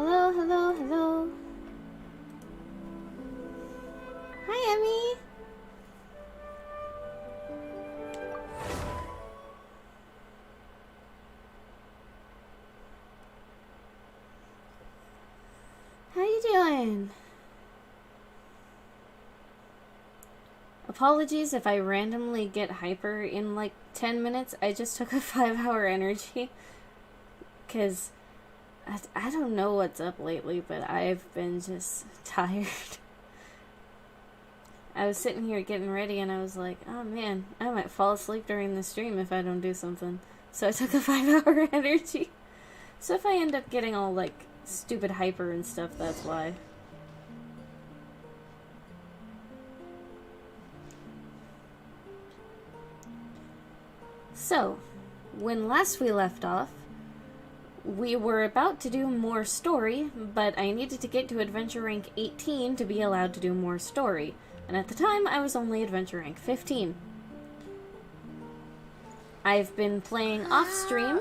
Hello, hello, hello. Hi, Emmy. How you doing? Apologies if I randomly get hyper in like 10 minutes. I just took a 5-hour energy. Because I don't know what's up lately, but I've been just tired. I was sitting here getting ready and I was like, oh man, I might fall asleep during the stream if I don't do something. So I took a 5-hour energy. So if I end up getting all like stupid hyper and stuff, that's why. So, when last we left off, we were about to do more story, but I needed to get to adventure rank 18 to be allowed to do more story. And at the time, I was only adventure rank 15. I've been playing off-stream,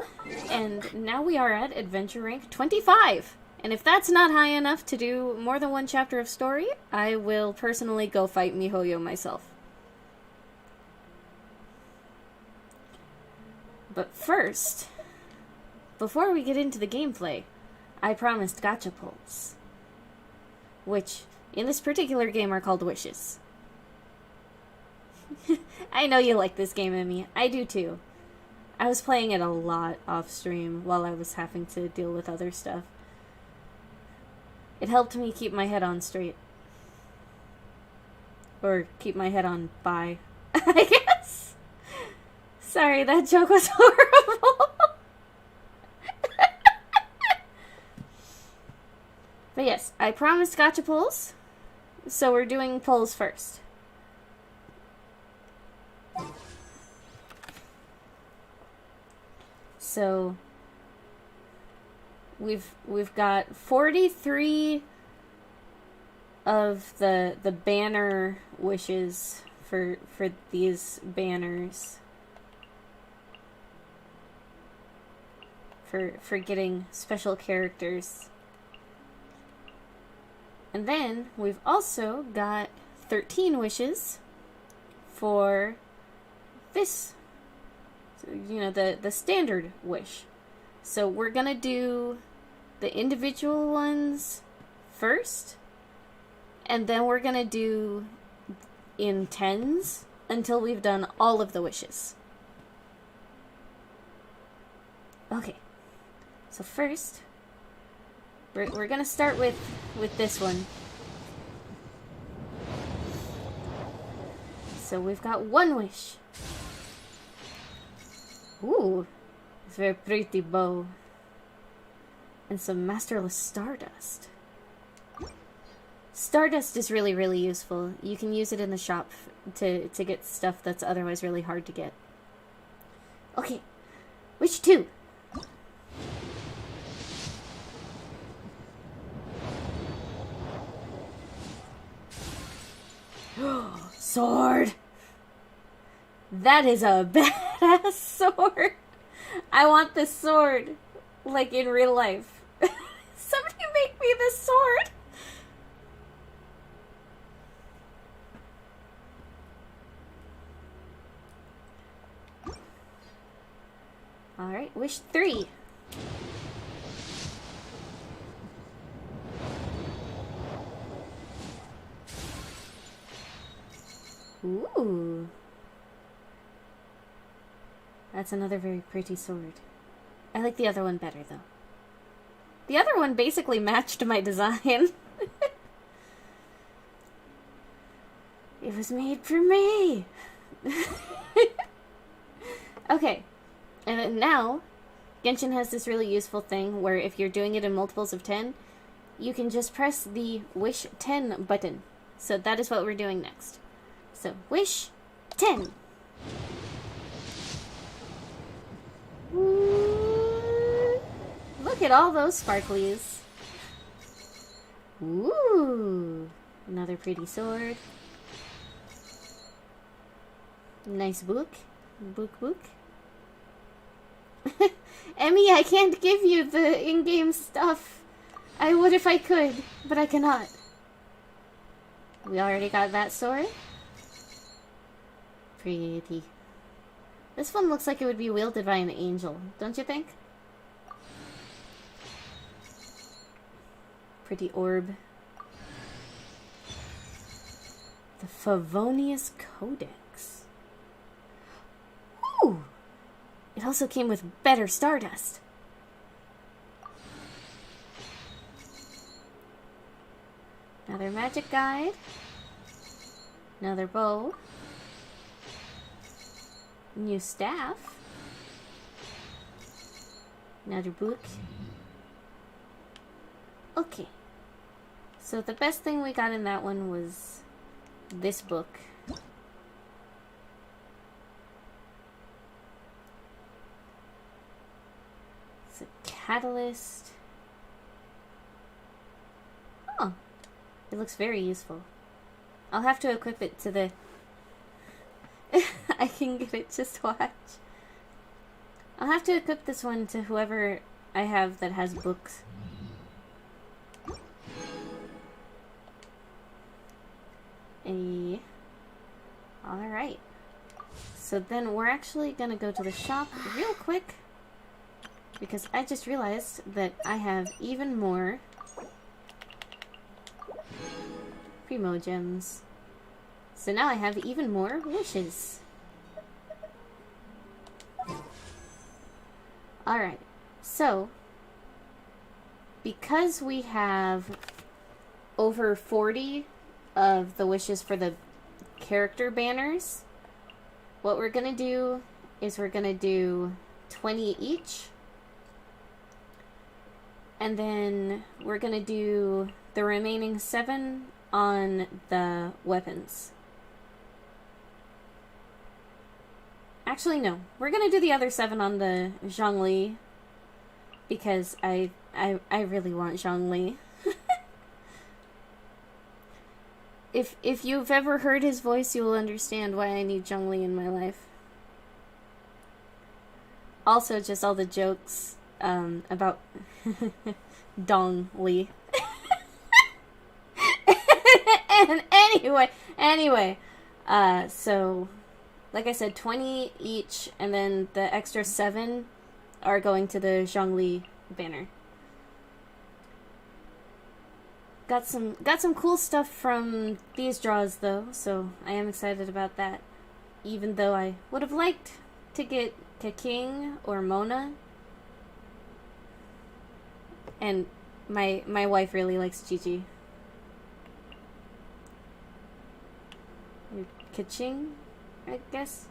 and now we are at adventure rank 25. And if that's not high enough to do more than one chapter of story, I will personally go fight MiHoYo myself. But first, before we get into the gameplay, I promised gacha pulls, which in this particular game are called wishes. I know you like this game, Emmy. I do too. I was playing it a lot off stream while I was having to deal with other stuff. It helped me keep my head on straight. Or keep my head on by, I guess. Sorry, that joke was horrible. But yes, I promised gacha pulls, so we're doing pulls first. So we've got 43 of the banner wishes for these banners. For getting special characters. And then we've also got 13 wishes for this, you know, the standard wish. So we're gonna do the individual ones first, and then we're gonna do in tens until we've done all of the wishes. Okay. So first, we're gonna start with this one. So we've got one wish. Ooh, it's a very pretty bow. And some masterless stardust. Stardust is really, really useful. You can use it in the shop to get stuff that's otherwise really hard to get. Okay, wish 2. Sword! That is a badass sword! I want this sword, like in real life. Somebody make me this sword! Alright, wish 3. Ooh. That's another very pretty sword. I like the other one better, though. The other one basically matched my design. It was made for me! Okay. And then now, Genshin has this really useful thing where if you're doing it in multiples of 10, you can just press the Wish 10 button. So that is what we're doing next. So, wish 10. Ooh, look at all those sparklies. Ooh, another pretty sword. Nice book. Book. Emmy, I can't give you the in-game stuff. I would if I could, but I cannot. We already got that sword. Pretty. This one looks like it would be wielded by an angel, don't you think? Pretty orb. The Favonius Codex. Ooh! It also came with better Stardust. Another magic guide. Another bow. New staff. Another book. Okay. So the best thing we got in that one was this book. It's a catalyst. Oh. It looks very useful. I'll have to equip it to the... I can get it, just watch. I'll have to equip this one to whoever I have that has books. Alright. So then we're actually gonna go to the shop real quick, because I just realized that I have even more Primo gems. So now I have even more wishes. Alright, so because we have over 40 of the wishes for the character banners, what we're gonna do is we're gonna do 20 each, and then we're gonna do the remaining 7 on the weapons. Actually, no. We're gonna do the other 7 on the Zhongli, because I really want Zhongli. If you've ever heard his voice, you will understand why I need Zhongli in my life. Also, just all the jokes about Dong Li. And anyway, so like I said, 20 each, and then the extra 7 are going to the Zhongli banner. Got some cool stuff from these draws though, so I am excited about that. Even though I would have liked to get King or Mona. And my wife really likes Gigi. Kaching, I guess.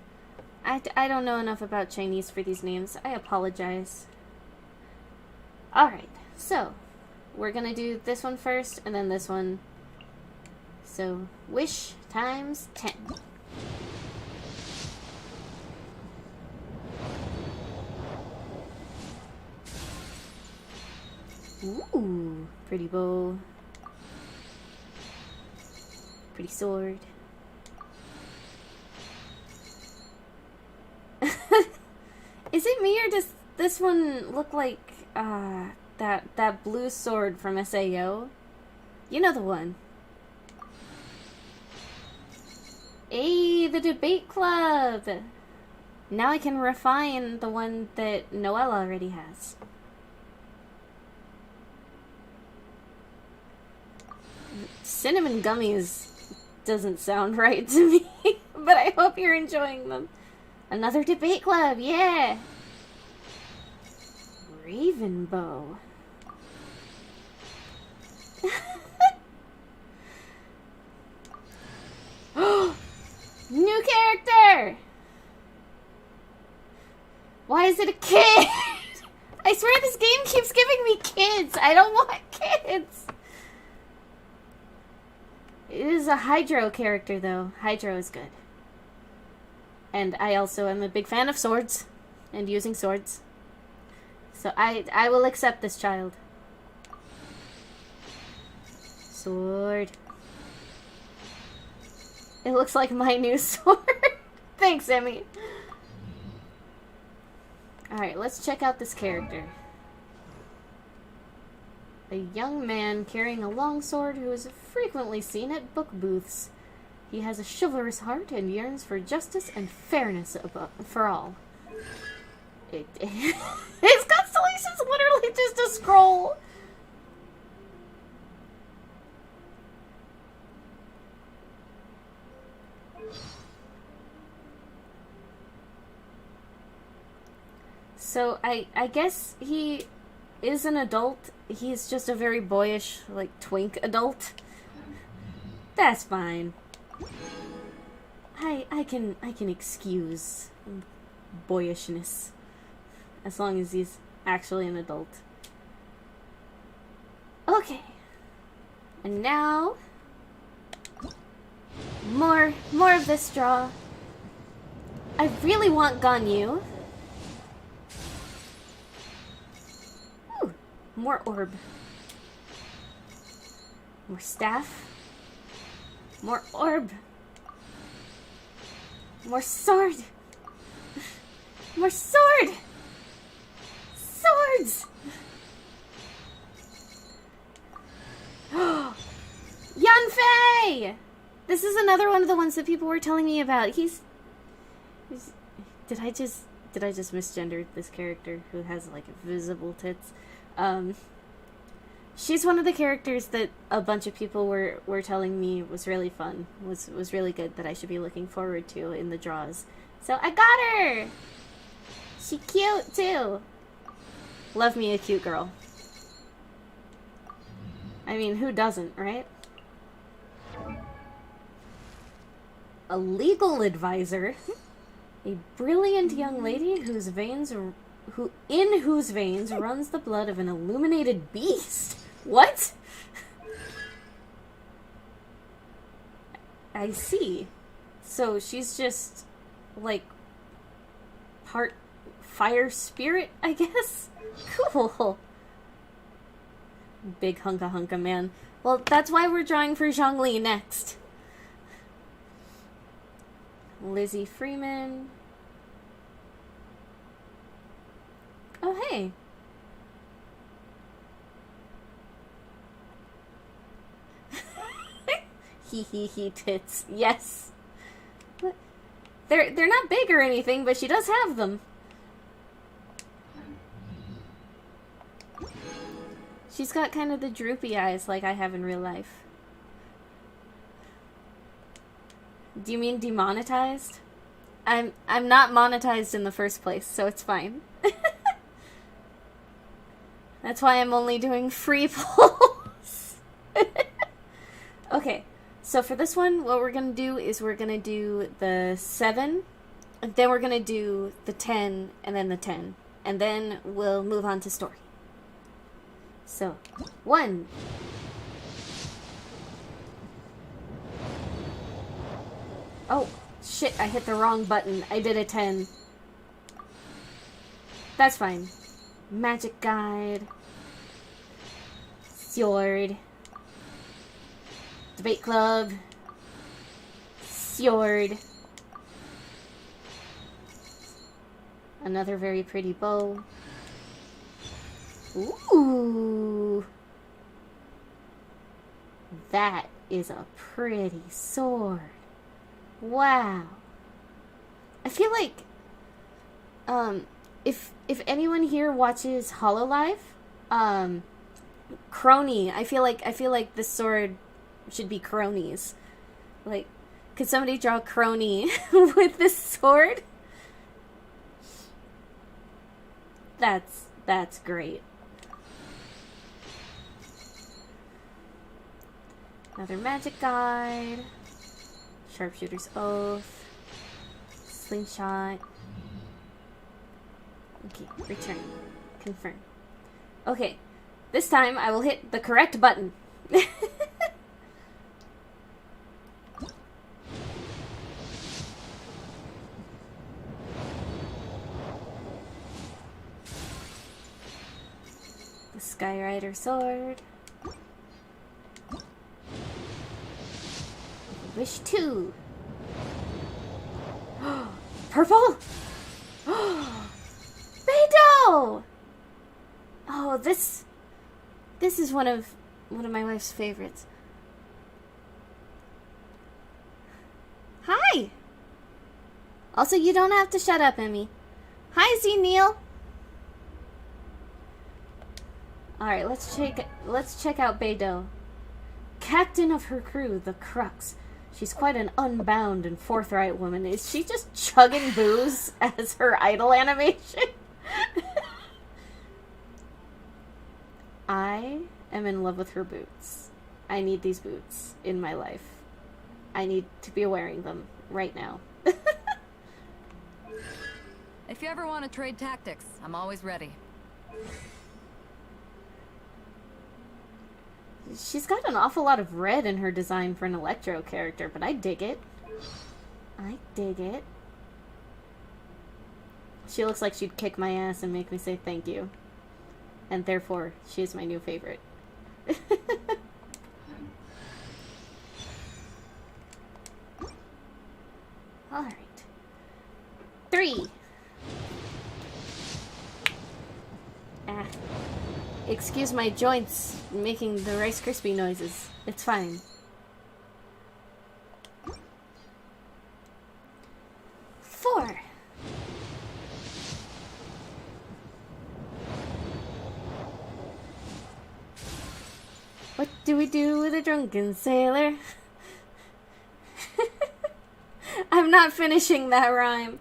I don't know enough about Chinese for these names. I apologize. Alright, so we're gonna do this one first, and then this one. So, wish times 10. Ooh, pretty bow. Pretty sword. Is it me, or does this one look like that blue sword from SEGA? You know the one. Hey, the debate club! Now I can refine the one that Noelle already has. Cinnamon gummies doesn't sound right to me, but I hope you're enjoying them. Another debate club, yeah! Raven bow. New character! Why is it a kid? I swear this game keeps giving me kids. I don't want kids. It is a Hydro character though. Hydro is good. And I also am a big fan of swords and using swords. So I will accept this child. Sword. It looks like my new sword. Thanks, Emmy. Alright, let's check out this character. A young man carrying a long sword who is frequently seen at book booths. He has a chivalrous heart and yearns for justice and fairness for all. His constellation's literally just a scroll. So I guess he is an adult. He's just a very boyish, like, twink adult. That's fine. I can excuse boyishness as long as he's actually an adult. Okay. And now more of this draw. I really want Ganyu. Ooh, more orb. More staff. More orb. More sword. More sword. Swords. Yanfei! This is another one of the ones that people were telling me about. He's did I just misgendered this character who has, like, visible tits? She's one of the characters that a bunch of people were telling me was really fun, was really good, that I should be looking forward to in the draws. So I got her! She cute, too! Love me a cute girl. I mean, who doesn't, right? A legal advisor. A brilliant young lady in whose veins runs the blood of an illuminated beast. What? I see. So she's just, like, part fire spirit, I guess? Cool. Big hunka man. Well, that's why we're drawing for Zhongli next. Lizzie Freeman. Oh, hey. He tits. Yes. They're not big or anything, but she does have them. She's got kind of the droopy eyes like I have in real life. Do you mean demonetized? I'm not monetized in the first place, so it's fine. That's why I'm only doing free polls. Okay, so for this one, what we're gonna do is we're gonna do the 7, and then we're gonna do the 10, and then the 10, and then we'll move on to story. So, 1. Oh, shit, I hit the wrong button. I did a 10. That's fine. Magic guide. Sword. Debate club. Sword. Another very pretty bow. Ooh. That is a pretty sword. Wow. I feel like if anyone here watches HoloLive, Crony, I feel like this sword should be Crony's. Like, could somebody draw Crony with this sword? That's great. Another magic guide. Sharpshooter's Oath. Slingshot. Okay, return. Confirm. Okay, this time I will hit the correct button. The Skyrider sword. Wish 2. Purple? Beidou! Oh, this This is one of my wife's favorites. Hi! Also, you don't have to shut up, Emmy. Hi, Z Neil! Alright, let's check out Beidou. Captain of her crew, the Crux. She's quite an unbound and forthright woman. Is she just chugging booze as her idol animation? I am in love with her boots. I need these boots in my life. I need to be wearing them right now. If you ever want to trade tactics, I'm always ready. She's got an awful lot of red in her design for an Electro character, but I dig it. I dig it. She looks like she'd kick my ass and make me say thank you. And therefore, she is my new favorite. Alright. 3. Ah. Excuse my joints making the Rice Krispie noises. It's fine. 4. What do we do with a drunken sailor? I'm not finishing that rhyme.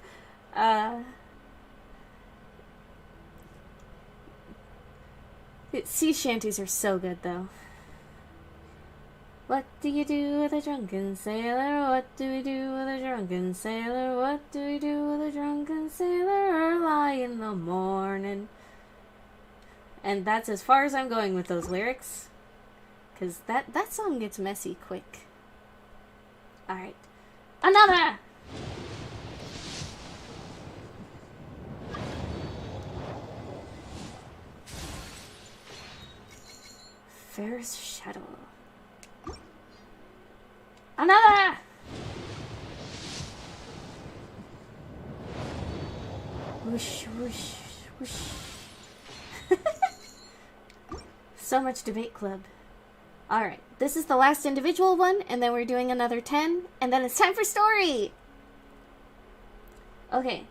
Sea shanties are so good, though. What do you do with a drunken sailor? What do we do with a drunken sailor? What do we do with a drunken sailor? Early in the morning. And that's as far as I'm going with those lyrics. Because that song gets messy quick. Alright. Another! Fair's Shadow. Another! Whoosh, whoosh, whoosh. So much debate club. Alright, this is the last individual one, and then we're doing another 10, and then it's time for story! Okay.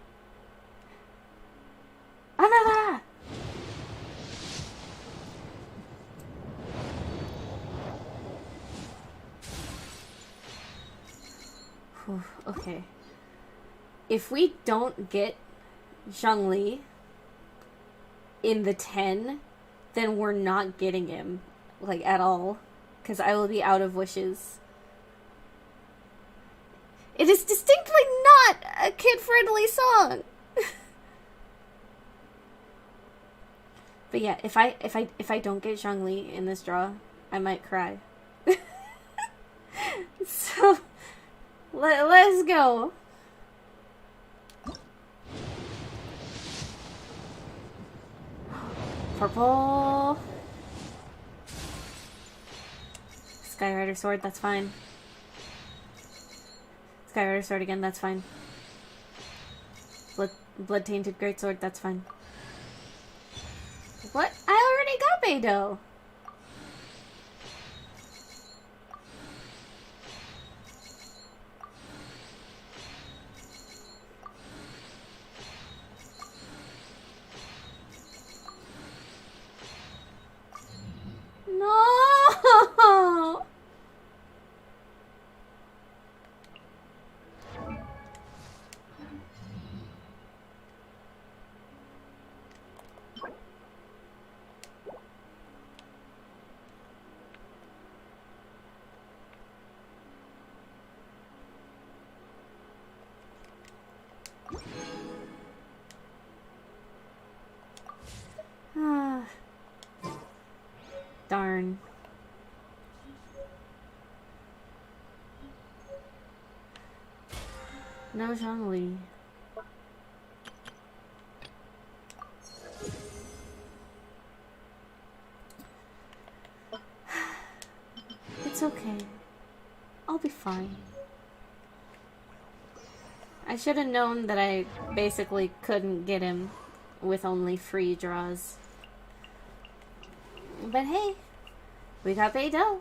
Another! Whew, okay. If we don't get Zhongli in the 10, then we're not getting him, like, at all. Because I will be out of wishes. It is distinctly not a kid-friendly song! But yeah, if I don't get Zhongli in this draw, I might cry. So, let's go. Purple. Skyrider sword, that's fine. Skyrider sword again, that's fine. Blood tainted greatsword, that's fine. What? I already got Beidou. No! Darn. No Zhongli. It's okay. I'll be fine. I should have known that I basically couldn't get him with only free draws. But hey, we got Beidou.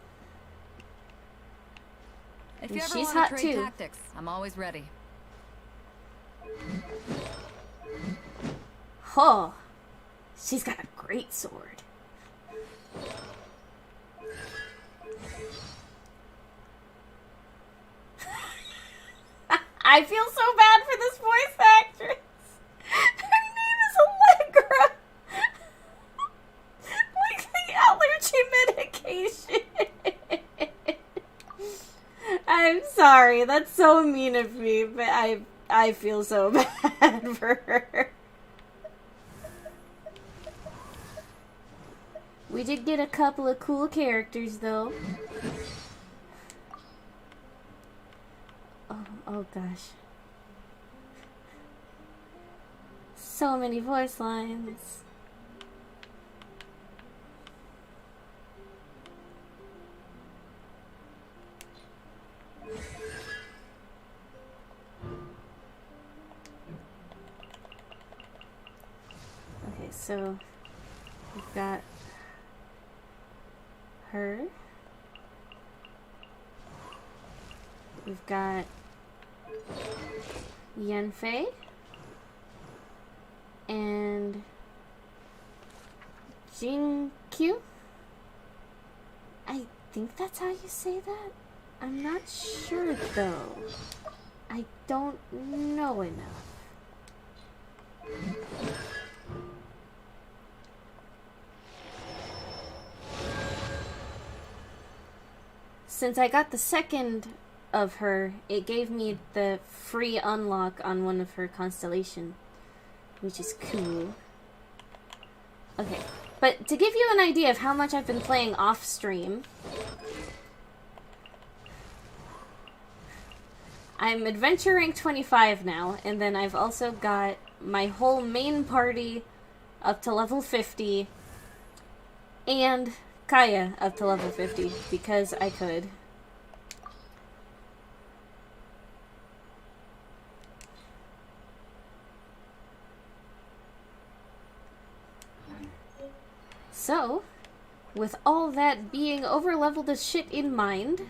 If you ever She's want hot to trade too. tactics, I'm always ready. Oh, she's got a great sword. I feel so bad for this voice actress. Her name is Allegra. Like the allergy medication. I'm sorry, that's so mean of me, but I feel so bad for her. We did get a couple of cool characters, though. Oh gosh. So many voice lines. Okay, so we've got her. We've got Yanfei and Jinkyu. I think that's how you say that. I'm not sure though. I don't know enough. Since I got the second of her, it gave me the free unlock on one of her constellation, which is cool. Okay, but to give you an idea of how much I've been playing off stream, I'm adventure rank 25 now, and then I've also got my whole main party up to level 50, and Kaya up to level 50, because I could. So, with all that being overleveled as shit in mind,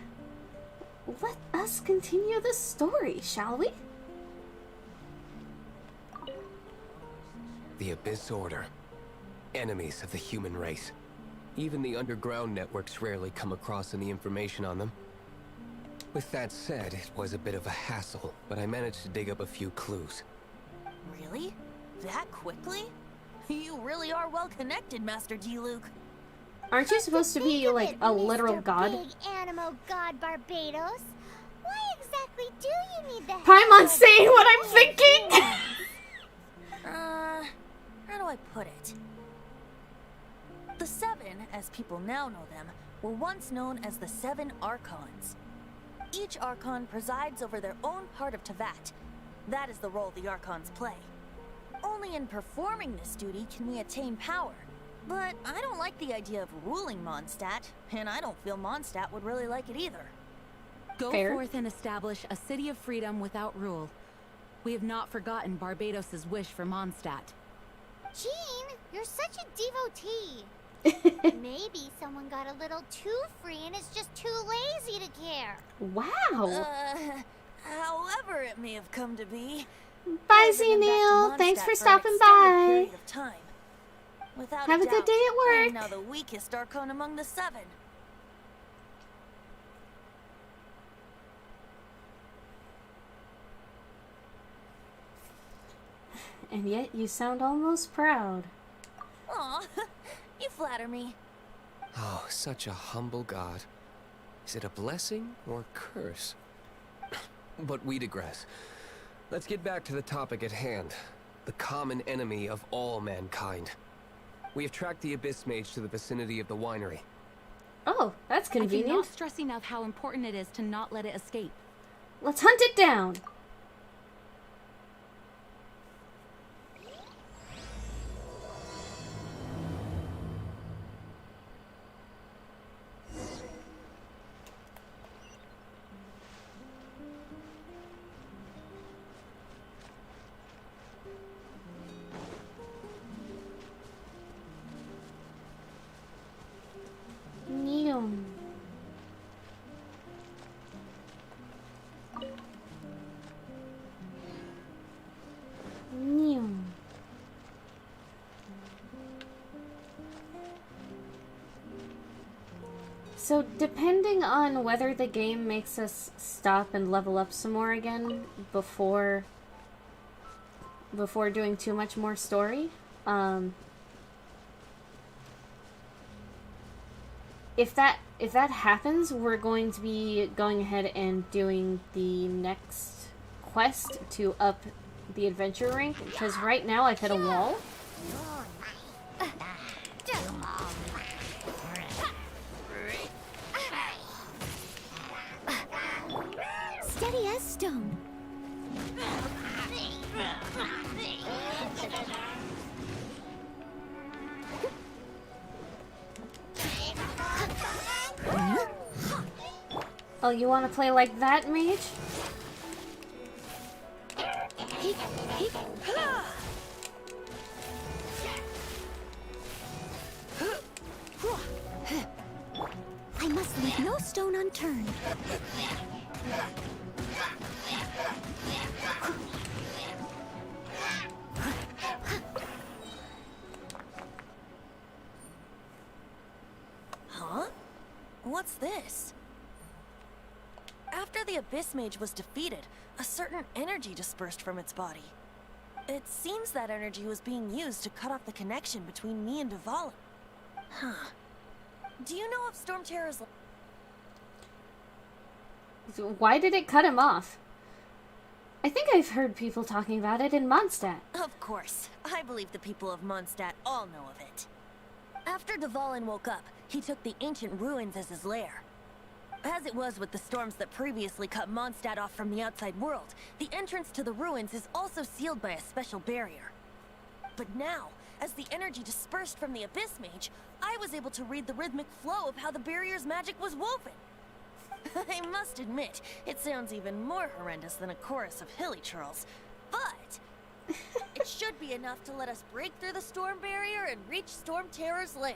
let us continue the story, shall we? The Abyss Order. Enemies of the human race. Even the underground networks rarely come across any information on them. With that said, it was a bit of a hassle, but I managed to dig up a few clues. Really? That quickly? You really are well connected, Master D. Luke. Aren't you supposed to be like a literal god? Big animal god Barbados. Why exactly do you need the help? Paimon's saying what I'm thinking! How do I put it? The Seven, as people now know them, were once known as the Seven Archons. Each Archon presides over their own part of Teyvat. That is the role the Archons play. Only in performing this duty can we attain power. But I don't like the idea of ruling Mondstadt, and I don't feel Mondstadt would really like it either. Go Fair. forth and establish a city of freedom without rule. We have not forgotten Barbados's wish for Mondstadt. Jean, you're such a devotee. Maybe someone got a little too free and is just too lazy to care. Wow! However it may have come to be. Bye, I've been back to Zeneal. Thanks Mondstadt for an stopping extended by. period of time. Without Have a good doubt, day at I am work. now the weakest Archon among the Seven. And yet you sound almost proud. Aw, you flatter me. Oh, such a humble god. Is it a blessing or a curse? But we digress. Let's get back to the topic at hand. The common enemy of all mankind. We have tracked the Abyss Mage to the vicinity of the winery. Oh, that's I cannot convenient. stress enough how important it is to not let it escape. Let's hunt it down. So, depending on whether the game makes us stop and level up some more again before doing too much more story, if that happens, we're going to be going ahead and doing the next quest to up the adventure rank, because right now I've hit a wall. Steady as stone. Oh, you want to play like that, mage? I must leave no stone unturned. Huh? What's this? After the Abyss Mage was defeated, a certain energy dispersed from its body. It seems that energy was being used to cut off the connection between me and Dvalin. Huh. Do you know if Storm Terror's... Why did it cut him off? I think I've heard people talking about it in Mondstadt. Of course. I believe the people of Mondstadt all know of it. After Dvalin woke up, he took the ancient ruins as his lair. As it was with the storms that previously cut Mondstadt off from the outside world, the entrance to the ruins is also sealed by a special barrier. But now, as the energy dispersed from the Abyss Mage, I was able to read the rhythmic flow of how the barrier's magic was woven. I must admit, it sounds even more horrendous than a chorus of hilly churls, but it should be enough to let us break through the storm barrier and reach Storm Terror's lair.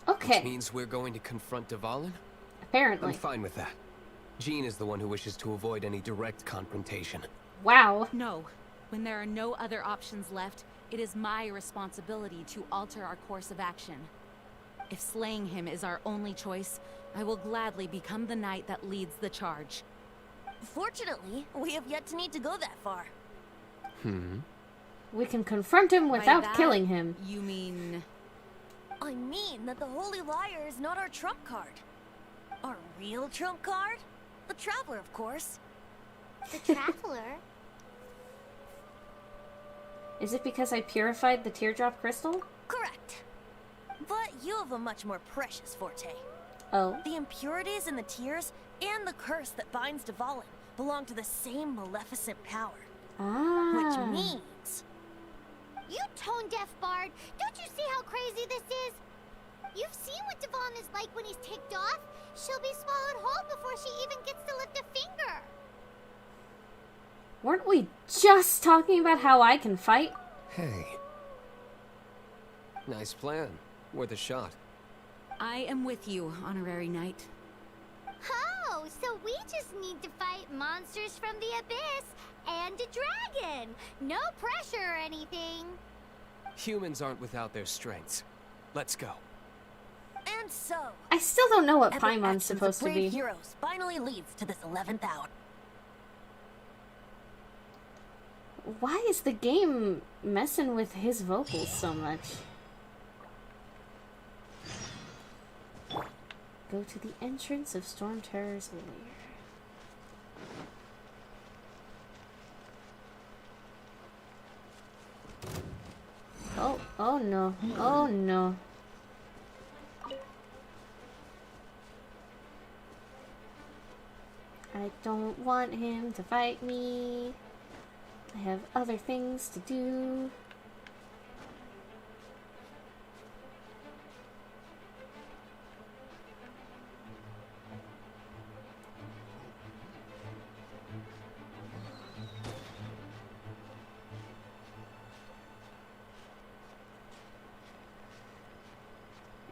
Okay. Which means we're going to confront Dvalin? Apparently. I'm fine with that. Jean is the one who wishes to avoid any direct confrontation. Wow. No. When there are no other options left, it is my responsibility to alter our course of action. If slaying him is our only choice, I will gladly become the knight that leads the charge. Fortunately, we have yet to need to go that far. We can confront him By without that, killing him. You mean... I mean that the Holy Liar is not our trump card. Our real trump card? The Traveler, of course. The Traveler? Is it because I purified the teardrop crystal? Correct. But you have a much more precious forte. Oh. The impurities in the tears and the curse that binds Dvalin belong to the same maleficent power. Ah. Which means... You tone-deaf bard! Don't you see how crazy this is? You've seen what Dvalin is like when he's ticked off. She'll be swallowed whole before she even gets to lift a finger. Weren't we just talking about how I can fight? Hey. Nice plan. Worth a shot. I am with you, honorary knight. Oh, so we just need to fight monsters from the abyss and a dragon. No pressure or anything. Humans aren't without their strengths. Let's go. And so... I still don't know what epic Paimon's actions of supposed to brave be. heroes finally leads to this 11th hour. Why is the game messing with his vocals so much? Go to the entrance of Storm Terror's lair. Oh no. Oh no. I don't want him to fight me. I have other things to do.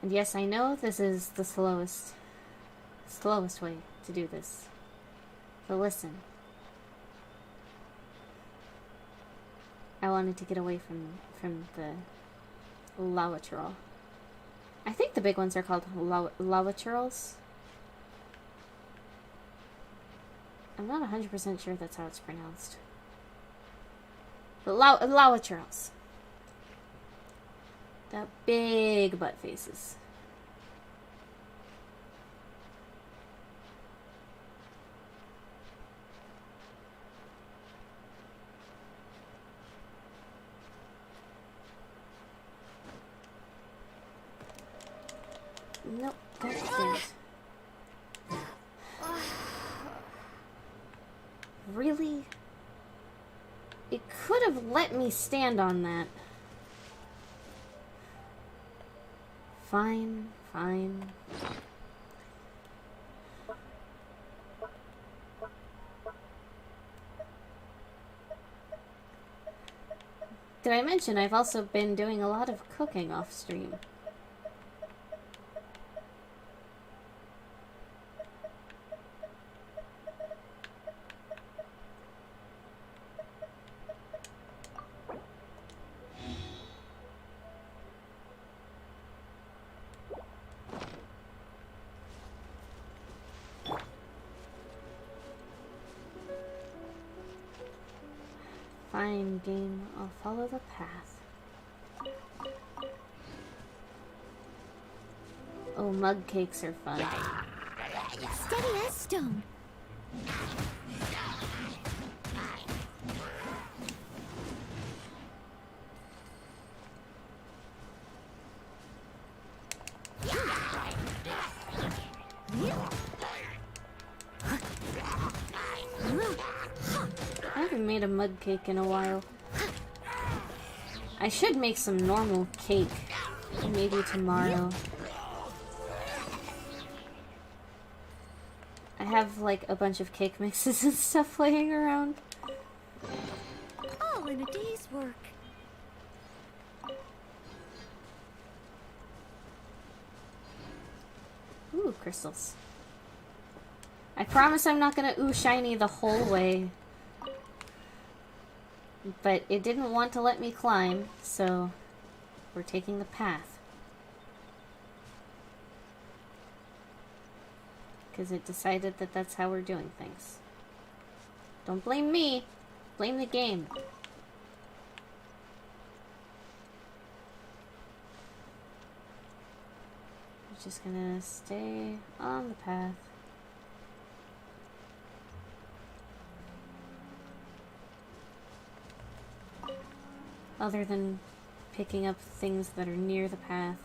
And yes, I know this is the slowest way to do this. But listen. I wanted to get away from the lava troll. I think the big ones are called lava trolls. I'm not 100% sure that's how it's pronounced. But Lawa Charles. That big butt faces. Nope, don't please. Really? It could have let me stand on that. Fine, fine. Did I mention I've also been doing a lot of cooking off stream? Fine, game. I'll follow the path. Oh, mug cakes are fun. Steady as stone. I haven't made a mud cake in a while. I should make some normal cake. Maybe tomorrow. I have like a bunch of cake mixes and stuff laying around. All in a day's work. Ooh, crystals. I promise I'm not gonna ooh shiny the whole way. But it didn't want to let me climb, so we're taking the path. Because it decided that that's how we're doing things. Don't blame me, blame the game. I'm just gonna stay on the path. Other than picking up things that are near the path.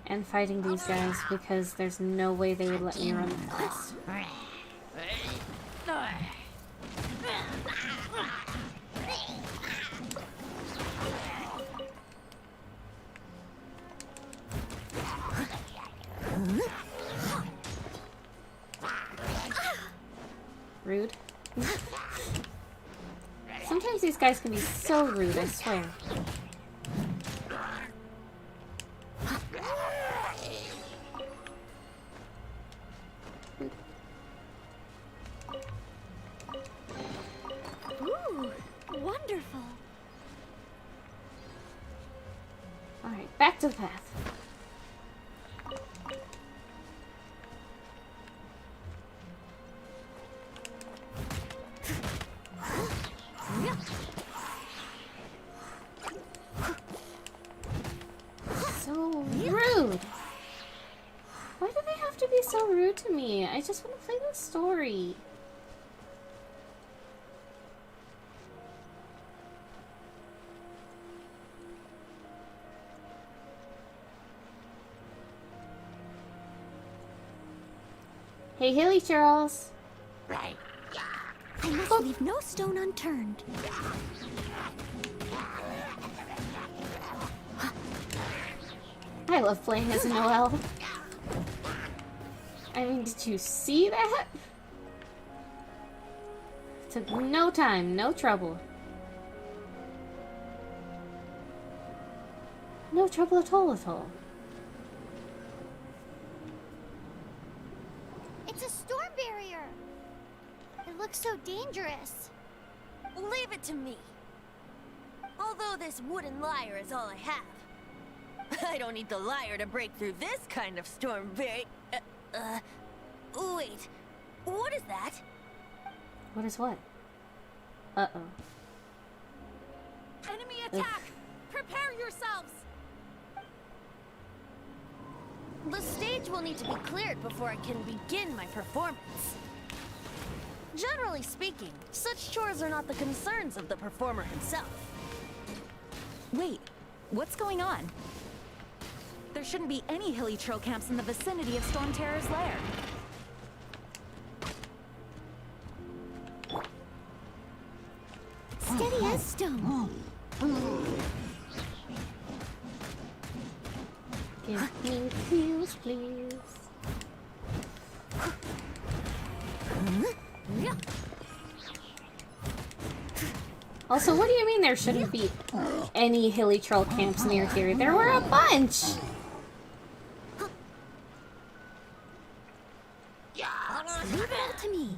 And fighting these guys because there's no way they would let me run past. Rude. Sometimes these guys can be so rude, I swear. Ooh, wonderful. Alright, back to the path. So rude. Why do they have to be so rude to me? I just want to play the story. Hey, Hilly Charles. I must leave no stone unturned. I love playing as Noelle. I mean, did you see that? Took no time, no trouble. No trouble at all at all. It's a storm barrier. It looks so dangerous. Leave it to me. Although this wooden lyre is all I have. I don't need the lyre to break through this kind of storm barrier. Wait. What is that? What is what? Uh-oh. Enemy attack! Prepare yourselves! The stage will need to be cleared before I can begin my performance. Generally speaking, such chores are not the concerns of the performer himself. Wait, what's going on? There shouldn't be any hilly trail camps in the vicinity of Storm Terror's lair. Steady as stone. Give me clues, please. Also, what do you mean there shouldn't be any hilly troll camps near here? There were a bunch! Leave it all to me.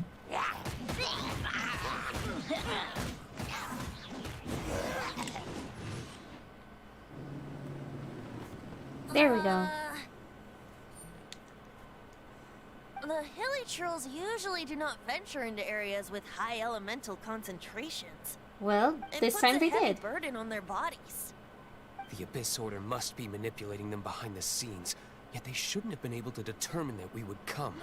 There we go. The hilly trolls usually do not venture into areas with high elemental concentrations. Well, It this puts time a they heavy did. burden on their bodies. The Abyss Order must be manipulating them behind the scenes, yet they shouldn't have been able to determine that we would come.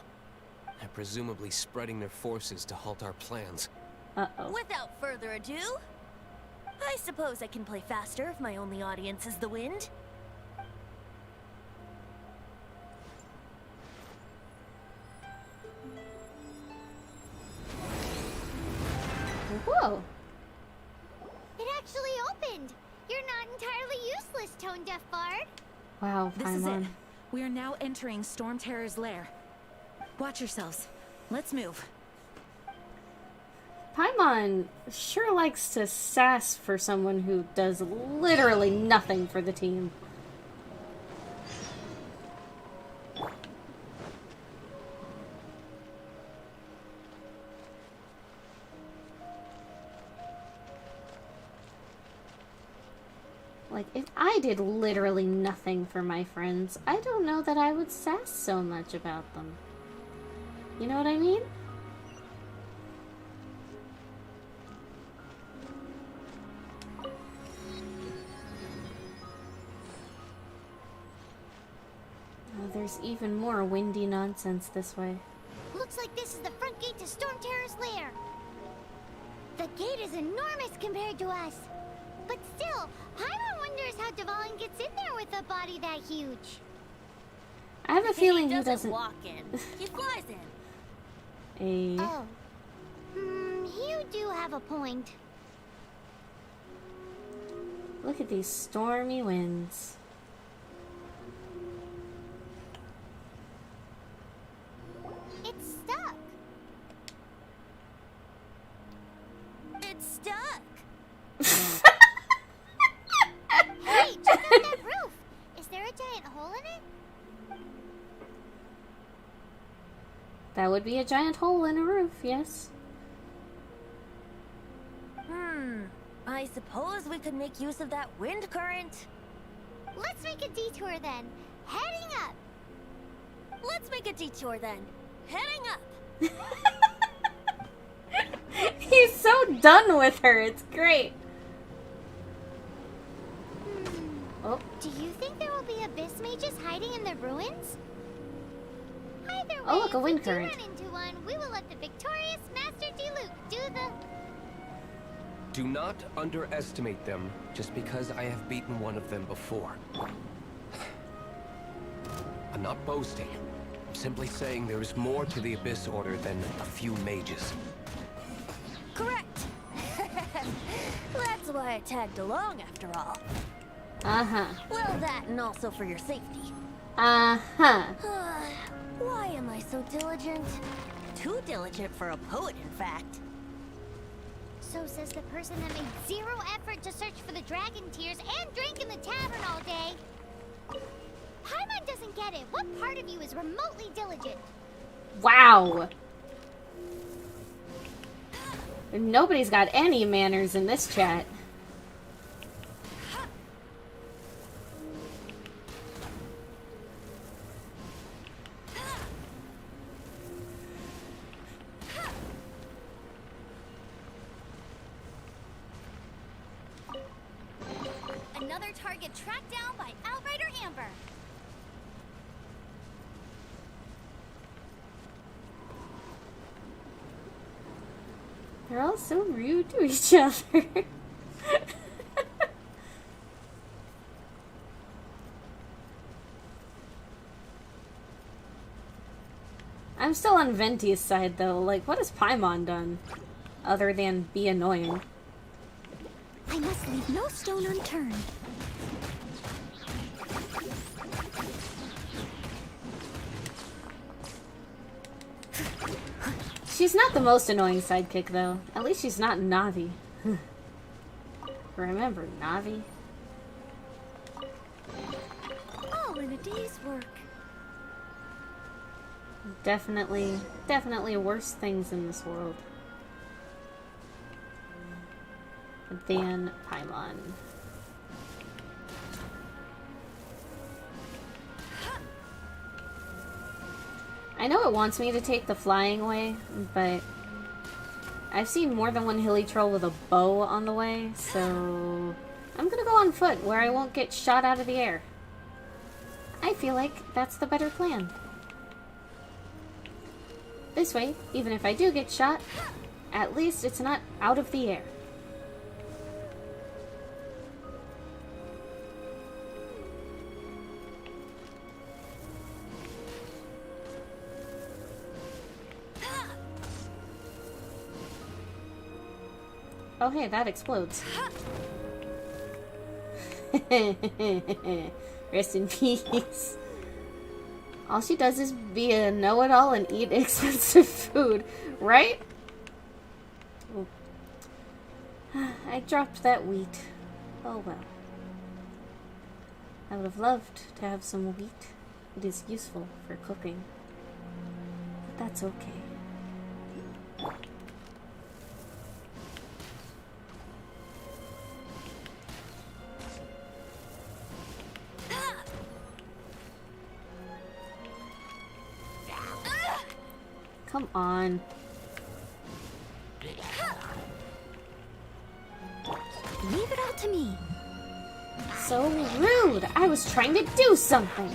They're presumably spreading their forces to halt our plans. Uh-oh. Without further ado, I suppose I can play faster if my only audience is the wind. Whoa. It actually opened. You're not entirely useless, Tone Deaf Bard. Wow, This is it. Paimon. We are now entering Storm Terror's lair. Watch yourselves. Let's move. Paimon sure likes to sass for someone who does literally nothing for the team. Like, if I did literally nothing for my friends, I don't know that I would sass so much about them. You know what I mean? Oh, there's even more windy nonsense this way. Looks like this is the front gate to Storm Terror's lair. The gate is enormous compared to us. But still, Paimon wonders how Devon gets in there with a body that huge. I have a feeling he doesn't doesn't. walk in. He flies in. Oh. You do have a point. Look at these stormy winds. It's stuck. It's stuck. Hey, check out that roof. Is there a giant hole in it? That would be a giant hole in a roof, yes. I suppose we could make use of that wind current. Let's make a detour then. Heading up. Let's make a detour then. Heading up. He's so done with her. It's great. Oh, Do you think there will be abyss mages hiding in the ruins? Either way, Oh, look, a wind if we do current. run into one, we will let the victorious Master Diluc do the... Do not underestimate them just because I have beaten one of them before. I'm not boasting. I'm simply saying there is more to the Abyss Order than a few mages. Correct. That's why I tagged along after all. uh-huh. Well, that and also for your safety. Uh-huh. Why am I so diligent? Too diligent for a poet, in fact. So says the person that made zero effort to search for the dragon tears and drank in the tavern all day. Paimon doesn't get it. What part of you is remotely diligent? Wow. Nobody's got any manners in this chat. Another target tracked down by Outrider Amber. They're all so rude to each other. I'm still on Venti's side, though. Like, what has Paimon done? Other than be annoying. I must leave no stone unturned. She's not the most annoying sidekick, though. At least she's not Navi. Remember, Navi? All in a day's work. Definitely worse things in this world than Paimon. I know it wants me to take the flying way, but I've seen more than one hilly troll with a bow on the way, so I'm gonna go on foot where I won't get shot out of the air. I feel like that's the better plan. This way, even if I do get shot, at least it's not out of the air. Oh hey, that explodes. Rest in peace. All she does is be a know-it-all and eat expensive food, right? Ooh. I dropped that wheat. Oh well. I would have loved to have some wheat. It is useful for cooking. But that's okay. Come on. Leave it all to me. So rude! I was trying to do something!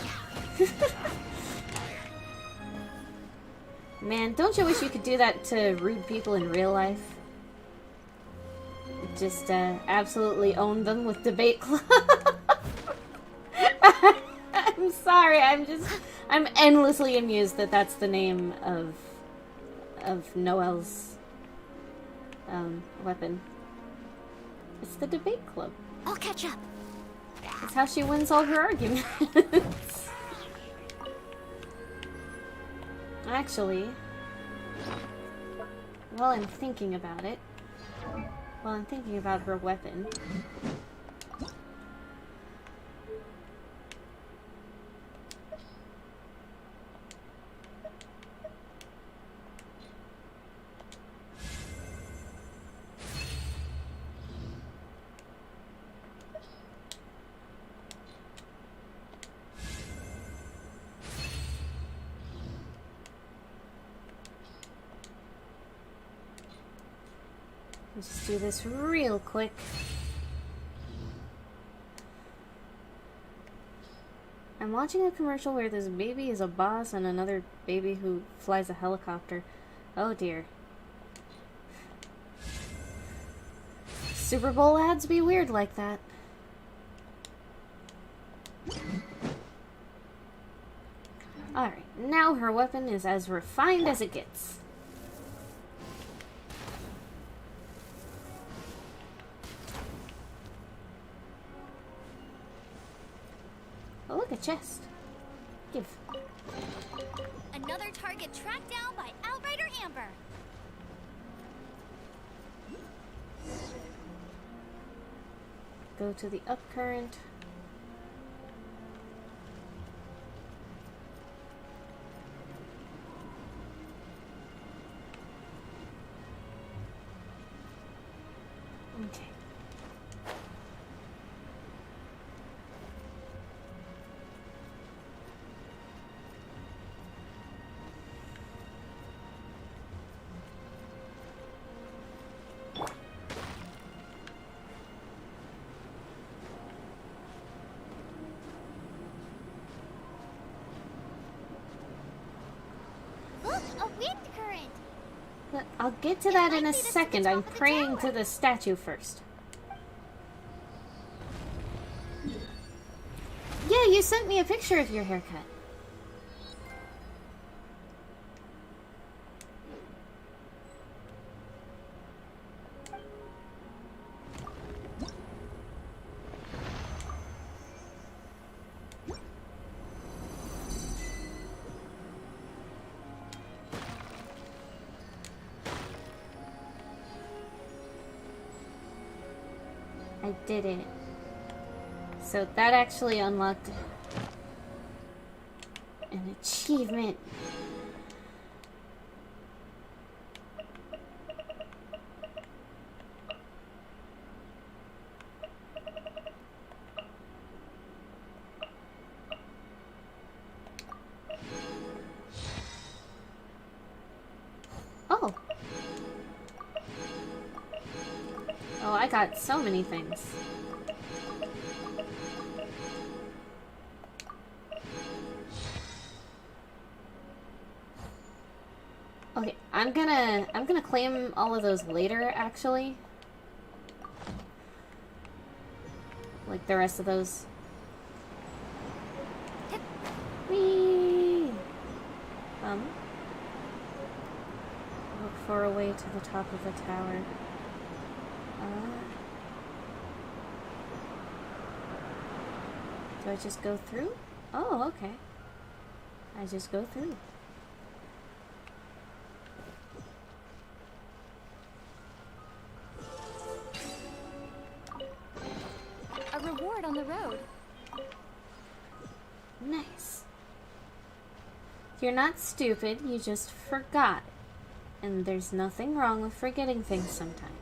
Man, don't you wish you could do that to rude people in real life? Just, absolutely own them with debate club? I'm sorry, I'm endlessly amused that that's the name of Noelle's, weapon. It's the debate club. I'll catch up. It's how she wins all her arguments. Actually, while I'm thinking about it, while I'm thinking about her weapon, let's just do this real quick. I'm watching a commercial where this baby is a boss and another baby who flies a helicopter. Oh dear. Super Bowl ads be weird like that. Alright, now her weapon is as refined as it gets. Oh, look, a chest. Give. Another target tracked down by Outrider Amber. Go to the up current. Okay. a wind current. I'll get to that in a second. I'm praying to the statue first. Yeah, you sent me a picture of your haircut. I did it. So that actually unlocked an achievement. Oh. Oh, I got so many things. Okay, I'm gonna claim all of those later, actually. Like the rest of those. Whee! Look for a way to the top of the tower. Do I just go through? Oh, okay. I just go through. A reward on the road. Nice. You're not stupid, you just forgot. And there's nothing wrong with forgetting things sometimes.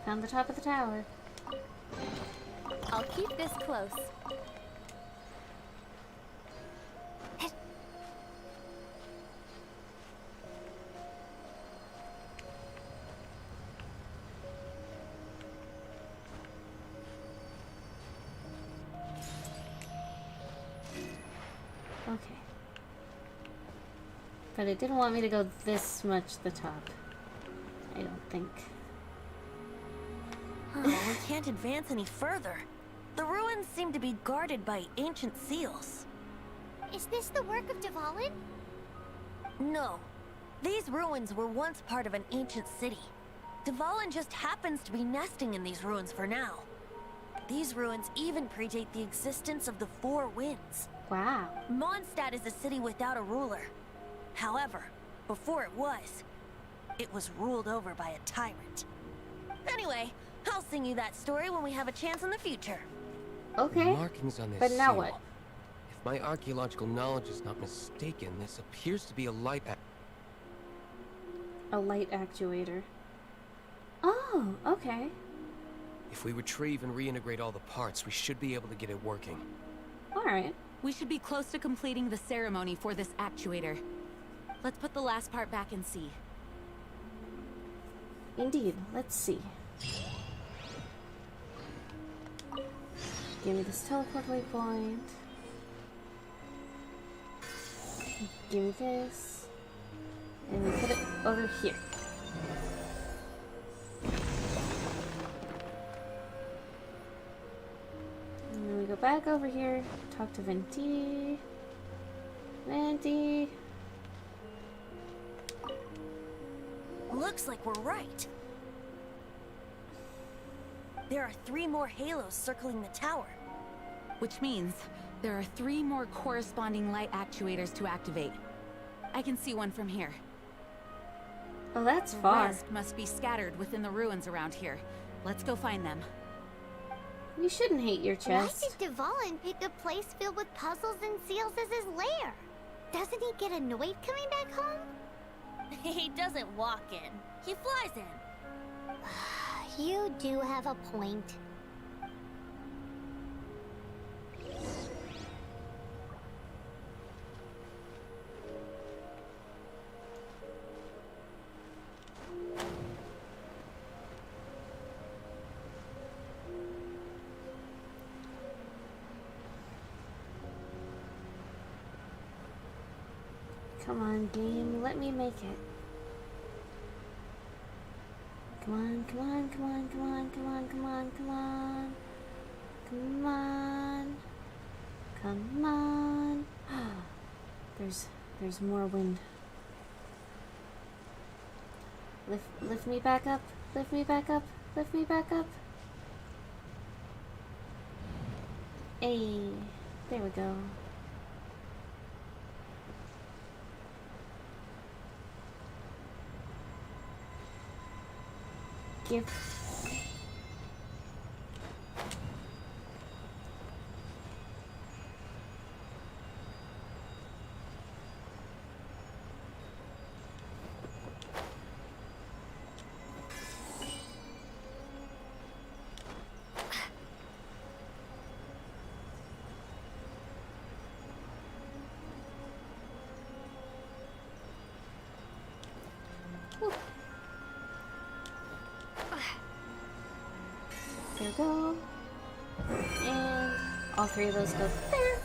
Found the top of the tower. I'll keep this close. Okay. But it didn't want me to go this much the top. I don't think. Oh, we can't advance any further. The ruins seem to be guarded by ancient seals. Is this the work of Dvalin? No. These ruins were once part of an ancient city. Dvalin just happens to be nesting in these ruins for now. These ruins even predate the existence of the Four Winds. Wow. Mondstadt is a city without a ruler. However, before it was ruled over by a tyrant. Anyway, I'll sing you that story when we have a chance in the future. Okay. Markings on this But now seal. what? If my archaeological knowledge is not mistaken, this appears to be a light. A light actuator. Oh, okay. If we retrieve and reintegrate all the parts, we should be able to get it working. Alright. We should be close to completing the ceremony for this actuator. Let's put the last part back and see. Indeed. Let's see. Give me this teleport waypoint. Give me this. And we put it over here. And then we go back over here, talk to Venti. Venti. Looks like we're right. There are 3 more halos circling the tower. Which means there are 3 more corresponding light actuators to activate. I can see one from here. Oh, that's The far. rest must be scattered within the ruins around here. Let's go find them. You shouldn't hate your Why chest. did Dvalin pick a place filled with puzzles and seals as his lair? Doesn't he get annoyed coming back home? He doesn't walk in. He flies in. You do have a point. Come on, game, let me make it. Come on, come on, come on, come on, come on, come on, come on. Come on. Come on. There's more wind. Lift me back up. Lift me back up. Lift me back up. Hey, there we go. Give. There we go. And all three of those go there.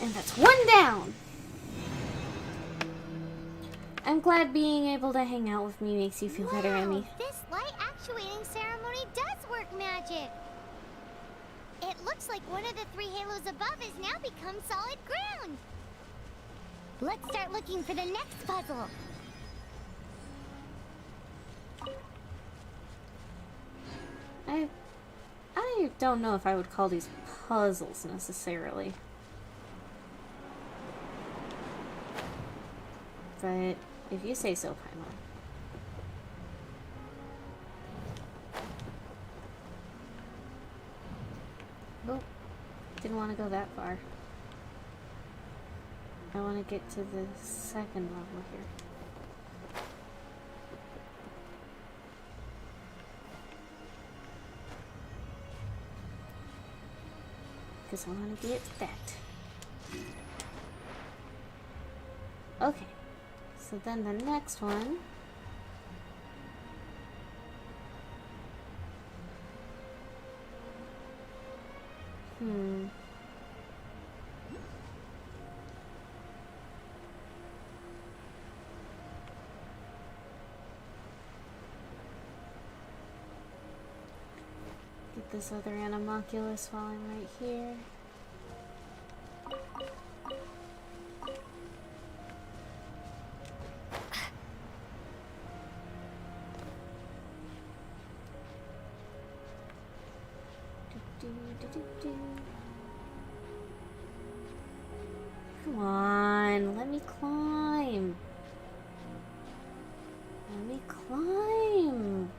And that's one down! I'm glad being able to hang out with me makes you feel better, Emmy. This light actuating ceremony does work magic. It looks like one of the three halos above has now become solid ground. Let's start looking for the next puzzle. I don't know if I would call these puzzles necessarily. But if you say so, Paimon. Oh, didn't want to go that far. I want to get to the second level here. Because I want to get that. Okay. So then the next one. Get this other animalculus while I'm right here. Come on, let me climb. Let me climb.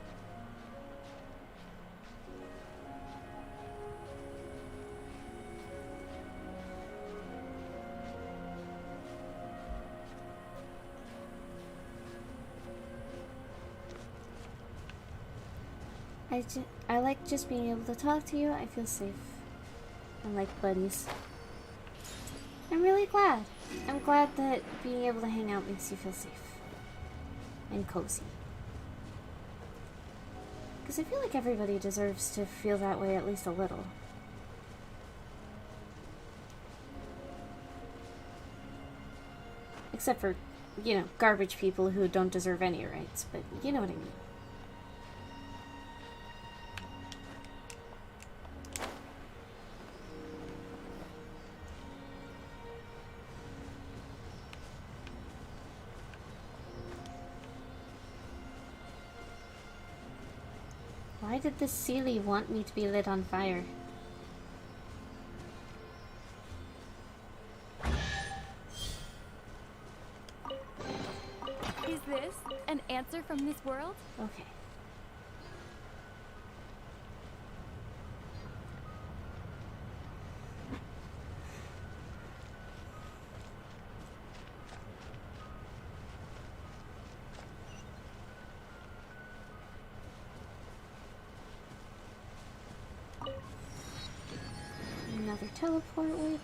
I like just being able to talk to you. I feel safe. I'm like buddies. I'm really glad. I'm glad that being able to hang out makes you feel safe. And cozy. Because I feel like everybody deserves to feel that way at least a little. Except for, you know, garbage people who don't deserve any rights. But you know what I mean. Why did the reseliee want me to be lit on fire? Is this an answer from this world? Okay. Another teleport waypoint.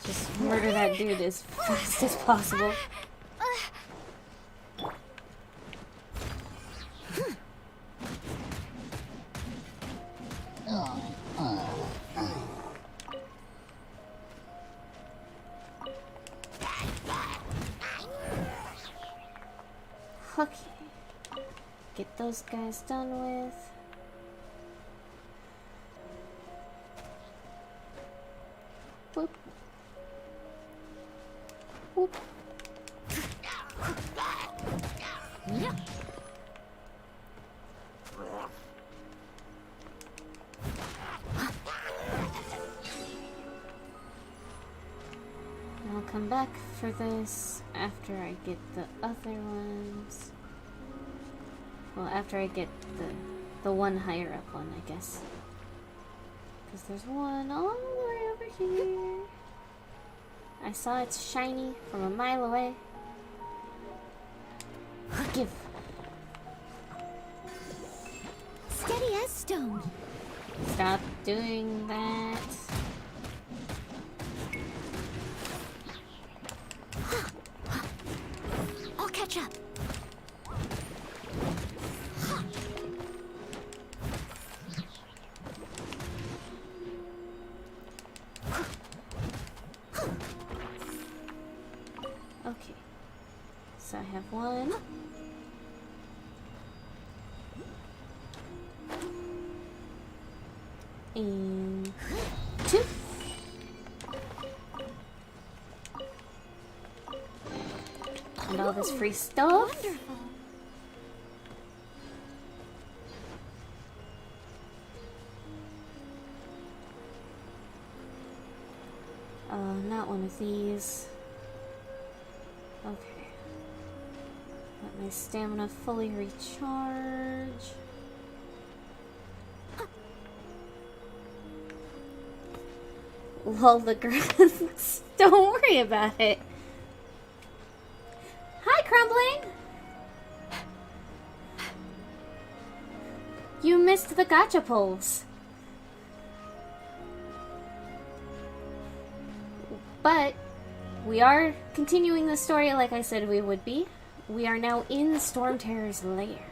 Just murder that dude as fast as possible. Okay. Get those guys done with. Whoop. Whoop. Yeah. I'll come back for this after I get the other ones. Well, after I get the one higher up one, I guess. Because there's one all the way over here. I saw it's shiny from a mile away. Give. Steady as stone. Stop doing that. I'll catch up. Okay. So I have one. And two. And all this free stuff. Wonderful. Not one of these. Okay. Let my stamina fully recharge. Lol, the grass. Don't worry about it. Hi, Crumbling! You missed the gacha pulls. But we are continuing the story like I said we would be. We are now in Storm Terror's lair.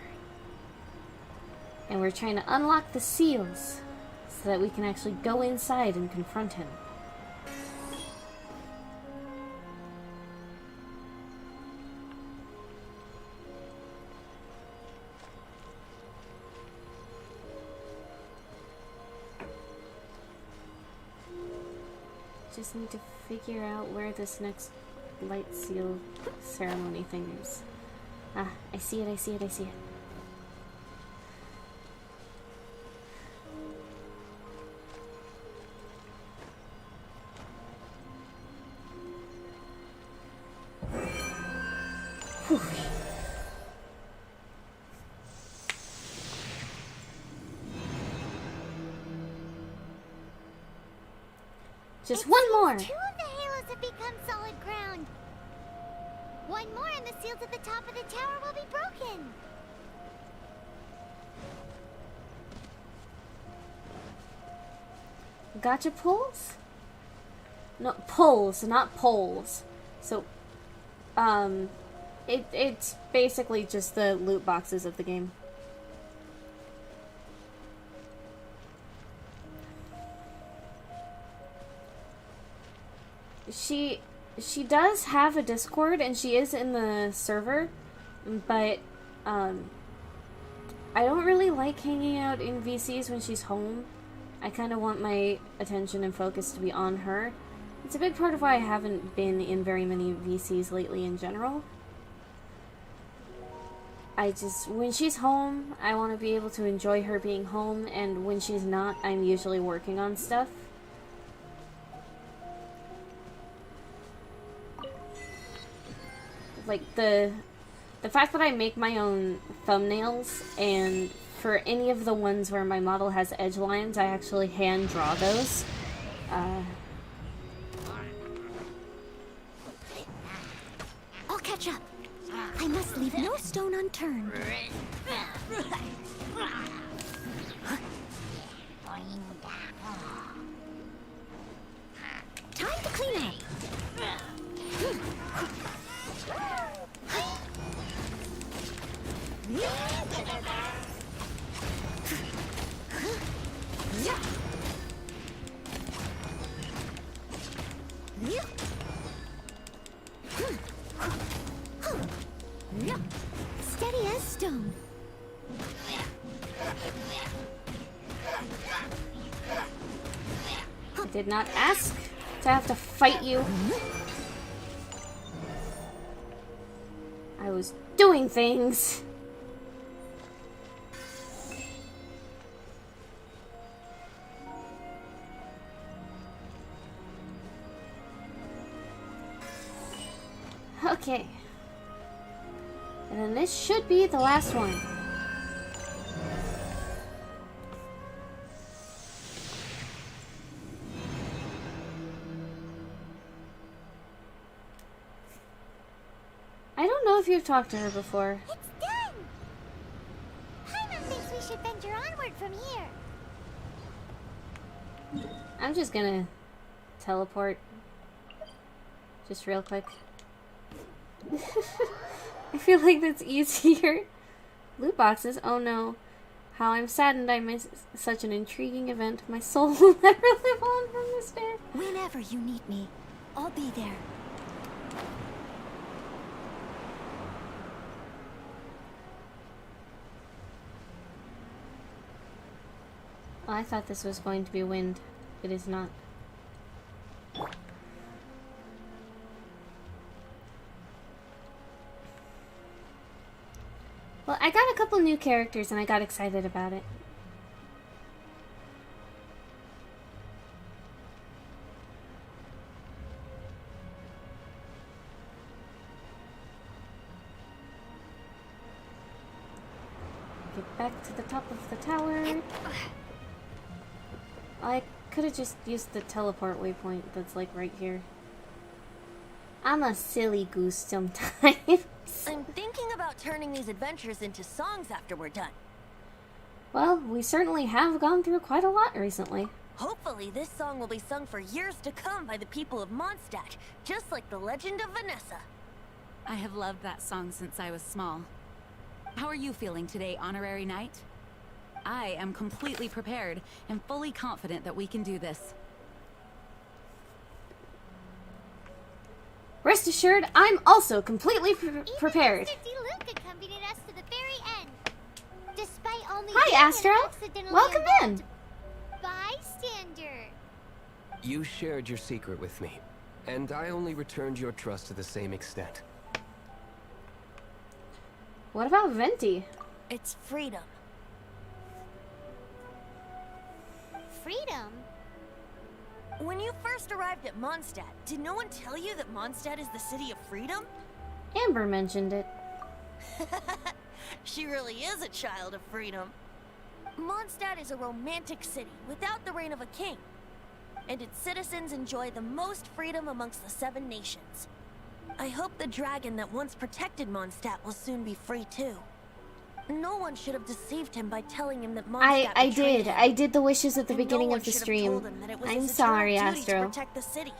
And we're trying to unlock the seals so that we can actually go inside and confront him. Just need to figure out where this next light seal ceremony thing is. Ah, I see it, I see it, I see it. Whew. Just one more! 2 of the halos have become solid ground. One more and the seals at the top of the tower will be broken. Gotcha pulls? No, pulls, not poles. So, it's basically just the loot boxes of the game. She does have a Discord and she is in the server, but I don't really like hanging out in VCs when she's home. I kind of want my attention and focus to be on her. It's a big part of why I haven't been in very many VCs lately in general. When she's home, I want to be able to enjoy her being home, and when she's not, I'm usually working on stuff. Like, the fact that I make my own thumbnails and for any of the ones where my model has edge lines, I actually hand draw those. I'll catch up. I must leave no stone unturned. Time to clean up. Steady as stone. I did not ask to have to fight you. I was doing things. Okay. And then this should be the last one. I don't know if you've talked to her before. It's done! Paimon thinks we should venture onward from here. I'm just gonna teleport. Just real quick. I feel like that's easier. Loot boxes? Oh no. How I'm saddened I missed such an intriguing event. My soul will never live on from this day. Whenever you need me, I'll be there. Oh, I thought this was going to be wind. It is not. Well, I got a couple new characters and I got excited about it. Get back to the top of the tower. I could have just used the teleport waypoint that's like right here. I'm a silly goose sometimes. I'm thinking about turning these adventures into songs after we're done. Well, we certainly have gone through quite a lot recently. Hopefully this song will be sung for years to come by the people of Mondstadt, just like the legend of Vanessa. I have loved that song since I was small. How are you feeling today, Honorary Knight? I am completely prepared and fully confident that we can do this. Rest assured, I'm also completely prepared. Even Mr. Luke accompanied us to the very end. Despite only Hi, being an Astro. accidentally Welcome in. involved bystander. You shared your secret with me, and I only returned your trust to the same extent. What about Venti? It's freedom. Freedom? When you first arrived at Mondstadt, did no one tell you that Mondstadt is the city of freedom? Amber mentioned it. She really is a child of freedom. Mondstadt is a romantic city without the reign of a king, and its citizens enjoy the most freedom amongst the 7 nations. I hope the dragon that once protected Mondstadt will soon be free too. No one should have deceived him by telling him that Mondstadt I betrayed did. him. I did the wishes at the And beginning no one of the should have stream. told him that it was I'm his sorry, eternal duty Astro. to protect the city.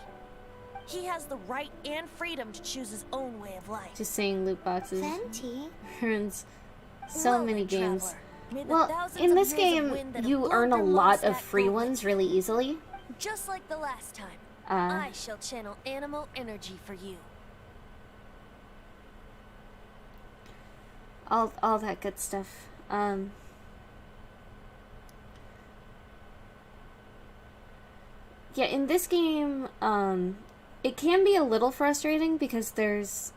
He has the right and freedom to choose his own way of life. Just saying loot boxes. Venti? Earns so Well many then, games. traveler, may the Well, thousands in of this years of game, wind that have you blown earn a through lot of Mondstadt free go with ones you. really easily. Just like the last time, Uh, I shall channel animal energy for you. all that good stuff. Yeah, in this game, it can be a little frustrating because there's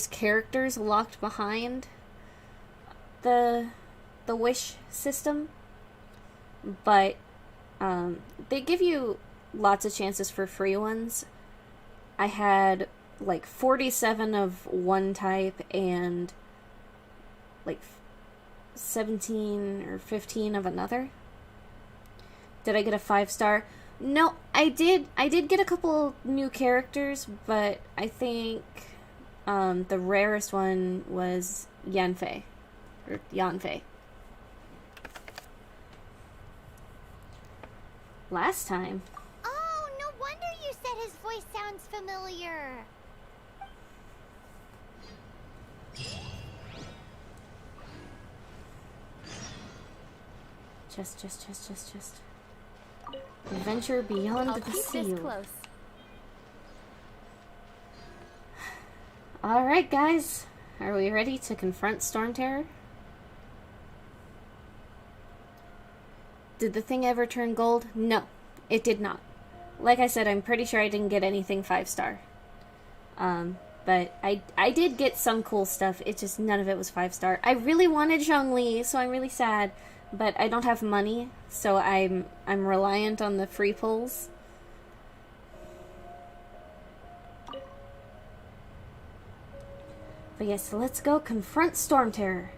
characters locked behind the wish system, but they give you lots of chances for free ones. I had like 47 of one type and like 17 or 15 of another. Did I get a 5-star? No, I did get a couple new characters, but I think the rarest one was Yanfei. Or Yanfei. Last time. Oh, no wonder you said his voice sounds familiar. Just. Adventure beyond I'll the keep seal. this close. Alright, guys. Are we ready to confront Storm Terror? Did the thing ever turn gold? No, it did not. Like I said, I'm pretty sure I didn't get anything 5-star. But I did get some cool stuff. It just, none of it was 5-star. I really wanted Zhongli, so I'm really sad. But I don't have money, so I'm reliant on the free pulls. But yes, let's go confront Storm Terror.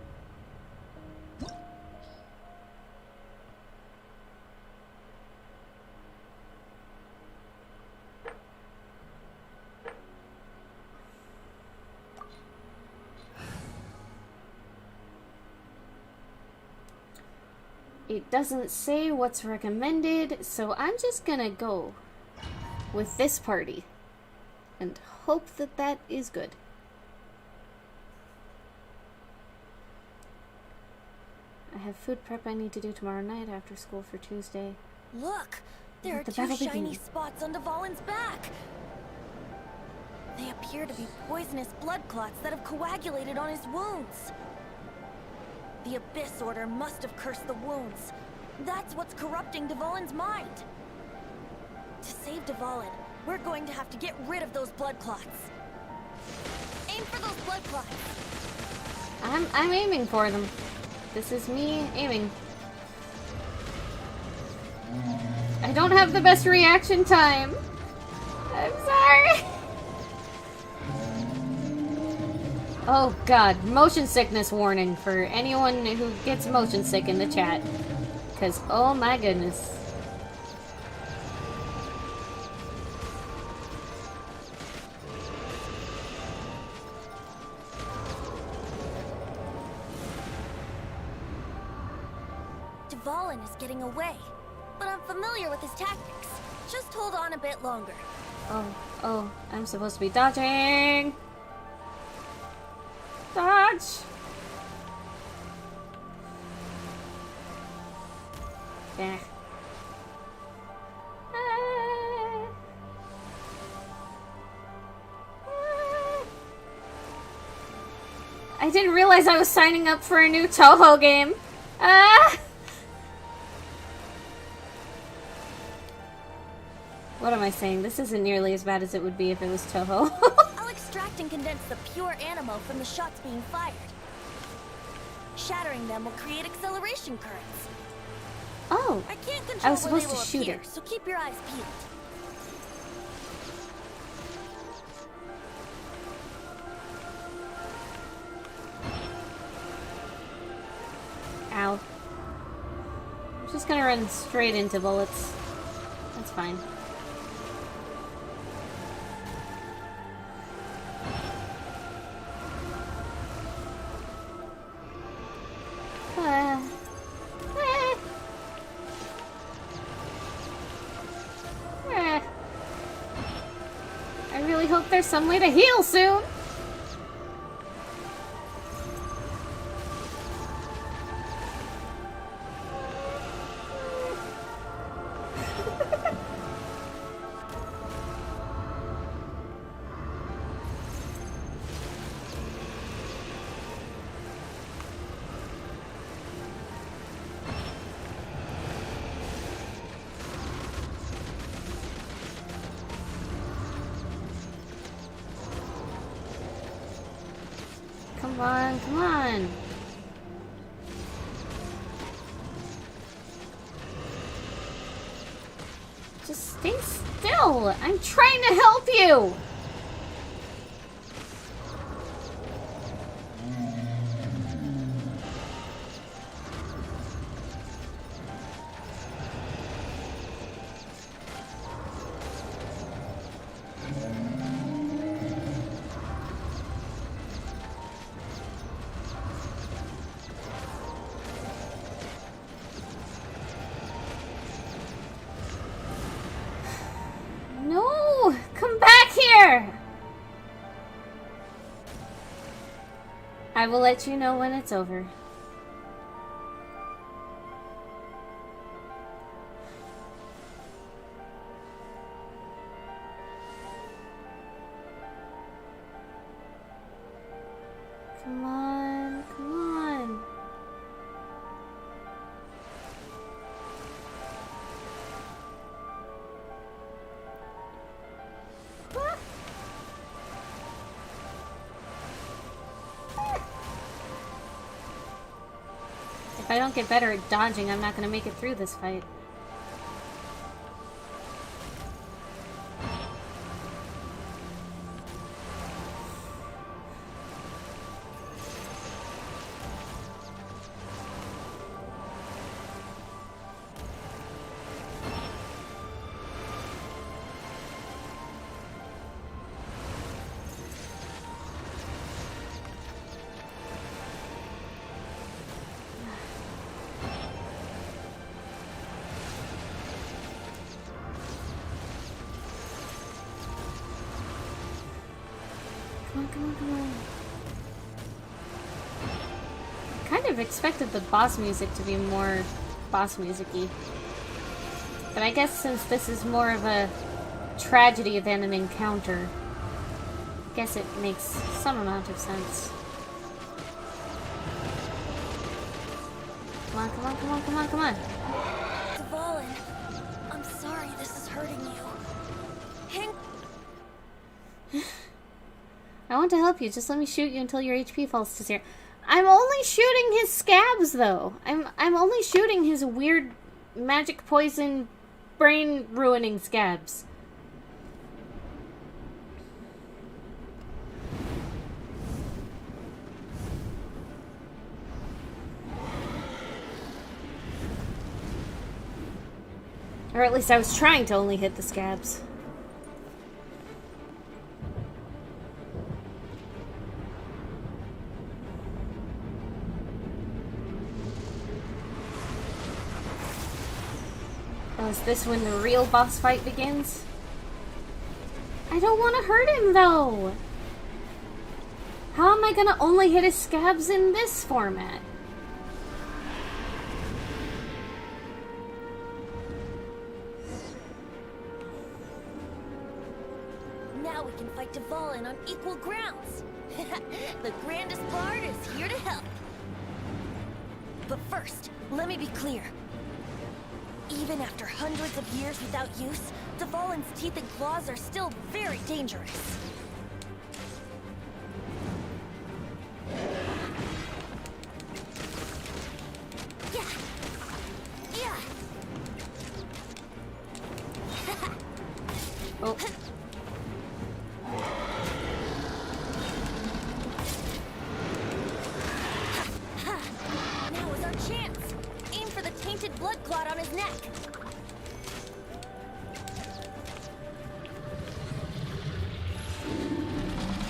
It doesn't say what's recommended, so I'm just gonna go with this party and hope that that is good. I have food prep I need to do tomorrow night after school for Tuesday. Look! There Let are the two battle shiny begin. spots on Dvalin's back! They appear to be poisonous blood clots that have coagulated on his wounds. The Abyss Order must have cursed the wounds. That's what's corrupting Dvalin's mind. To save Dvalin, we're going to have to get rid of those blood clots. Aim for those blood clots! I'm aiming for them. This is me aiming. I don't have the best reaction time. I'm sorry. Oh god, motion sickness warning for anyone who gets motion sick in the chat. Because, oh my goodness. Dvalin is getting away, but I'm familiar with his tactics. Just hold on a bit longer. Oh, I'm supposed to be dodging. Dodge! Yeah. I didn't realize I was signing up for a new Toho game. What am I saying? This isn't nearly as bad as it would be if it was Toho. I'll extract and condense the pure animal from the shots being fired. Shattering them will create acceleration currents. Oh, I can't control I was where they supposed to will shoot appear, it. so keep your eyes peeled. Ow. I'm just gonna run straight into bullets. That's fine. I really hope there's some way to heal soon. Come on, come on. Just stay still. I'm trying to help you. I will let you know when it's over. Come on, come on. If I don't get better at dodging, I'm not going to make it through this fight. Come on, come on, come on. Kind of expected the boss music to be more boss music-y. But I guess since this is more of a tragedy than an encounter, I guess it makes some amount of sense. Come on, come on, come on, come on, come on. Dvalin, I'm sorry this is hurting you. Hang. I want to help you. Just let me shoot you until your HP falls to zero. I'm only shooting his scabs, though. I'm only shooting his weird magic poison brain ruining scabs. Or at least I was trying to only hit the scabs. Oh, is this when the real boss fight begins? I don't want to hurt him, though! How am I gonna only hit his scabs in this format? Now we can fight Dvalin on equal grounds. The grandest bard is here to help. But first, let me be clear. Even after hundreds of years without use, Dvalin's teeth and claws are still very dangerous. Yeah. Yeah. Oh. Now is our chance. Aim for the tainted blood clot on his neck.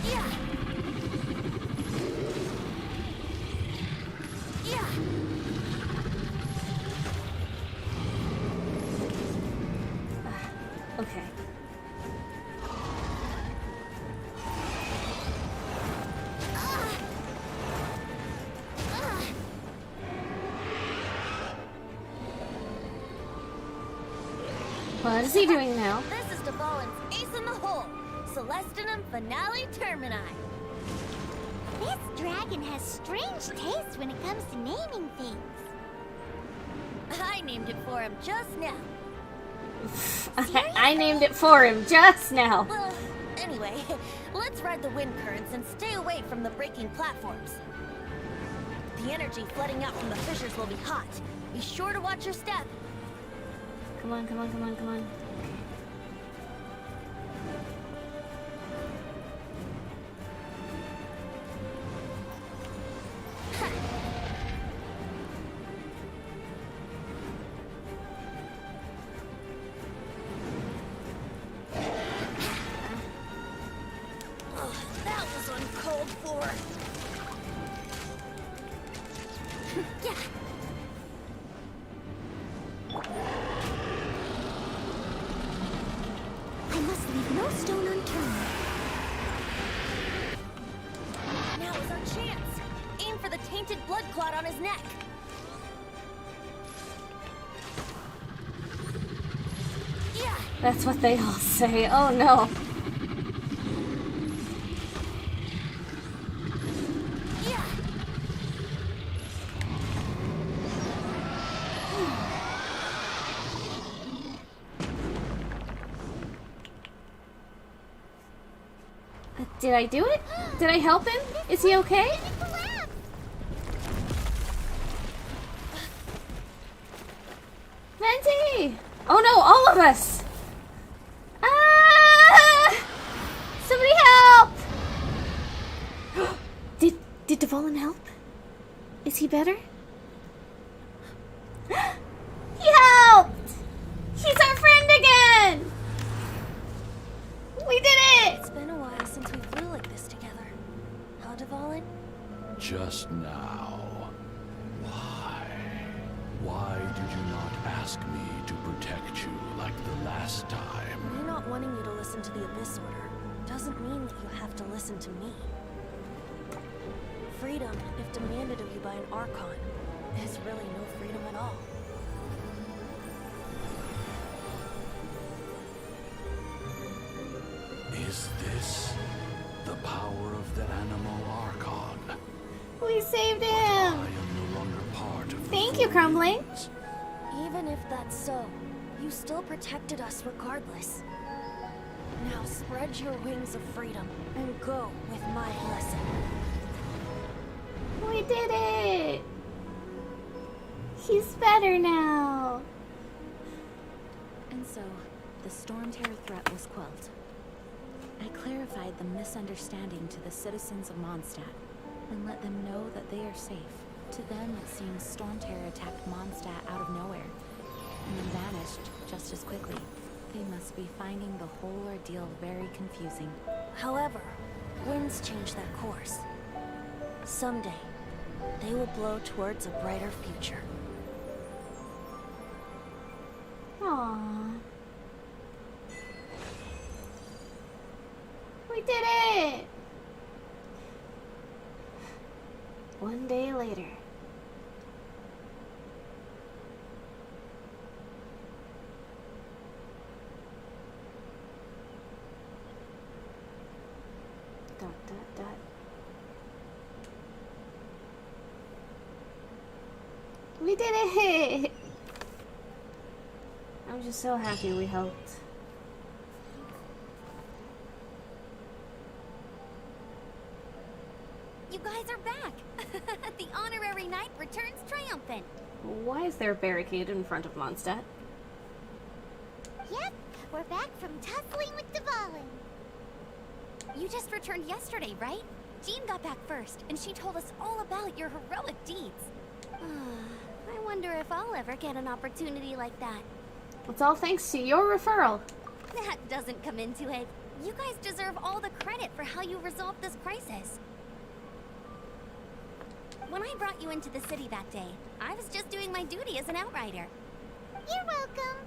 Yeah. Yeah. Okay. What is he doing now? This is Dvalin's ace in the hole. Celestinum Finale Termini. This dragon has strange taste when it comes to naming things. I named it for him just now. I named it for him just now. Well, anyway, let's ride the wind currents and stay away from the breaking platforms. The energy flooding out from the fissures will be hot. Be sure to watch your step. Come on, come on, come on, come on. Oh, that was uncalled for. Yeah. neck. Yeah. That's what they all say. Oh no. Yeah. Did I do it? Did I help him? Is he okay? Venti! Oh no, all of us! Ah! Somebody help! Did Dvalin help? Is he better? He helped! He's our friend again! We did it! It's been a while since we flew like this together. How, Dvalin? Just now. Why? Why did you not ask me to protect you like the last time? Me not wanting you to listen to the Abyss Order doesn't mean that you have to listen to me. Freedom, if demanded of you by an Archon, is really no freedom at all. Is this the power of the Animo Archon? We saved I him! am no longer part of the Thank you, Four Crumbling. Winds. Even if that's so, you still protected us regardless. Now spread your wings of freedom and go with my blessing. We did it! He's better now. And so, the Storm Terror threat was quelled. I clarified the misunderstanding to the citizens of Mondstadt, and let them know that they are safe. To them, it seems Storm Terror attacked Mondstadt out of nowhere, and then vanished just as quickly. They must be finding the whole ordeal very confusing. However, winds change their course. Someday, they will blow towards a brighter future. Aww. We did it! One day later. Dot, dot, dot. We did it! I'm just so happy we helped. You guys are back! The honorary knight returns triumphant. Why is there a barricade in front of Mondstadt? Yep, we're back from tussling with Dvalin. You just returned yesterday, right? Jean got back first, and she told us all about your heroic deeds. I wonder if I'll ever get an opportunity like that. It's all thanks to your referral. That doesn't come into it. You guys deserve all the credit for how you resolved this crisis. When I brought you into the city that day, I was just doing my duty as an outrider. You're welcome.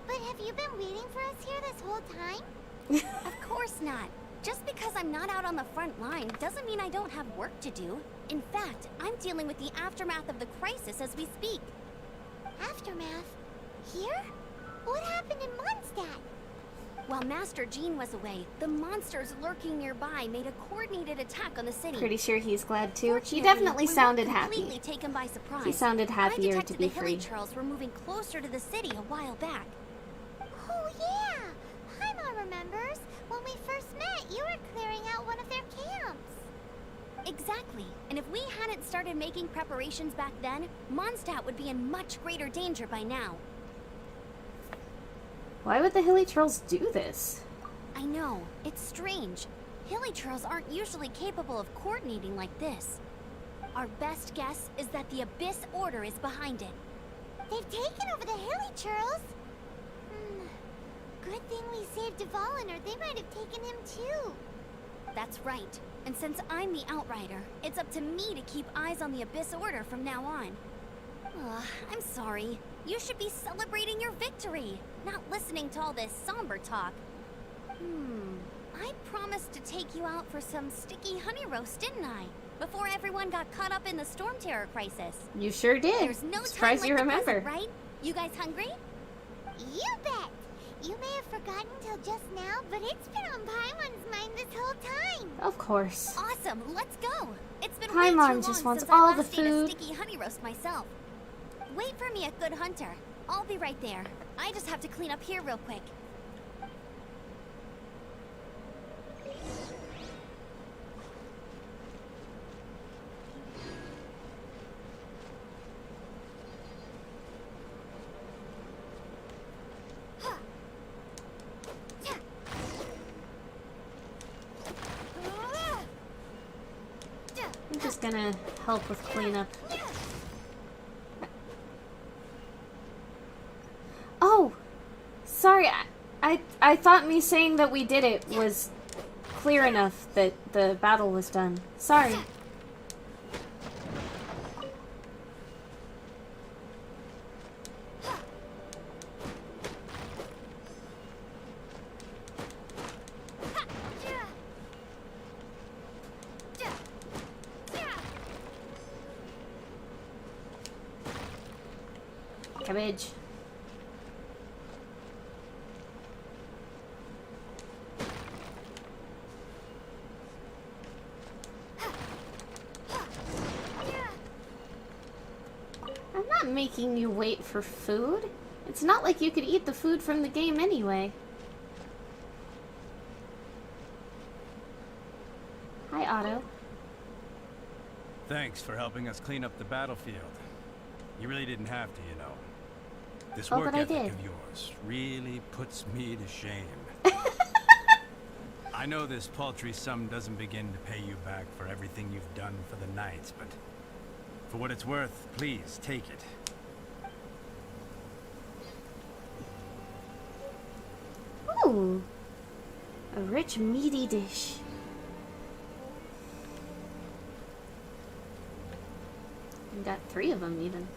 But have you been waiting for us here this whole time? Of course not. Just because I'm not out on the front line doesn't mean I don't have work to do. In fact, I'm dealing with the aftermath of the crisis as we speak. Aftermath? Here? What happened in Mondstadt? While Master Jean was away, the monsters lurking nearby made a coordinated attack on the city. Pretty sure he's glad too. He Fortunately, definitely we sounded weren't completely happy. taken by surprise. He sounded happier I to detected be the Hilly free. Churls were moving closer to the city a while back. Oh yeah! Paimon remembers. When we first met, you were clearing out one of their camps. Exactly. And if we hadn't started making preparations back then, Mondstadt would be in much greater danger by now. Why would the Hilly Trolls do this? I know. It's strange. Hilly Churls aren't usually capable of coordinating like this. Our best guess is that the Abyss Order is behind it. They've taken over the Hilly Churls? Good thing we saved Dvalin, or they might have taken him too. That's right. And since I'm the Outrider, it's up to me to keep eyes on the Abyss Order from now on. I'm sorry. You should be celebrating your victory, not listening to all this somber talk. I promised to take you out for some sticky honey roast, didn't I? before everyone got caught up in the storm terror crisis. You sure did. There's no Surprised time you like the remember. present, right? You guys hungry? You bet. You may have forgotten till just now, but it's been on Paimon's mind this whole time. Of course. Awesome, let's go. It's been Paimon way too just long wants since all I the last ate a food. sticky honey roast myself. Wait for me at Good Hunter. I'll be right there. I just have to clean up here real quick. I'm just gonna help with cleanup. Oh! Sorry, I thought me saying that we did it was clear enough that the battle was done. Sorry. Cabbage. I'm not making you wait for food. It's not like you could eat the food from the game anyway. Hi, Otto. Thanks for helping us clean up the battlefield. You really didn't have to, you know. This Oh, work but I ethic did. of yours really puts me to shame. I know this paltry sum doesn't begin to pay you back for everything you've done for the Knights, but for what it's worth, please take it. Ooh. A rich, meaty dish. We got 3 of them, even.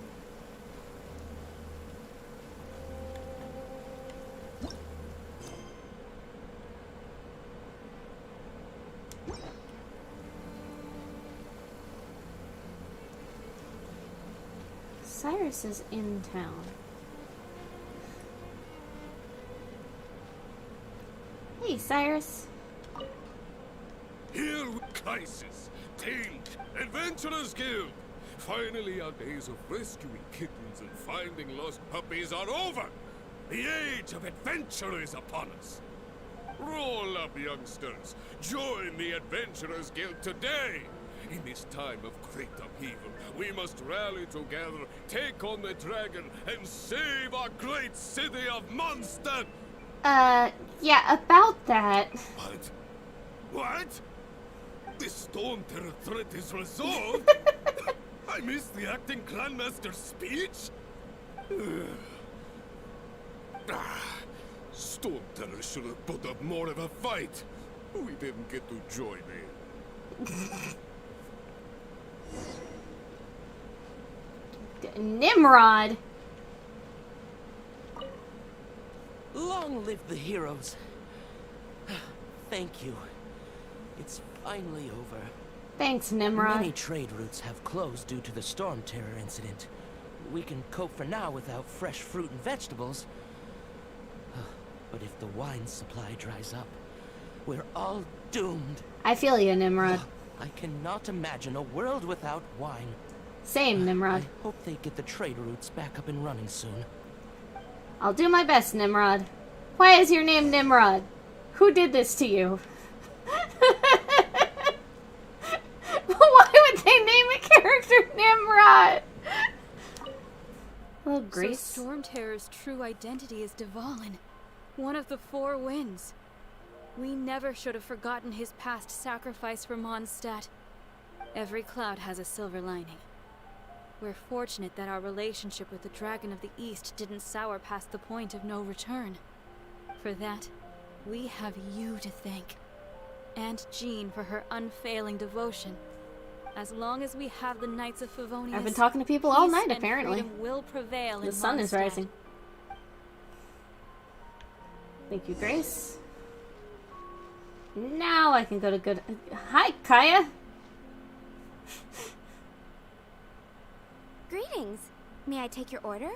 Cyrus is in town. Hey, Cyrus. Here with crisis, taint, adventurers guild. Finally, our days of rescuing kittens and finding lost puppies are over. The age of adventure is upon us. Roll up, youngsters. Join the Adventurers Guild today. In this time of great upheaval, we must rally together, take on the dragon, and save our great city of Mondstadt! Yeah, about that. What? What? The Storm Terror threat is resolved? I missed the acting clanmaster's speech? Storm Terror should have put up more of a fight. We didn't get to join in. Nimrod. Long live the heroes. Thank you. It's finally over. Thanks, Nimrod. Many trade routes have closed due to the Storm Terror incident. We can cope for now without fresh fruit and vegetables. But if the wine supply dries up, we're all doomed. I feel you, Nimrod. I cannot imagine a world without wine. Same, Nimrod. I hope they get the trade routes back up and running soon. I'll do my best, Nimrod. Why is your name Nimrod? Who did this to you? Why would they name a character Nimrod? Hello, Grace. So Storm Terror's true identity is Dvalin, one of the 4 winds. We never should have forgotten his past sacrifice for Mondstadt. Every cloud has a silver lining. We're fortunate that our relationship with the Dragon of the East didn't sour past the point of no return. For that, we have you to thank. And Jean for her unfailing devotion. As long as we have the Knights of Favonius, I've been talking to people all peace night, and apparently. freedom will prevail The in sun is Mondstadt. rising. Thank you, Grace. Now I can go to good... Hi, Kaya! Greetings. May I take your order?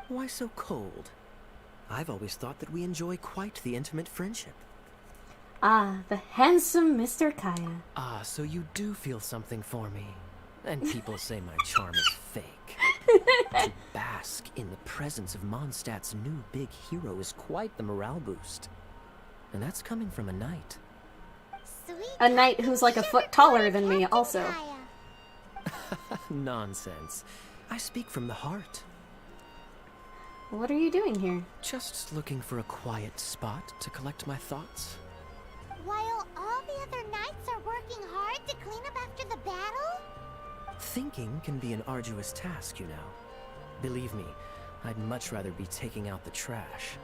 Why so cold? I've always thought that we enjoy quite the intimate friendship. Ah, the handsome Mr. Kaya. Ah, so you do feel something for me. And people say my charm is fake. To bask in the presence of Mondstadt's new big hero is quite the morale boost. And that's coming from a knight. A knight who's like a foot taller than me, also. Nonsense. I speak from the heart. What are you doing here? Just looking for a quiet spot to collect my thoughts. While all the other knights are working hard to clean up after the battle? Thinking can be an arduous task, you know. Believe me, I'd much rather be taking out the trash.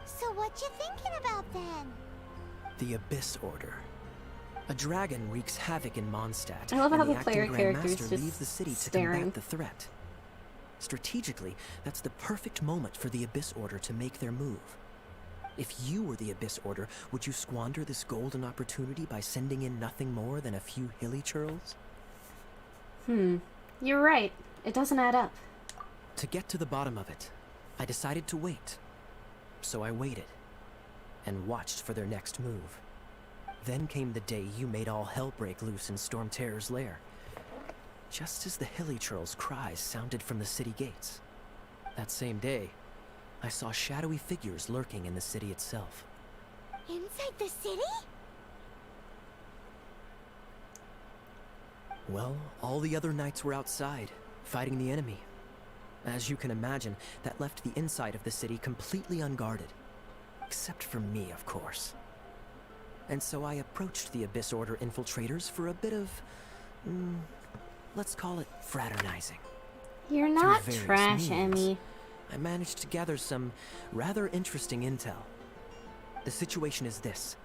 So what you thinking about then? The Abyss Order. A dragon wreaks havoc in Mondstadt, I love how and the the player acting character's Grandmaster just leaves the city staring. to combat the threat. Strategically, that's the perfect moment for the Abyss Order to make their move. If you were the Abyss Order, would you squander this golden opportunity by sending in nothing more than a few hilly churls? You're right. It doesn't add up. To get to the bottom of it, I decided to wait. So I waited, and watched for their next move. Then came the day you made all hell break loose in Storm Terror's lair. Just as the hilly churls' cries sounded from the city gates. That same day, I saw shadowy figures lurking in the city itself. Inside the city? Well, all the other knights were outside, fighting the enemy. As you can imagine, that left the inside of the city completely unguarded. Except for me, of course. And so I approached the Abyss Order infiltrators for a bit of... let's call it fraternizing. You're not Through various trash, means, Emmy. I managed to gather some rather interesting intel. The situation is this.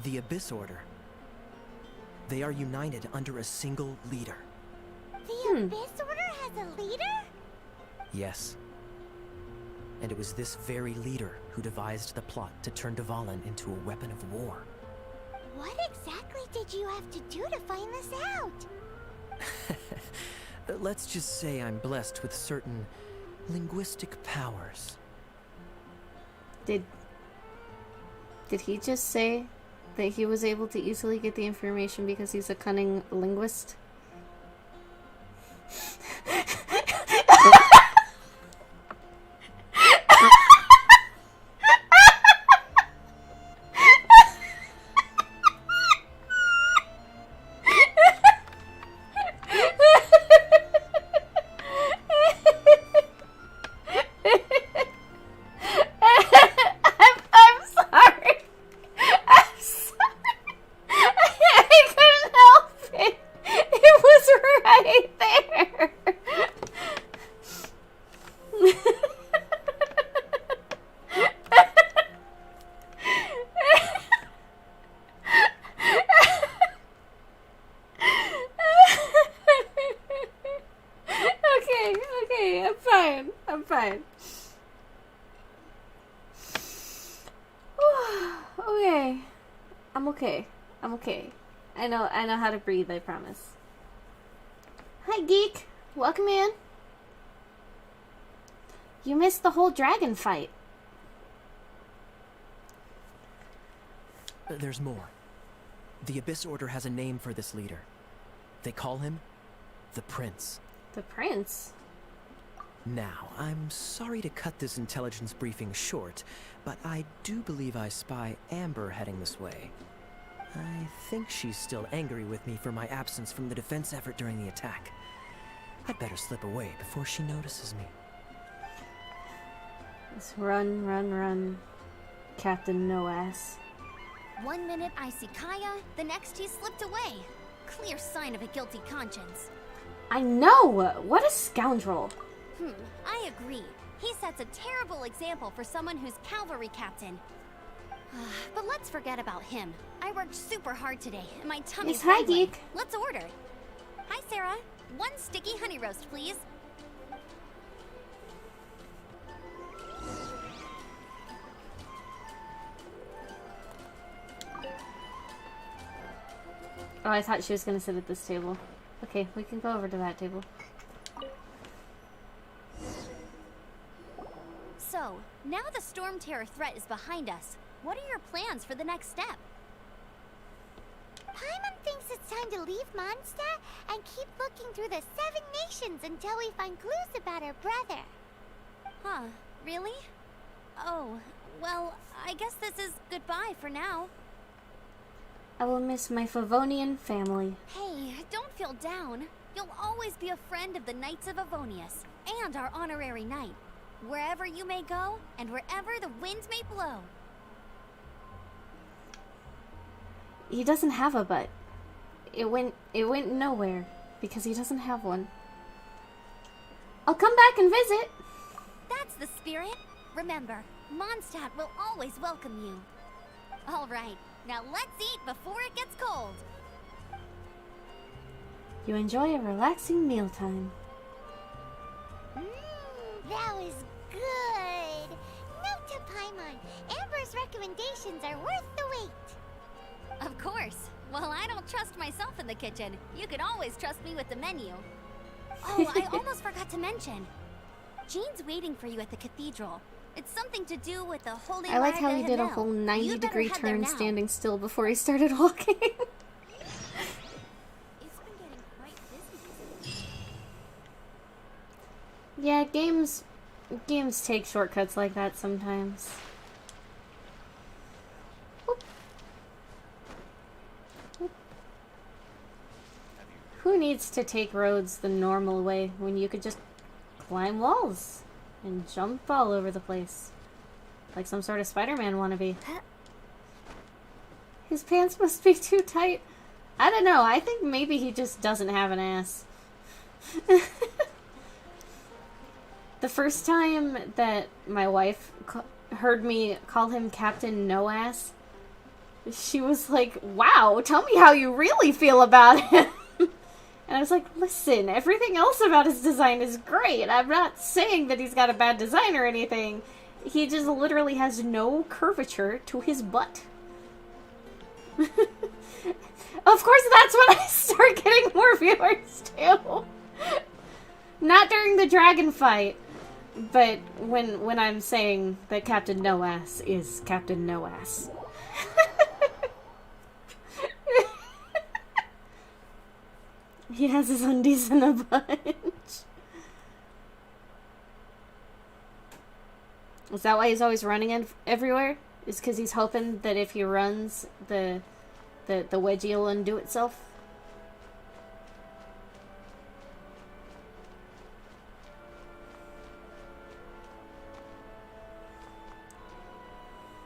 The Abyss Order. They are united under a single leader. The Abyss Order has a leader? Yes. And it was this very leader who devised the plot to turn Dvalin into a weapon of war. What exactly did you have to do to find this out? Let's just say I'm blessed with certain linguistic powers. Did he just say that he was able to easily get the information because he's a cunning linguist? I'm okay. I know how to breathe, I promise. Hi, Geek. Welcome in. You missed the whole dragon fight. There's more. The Abyss Order has a name for this leader. They call him the Prince. The Prince? Now, I'm sorry to cut this intelligence briefing short, but I do believe I spy Amber heading this way. I think she's still angry with me for my absence from the defense effort during the attack. I'd better slip away before she notices me. Let's run, Captain No-Ass. 1 minute I see Kaya, the next he slipped away. Clear sign of a guilty conscience. I know! What a scoundrel! I agree. He sets a terrible example for someone who's cavalry captain. But let's forget about him. I worked super hard today, and my tummy's Hi, rumbling. Geek. Let's order. Hi, Sarah. 1 sticky honey roast, please. Oh, I thought she was gonna sit at this table. Okay, we can go over to that table. So, now the Storm Terror threat is behind us. What are your plans for the next step? Paimon thinks it's time to leave Mondstadt and keep looking through the 7 nations until we find clues about her brother. Huh, really? Oh, well, I guess this is goodbye for now. I will miss my Favonian family. Hey, don't feel down. You'll always be a friend of the Knights of Avonius, and our honorary knight. Wherever you may go, and wherever the winds may blow. He doesn't have a butt. It went nowhere because he doesn't have one. I'll come back and visit. That's the spirit. Remember, Mondstadt will always welcome you. All right, now let's eat before it gets cold. You enjoy a relaxing mealtime. That was good. Note to Paimon, Amber's recommendations are worth the wait. Of course. Well, I don't trust myself in the kitchen. You can always trust me with the menu. Oh, I almost forgot to mention. Jean's waiting for you at the cathedral. It's something to do with the Holy I like Light how of he did a Himmel. whole You'd better 90-degree head there turn now. standing still before he started walking. It's been getting quite busy. Yeah, games take shortcuts like that sometimes. Whoop. Whoop. Who needs to take roads the normal way when you could just climb walls and jump all over the place? Like some sort of Spider-Man wannabe. His pants must be too tight. I don't know, I think maybe he just doesn't have an ass. The first time that my wife heard me call him Captain No Ass, she was like, wow, tell me how you really feel about him. And I was like, listen, everything else about his design is great. I'm not saying that he's got a bad design or anything. He just literally has no curvature to his butt. Of course, that's when I start getting more viewers, too. Not during the dragon fight. But when I'm saying that Captain No Ass is Captain No Ass. He has his undies in a bunch. Is that why he's always running everywhere? Is because he's hoping that if he runs, the wedgie will undo itself?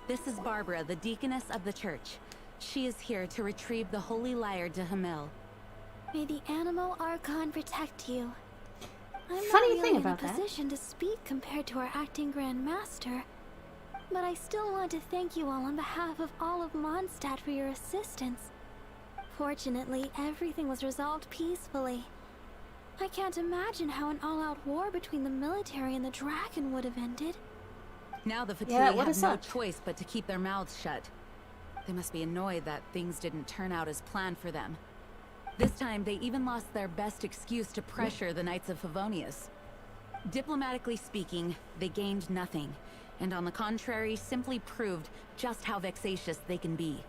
This is Barbara, the deaconess of the church. She is here to retrieve the Holy Lyre de Himmel. May the Animo Archon protect you. I'm Funny not thing really about in a that. position to speak compared to our acting Grand Master, but I still want to thank you all on behalf of all of Mondstadt for your assistance. Fortunately, everything was resolved peacefully. I can't imagine how an all-out war between the military and the dragon would have ended. Now the Fatui Yeah, what have a no suck. choice but to keep their mouths shut. They must be annoyed that things didn't turn out as planned for them. This time, they even lost their best excuse to pressure the Knights of Favonius. Diplomatically speaking, they gained nothing, and on the contrary, simply proved just how vexatious they can be.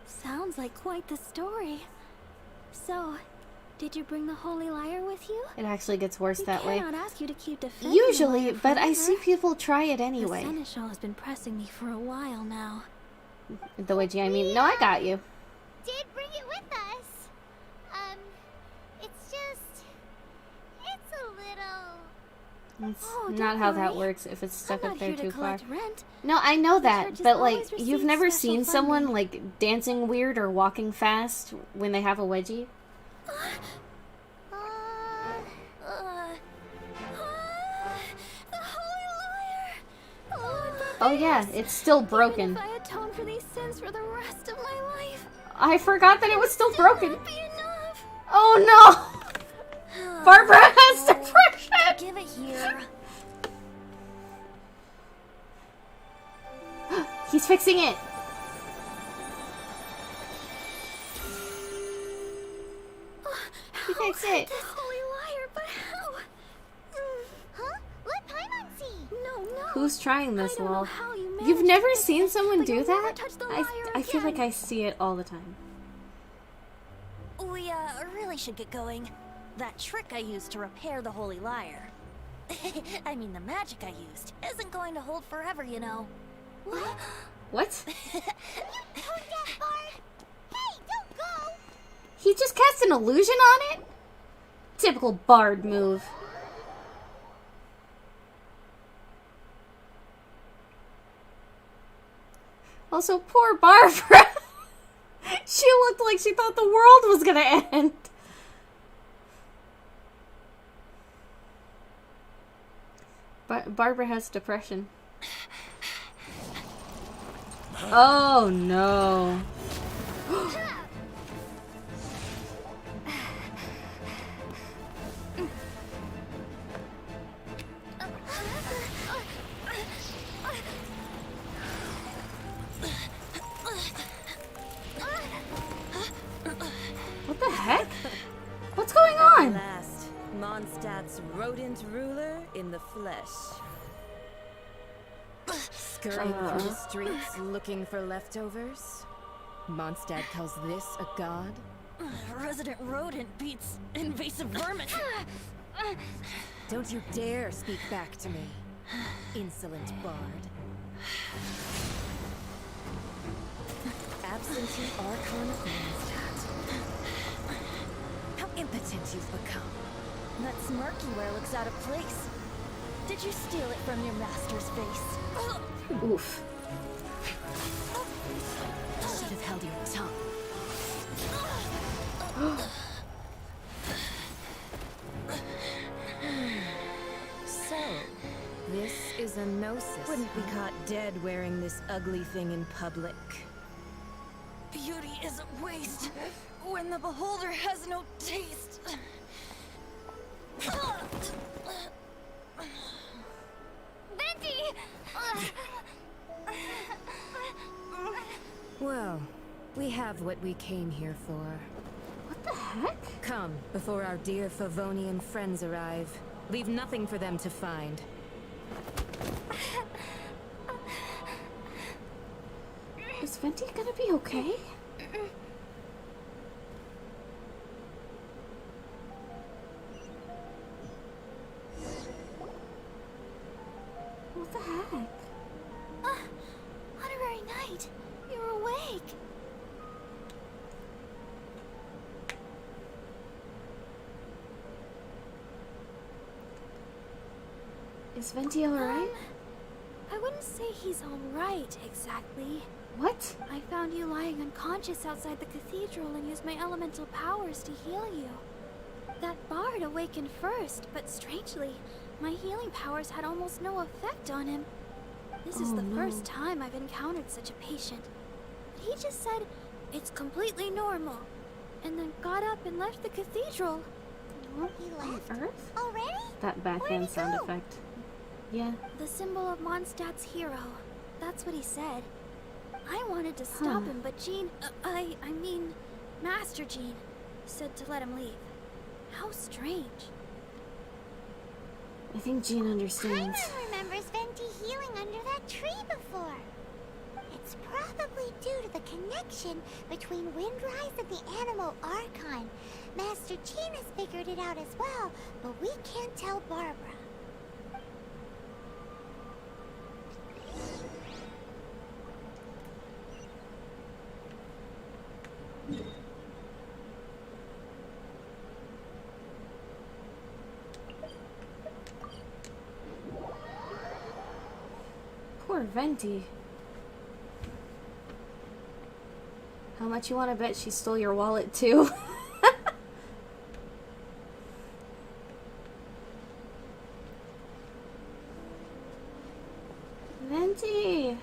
Sounds like quite the story. So, did you bring the Holy Lyre with you? It actually gets worse that way. I cannot ask you to keep defending Usually, the lyre but I forever. see people try it The anyway. Seneschal has been pressing me for a while now. The wedgie, I mean, no, I got you. Did bring it with us. It's just... It's a little... It's Oh, not don't how that worry. works if it's stuck I'm up not there here to too far. collect rent. No, I know The that, church has but like, always you've received never special seen someone funding. like dancing weird or walking fast when they have a wedgie? The Holy Lyre! Oh yeah, it's still broken. Even if I atone for these sins for the rest of my life, I forgot that it was still broken. won't be enough. Oh no! Barbara has depression! Give it here. He's fixing it. fix it. The holy liar, but how? Huh? Let Paimon see. No. Who's trying this, I don't know lol? how you managed You've never to seen fix it, someone but do you'll never that? touch the I liar feel like again. I see it all the time. We really should get going. That trick I used to repair the holy liar. I mean, the magic I used isn't going to hold forever, you know. What? What? You tone-deaf bard! Hey, don't go! He just cast an illusion on it? Typical bard move. Also, poor Barbara. She looked like she thought the world was gonna end. Barbara has depression. Oh no. What the heck? What's going on? Last, Mondstadt's rodent ruler in the flesh. Scurrying through the streets looking for leftovers? Mondstadt calls this a god? Resident rodent beats invasive vermin. Don't you dare speak back to me, insolent bard. Absentee Archon of Mondstadt. How impotent you've become. That smirky wear looks out of place. Did you steal it from your master's face? Oof. Should have held your tongue. So, this is a gnosis. Wouldn't be caught dead wearing this ugly thing in public. Beauty is a waste when the beholder has no taste. Venti! Well, we have what we came here for. What the heck? Come, before our dear Favonian friends arrive. Leave nothing for them to find. Is Venti gonna be okay? What the heck? Honorary Knight, you're awake. Is Venti alright? I wouldn't say he's alright, exactly. What? I found you lying unconscious outside the cathedral and used my elemental powers to heal you. That bard awakened first, but strangely, my healing powers had almost no effect on him. This is the first time I've encountered such a patient. But he just said, it's completely normal, and then got up and left the cathedral. He left? Earth? Already? That backhand sound effect. Yeah. The symbol of Mondstadt's hero. That's what he said. I wanted to stop him, but Jean, I mean, Master Jean, said to let him leave. How strange. I think Jean understands. Paimon remembers Venti healing under that tree before. It's probably due to the connection between Windrise and the Animal Archon. Master Jean has figured it out as well, but we can't tell Barbara. Poor Venti. How much you want to bet she stole your wallet too? Venti!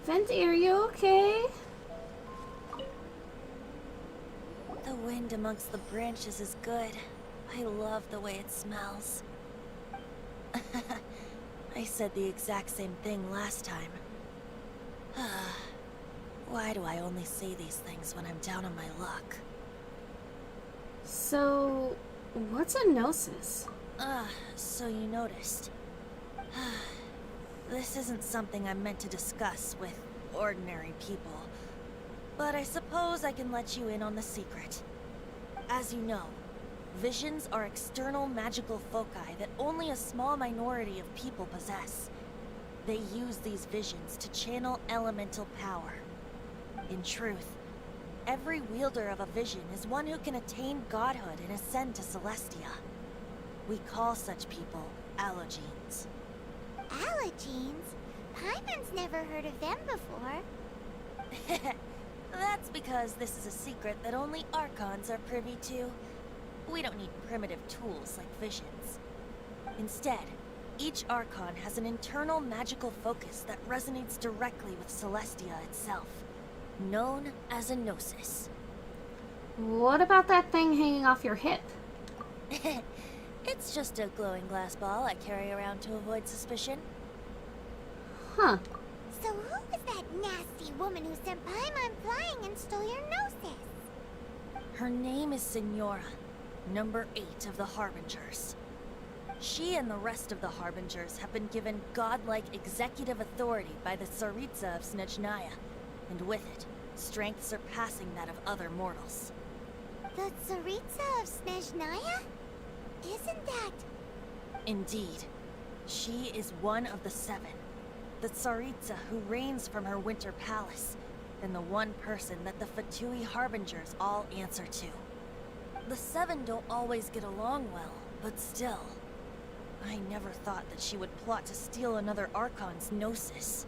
Venti, are you okay? The wind amongst the branches is good. I love the way it smells. I said the exact same thing last time. Why do I only say these things when I'm down on my luck? So, what's a gnosis? So you noticed. This isn't something I'm meant to discuss with ordinary people, but I suppose I can let you in on the secret. As you know, visions are external magical foci that only a small minority of people possess. They use these visions to channel elemental power. In truth, every wielder of a vision is one who can attain godhood and ascend to Celestia. We call such people allogenes. Allogenes? Paimon's never heard of them before. That's because this is a secret that only Archons are privy to. We don't need primitive tools like visions. Instead, each Archon has an internal magical focus that resonates directly with Celestia itself, known as a gnosis. What about that thing hanging off your hip? It's just a glowing glass ball I carry around to avoid suspicion. Huh. So who was that nasty woman who sent Paimon flying and stole your gnosis? Her name is Senora, number 8 of the Harbingers. She and the rest of the Harbingers have been given godlike executive authority by the Tsaritsa of Snezhnaya, and with it, strength surpassing that of other mortals. The Tsaritsa of Snezhnaya? Isn't that... Indeed. She is one of the 7. The Tsaritsa who reigns from her winter palace, and the one person that the Fatui Harbingers all answer to. The 7 don't always get along well, but still. I never thought that she would plot to steal another Archon's gnosis.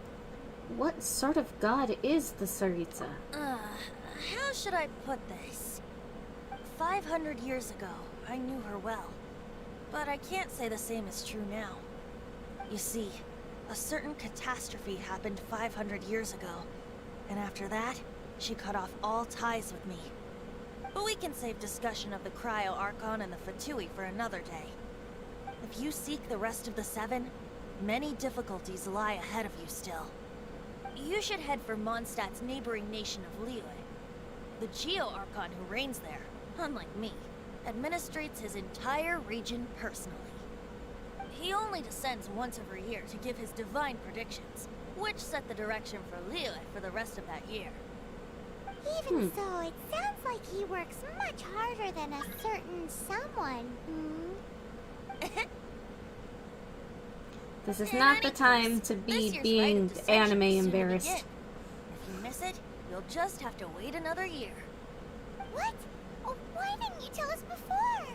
What sort of god is the Tsaritsa? How should I put this? 500 years ago, I knew her well. But I can't say the same is true now. You see, a certain catastrophe happened 500 years ago, and after that, she cut off all ties with me. But we can save discussion of the Cryo Archon and the Fatui for another day. If you seek the rest of the 7, many difficulties lie ahead of you still. You should head for Mondstadt's neighboring nation of Liyue. The Geo Archon who reigns there, unlike me, administrates his entire region personally. He only descends once every year to give his divine predictions, which set the direction for Liyue for the rest of that year. Even so, it sounds like he works much harder than a certain someone. This is not the time to be being anime embarrassed. If you miss it, you'll just have to wait another year. What? Oh, why didn't you tell us before?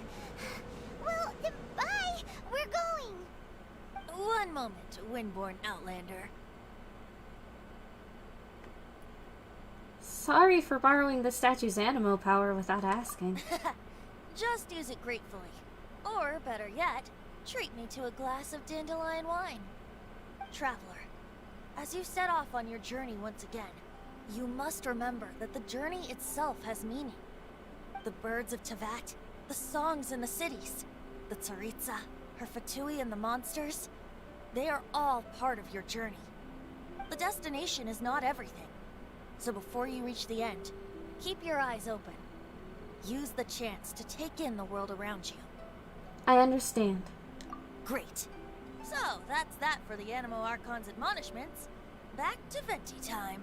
Well, then bye. We're going. One moment, Windborn Outlander. Sorry for borrowing the statue's animo power without asking. Just use it gratefully. Or, better yet, treat me to a glass of dandelion wine. Traveler, as you set off on your journey once again, you must remember that the journey itself has meaning. The birds of Tevat, the songs in the cities, the Tsaritsa, her Fatui and the monsters, they are all part of your journey. The destination is not everything. So before you reach the end, keep your eyes open. Use the chance to take in the world around you. I understand. Great. So, that's that for the Animo Archon's admonishments. Back to Venti time.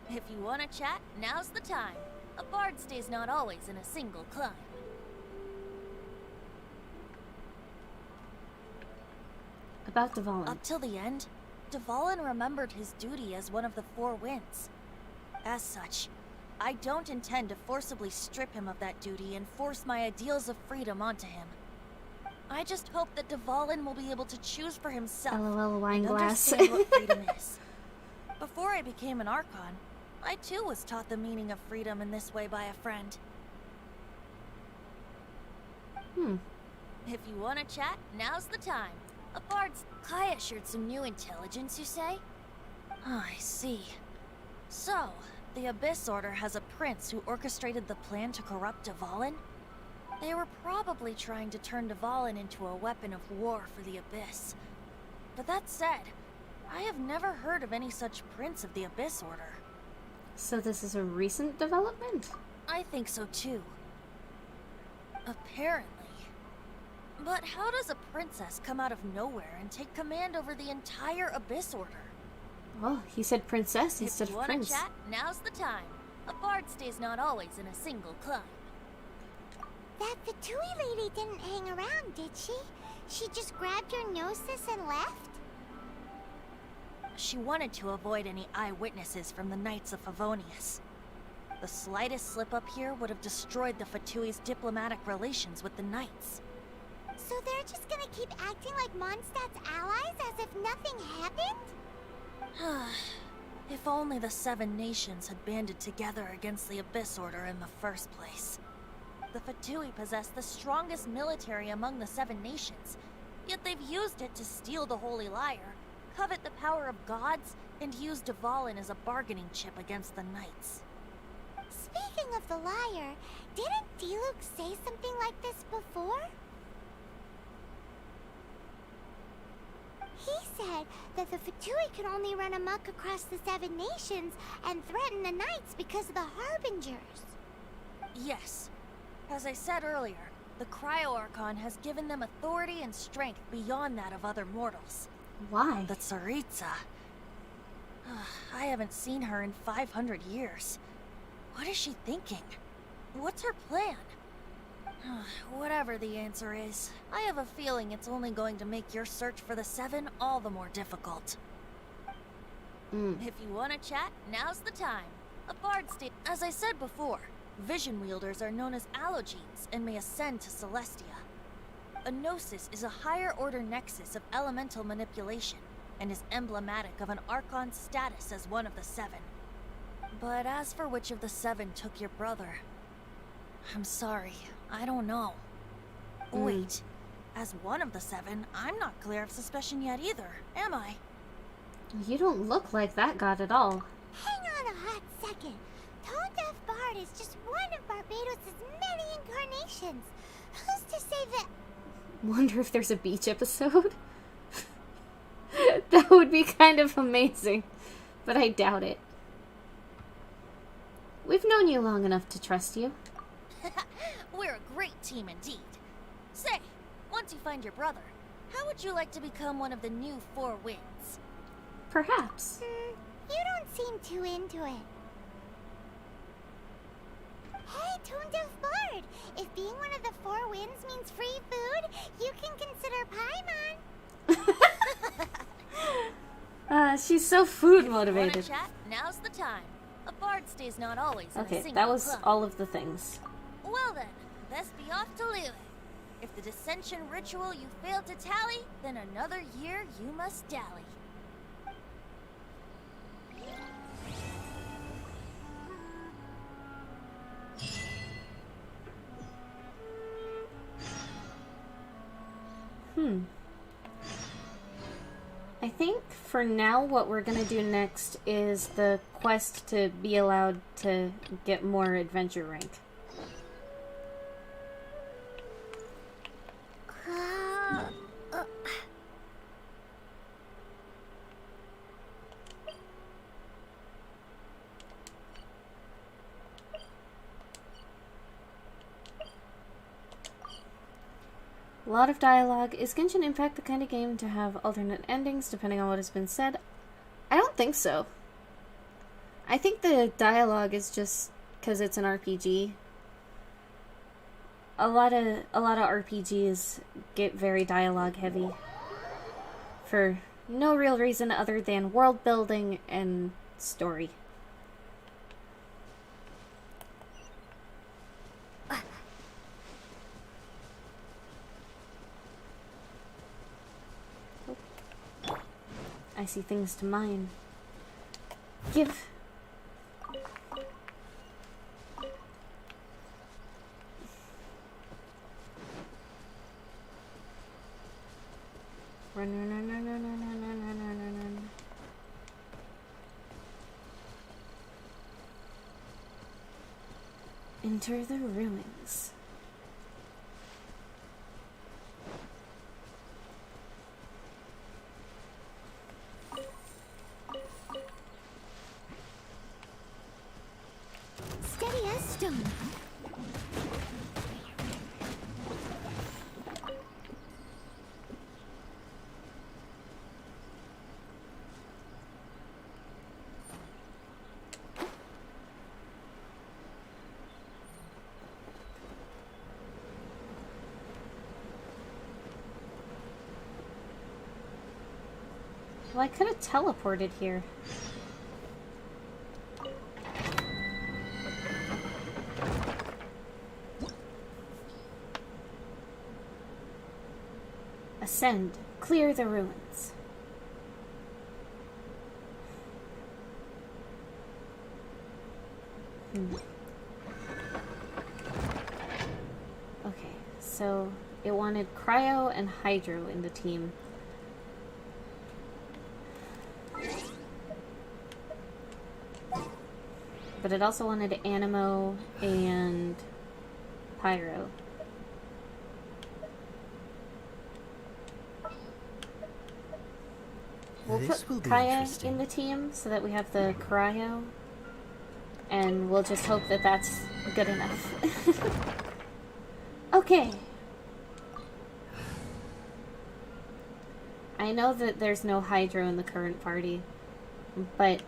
If you want to chat, now's the time. A bard stays not always in a single climb. About Dvalin. Up till the end, Dvalin remembered his duty as one of the 4 winds. As such, I don't intend to forcibly strip him of that duty and force my ideals of freedom onto him. I just hope that Dvalin will be able to choose for himself LOL wine and glass. understand what freedom is. Before I became an Archon, I too was taught the meaning of freedom in this way by a friend. If you want to chat, now's the time. A bard's Kaya shared some new intelligence, you say? Oh, I see. So, the Abyss Order has a prince who orchestrated the plan to corrupt Dvalin? They were probably trying to turn Dvalin into a weapon of war for the Abyss. But that said, I have never heard of any such prince of the Abyss Order. So this is a recent development? I think so too. Apparently. But how does a princess come out of nowhere and take command over the entire Abyss Order? Well, he said princess instead If you of want prince. to chat, now's the time. A bard stays not always in a single climb. That Fatui lady didn't hang around, did she? She just grabbed your gnosis and left? She wanted to avoid any eyewitnesses from the Knights of Favonius. The slightest slip up here would have destroyed the Fatui's diplomatic relations with the Knights. So they're just gonna keep acting like Mondstadt's allies as if nothing happened? If only the 7 nations had banded together against the Abyss Order in the first place. The Fatui possess the strongest military among the 7 nations, yet they've used it to steal the Holy Lyre, covet the power of gods, and use Dvalin as a bargaining chip against the Knights. Speaking of the lyre, didn't Diluc say something like this before? He said that the Fatui could only run amok across the 7 nations and threaten the Knights because of the Harbingers. Yes. As I said earlier, the Cryo-Archon has given them authority and strength beyond that of other mortals. Why? The Tsaritsa. I haven't seen her in 500 years. What is she thinking? What's her plan? Whatever the answer is, I have a feeling it's only going to make your search for the 7 all the more difficult. If you want to chat, now's the time. A bard state. As I said before, vision wielders are known as allogenes and may ascend to Celestia. A gnosis is a higher order nexus of elemental manipulation and is emblematic of an Archon's status as one of the 7. But as for which of the 7 took your brother, I'm sorry, I don't know. Wait, as one of the 7, I'm not clear of suspicion yet either, am I? You don't look like that god at all. Hang on a hot second. Tone Deaf Bard is just one of Barbados' many incarnations. Who's to say that... Wonder if there's a beach episode? That would be kind of amazing, but I doubt it. We've known you long enough to trust you. We're a great team indeed. Say, once you find your brother, how would you like to become one of the new 4 Winds? Perhaps. You don't seem too into it. Hey, Tone Deaf Bard! If being one of the 4 Winds means free food, you can consider Paimon. She's so food If you wanna motivated. chat, now's the time. A bard stays not always in a Okay, single that was club. all of the things. Well then, best be off to Liyue. If the dissension ritual you failed to tally, then another year you must dally. I think for now what we're gonna do next is the quest to be allowed to get more adventure rank. A lot of dialogue. Is Genshin Impact the kind of game to have alternate endings depending on what has been said? I don't think so. I think the dialogue is just because it's an RPG. A lot of RPGs get very dialogue heavy for no real reason other than world building and story. I see things to mine. Give. Run, run, run, run, run, run, run, run, run, run, run, run. Enter the ruins. Well, I could have teleported here. Ascend. Clear the ruins. Okay, so it wanted Cryo and Hydro in the team. But it also wanted Animo and Pyro. We'll put Kaya in the team so that we have the Cryo. And we'll just hope that that's good enough. Okay. I know that there's no Hydro in the current party, but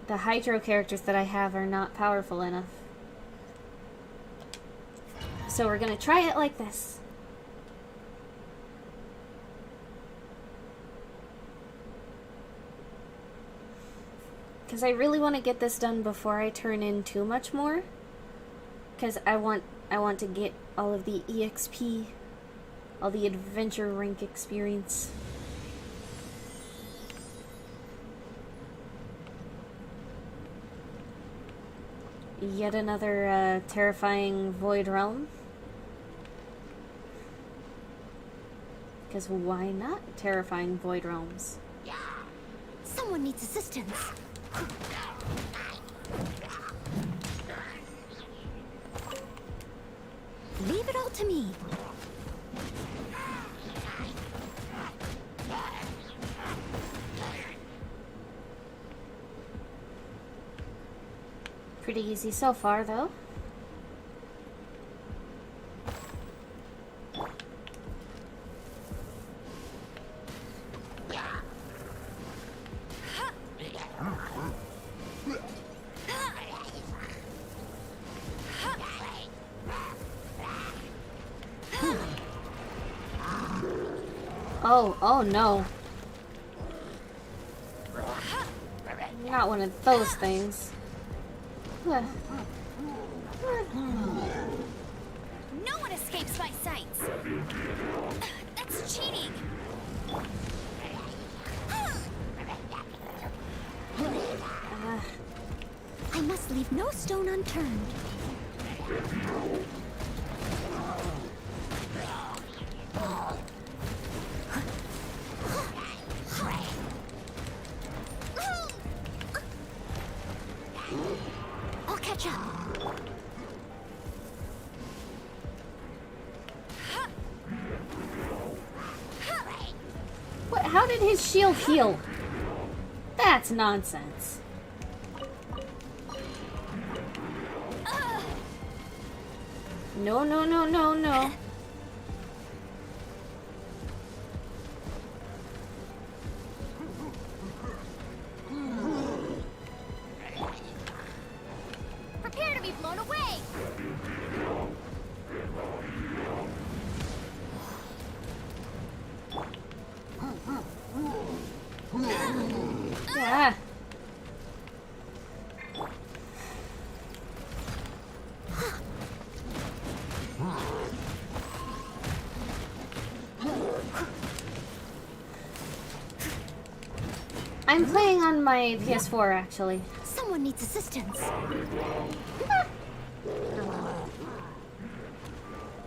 the Hydro characters that I have are not powerful enough. So we're gonna try it like this. Because I really want to get this done before I turn in too much more. Because I want to get all of the EXP, all the adventure rank experience. Yet another terrifying void realm. Because why not terrifying void realms? Someone needs assistance. Leave it all to me. Pretty easy so far, though. Oh no. Not one of those things. No one escapes my sights. That's cheating. I must leave no stone unturned. I'll catch up. What? How did his shield heal? That's nonsense. No, no, no, no, no. Prepare to be blown away. Yeah. I'm playing on my PS4 actually. Someone needs assistance.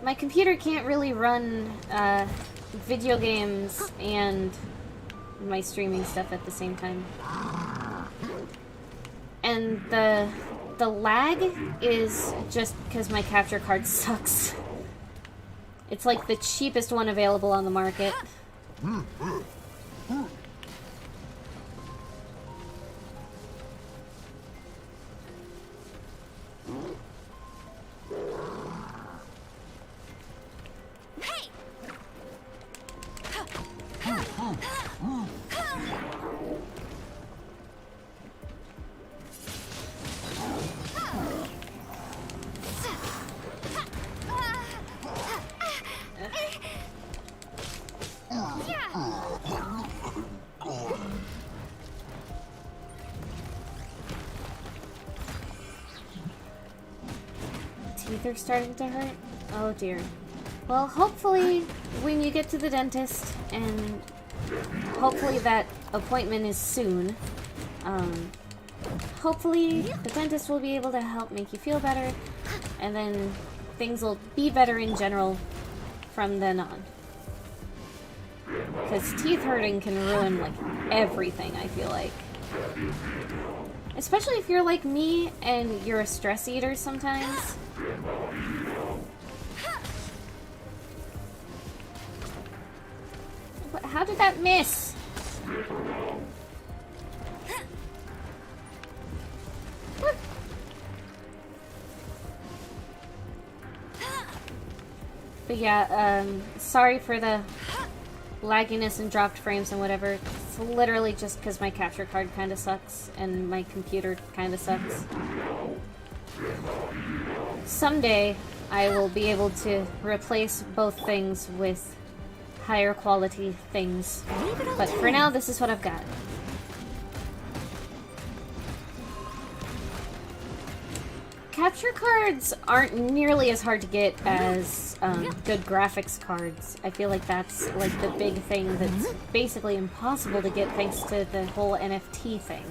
My computer can't really run video games and my streaming stuff at the same time. And the lag is just because my capture card sucks. It's like the cheapest one available on the market. teeth are starting to hurt? Oh dear. Well, hopefully when you get to the dentist, and hopefully that appointment is soon, hopefully the dentist will be able to help make you feel better, and then things will be better in general from then on. Because teeth hurting can ruin, like, everything, I feel like. Especially if you're like me and you're a stress eater sometimes. But how did that miss? But yeah, sorry for the lagginess and dropped frames and whatever. It's literally just because my capture card kind of sucks and my computer kind of sucks. Someday I will be able to replace both things with higher quality things, but for now this is what I've got. Capture cards aren't nearly as hard to get as good graphics cards. I feel like that's like the big thing that's basically impossible to get thanks to the whole NFT thing.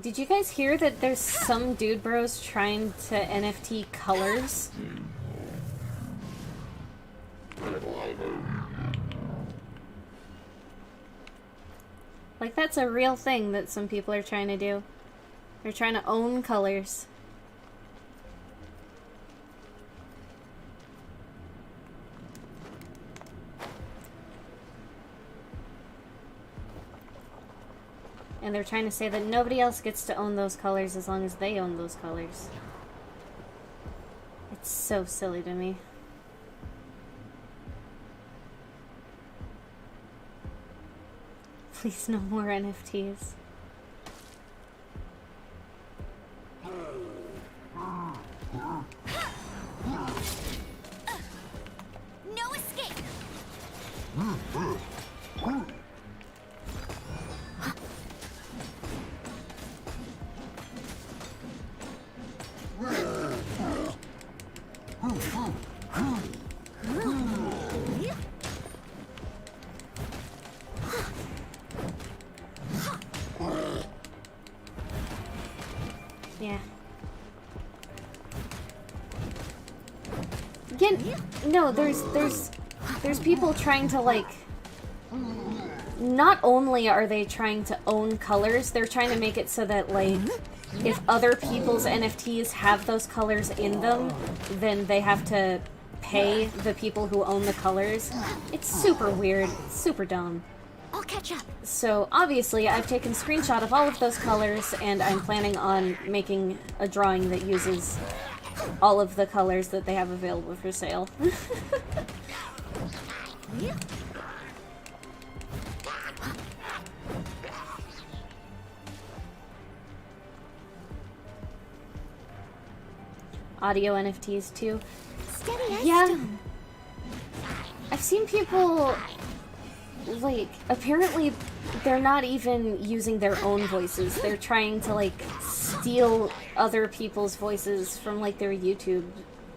Did you guys hear that there's some dude bros trying to NFT colors? Like, that's a real thing that some people are trying to do. They're trying to own colors. And they're trying to say that nobody else gets to own those colors as long as they own those colors. It's so silly to me. Please, no more NFTs. No escape! Yeah. Again, no, there's people trying to, like, not only are they trying to own colors, they're trying to make it so that, like, if other people's NFTs have those colors in them, then they have to pay the people who own the colors. It's super weird, super dumb. I'll catch up. So obviously I've taken a screenshot of all of those colors, and I'm planning on making a drawing that uses all of the colors that they have available for sale. Audio NFTs too. Steady, yeah. I've seen people, like, apparently they're not even using their own voices. They're trying to, like, steal other people's voices from, like, their YouTube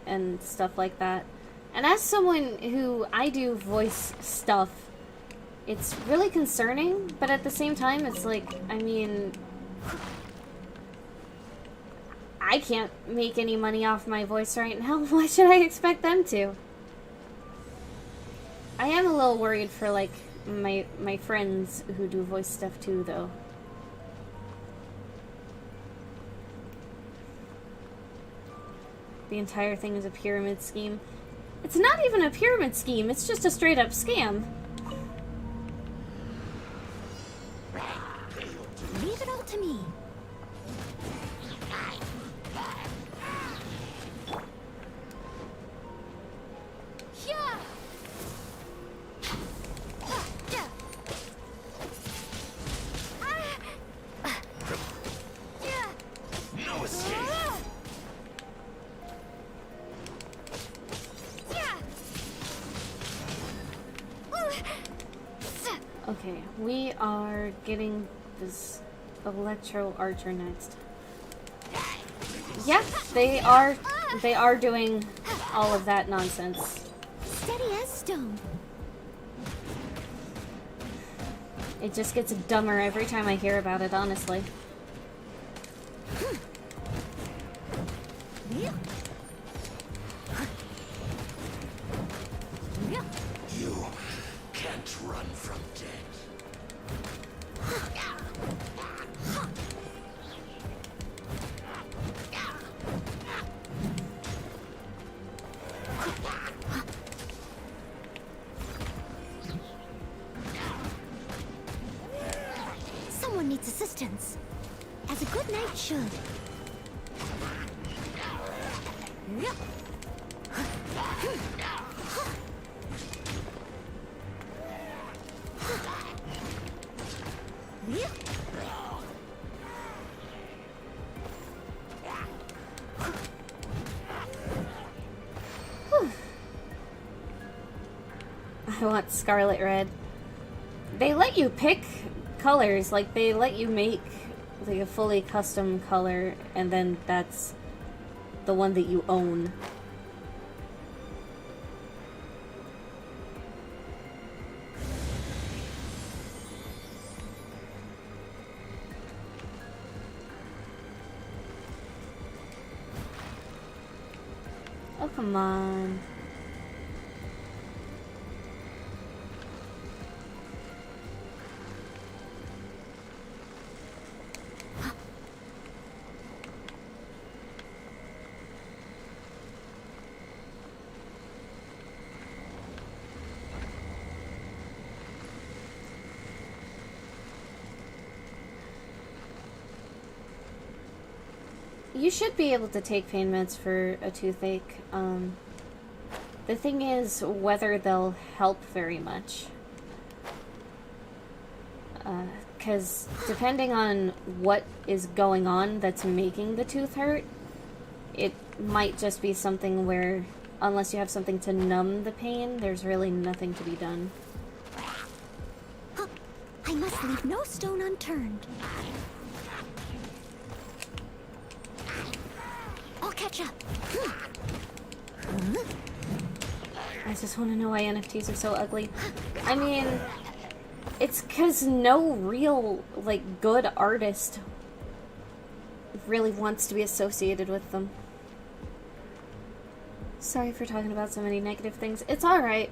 and stuff like that. And as someone who, I do voice stuff, it's really concerning, but at the same time, it's like, I mean, I can't make any money off my voice right now. Why should I expect them to? I am a little worried for, like, my friends who do voice stuff too, though. The entire thing is a pyramid scheme. It's not even a pyramid scheme, it's just a straight up scam. Leave it all to me. Okay, we are getting this Electro Archer next. Yeah, they are doing all of that nonsense. Steady as stone. It just gets dumber every time I hear about it, honestly. You can't run from death. Someone needs assistance. As a good knight should. I want Scarlet Red. They let you pick colors, like they let you make like a fully custom color, and then that's the one that you own. Oh, come on. You should be able to take pain meds for a toothache. The thing is whether they'll help very much. Because depending on what is going on that's making the tooth hurt, it might just be something where, unless you have something to numb the pain, there's really nothing to be done. I must leave no stone unturned. I'll catch up. I just want to know why NFTs are so ugly. I mean, it's because no real, like, good artist really wants to be associated with them. Sorry for talking about so many negative things. It's alright.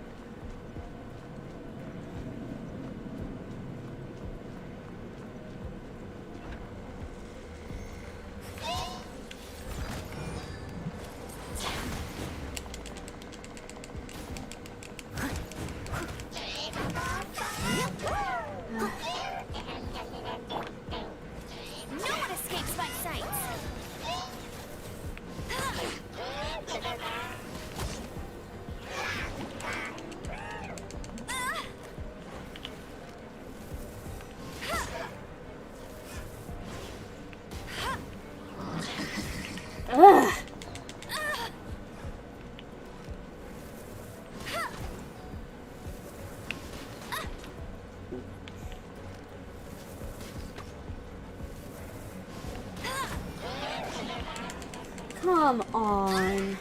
Ugh. Come on.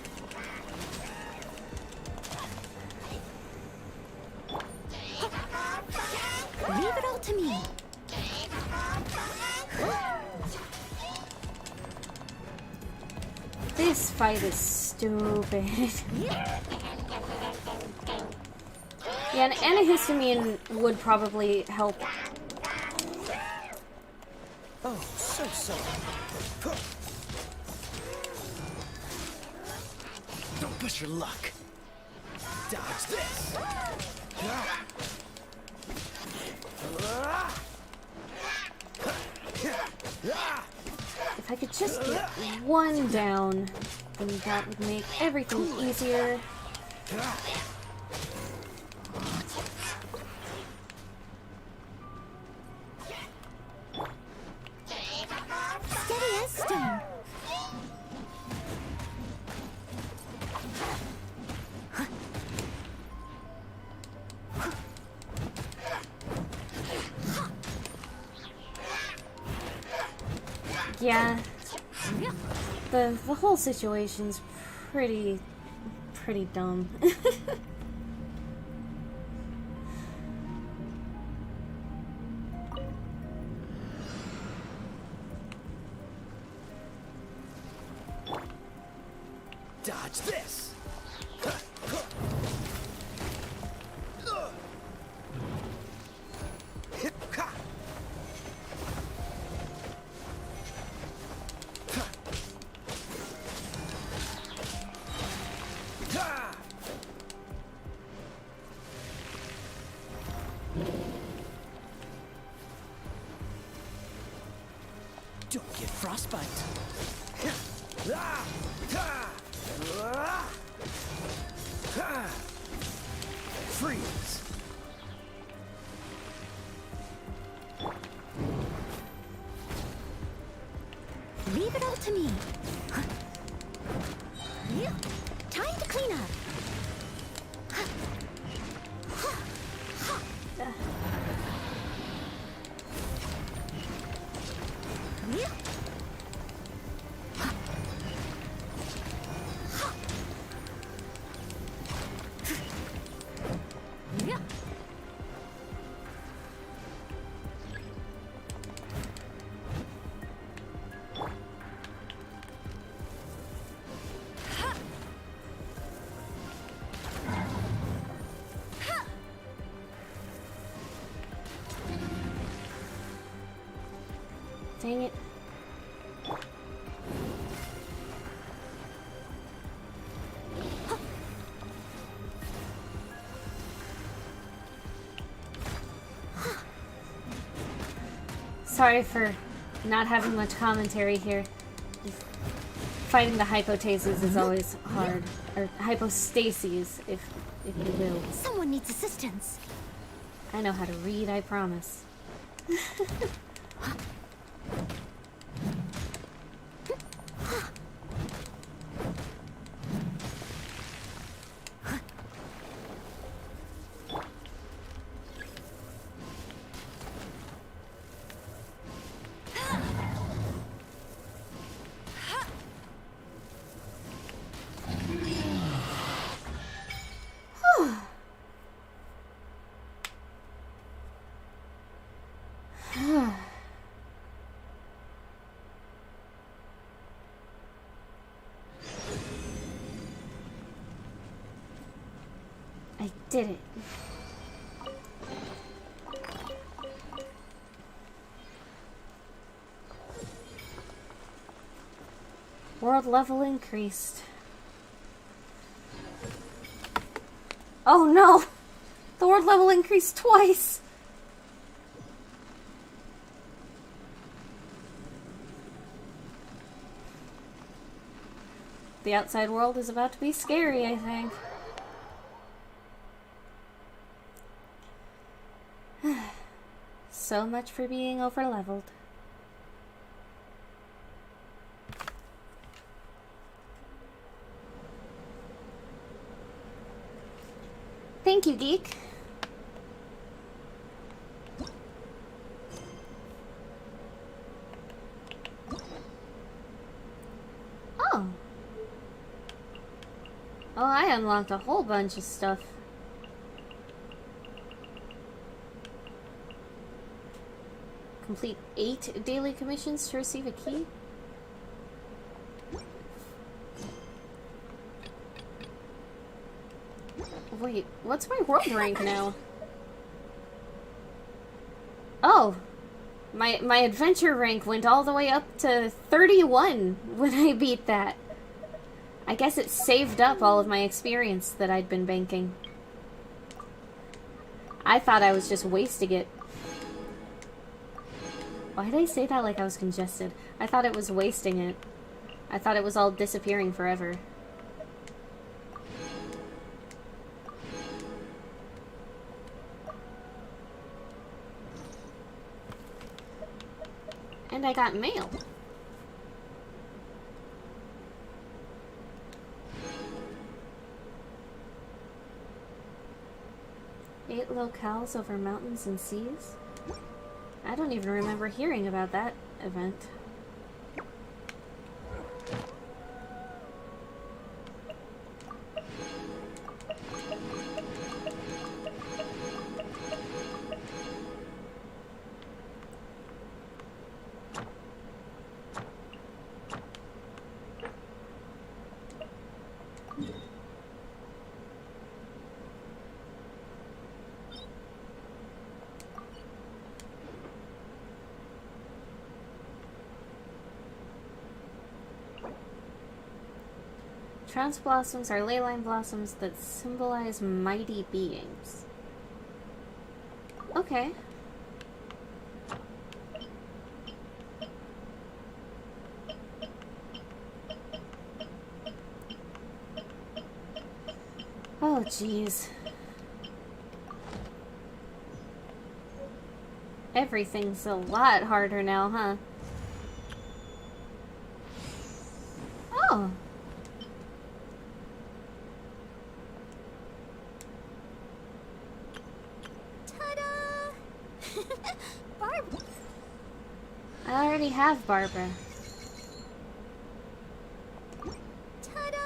Leave it all to me. This fight is stupid. Yeah, an antihistamine would probably help. Oh, so sorry. Don't push your luck. Dodge this. If I could just get one down, then that would make everything easier. Steady as stone. Yeah. The whole situation's pretty dumb. Dodge this! Don't get frostbite. Freeze. Leave it all to me. Time to clean up. Dang it. Sorry for not having much commentary here. Fighting the hypostases is always hard. Or hypostases, if you will. Someone needs assistance. I know how to read, I promise. I did it. World level increased. Oh no! The world level increased twice! The outside world is about to be scary, I think. So much for being overleveled. Thank you, Geek. Oh. Oh, I unlocked a whole bunch of stuff. Complete 8 daily commissions to receive a key. Wait, what's my world rank now? Oh, my adventure rank went all the way up to 31 when I beat that. I guess it saved up all of my experience that I'd been banking. I thought I was just wasting it. Why did I say that like I was congested? I thought it was wasting it. I thought it was all disappearing forever. And I got mail. Eight locales over mountains and seas? I don't even remember hearing about that event. Trance blossoms are ley line blossoms that symbolize mighty beings. Okay. Oh, jeez. Everything's a lot harder now, huh? Oh. Ta-da! Barbara. I already have Barbara. Ta-da!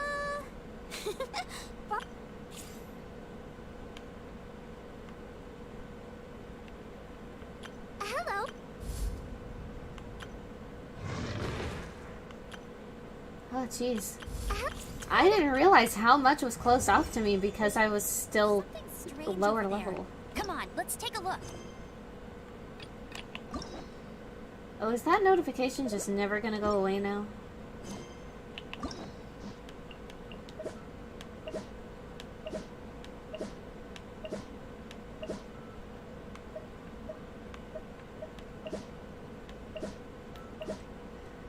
Hello. Oh, jeez. I didn't realize how much was closed off to me because I was still lower level. Come on, let's take a look. Oh, is that notification just never gonna go away now?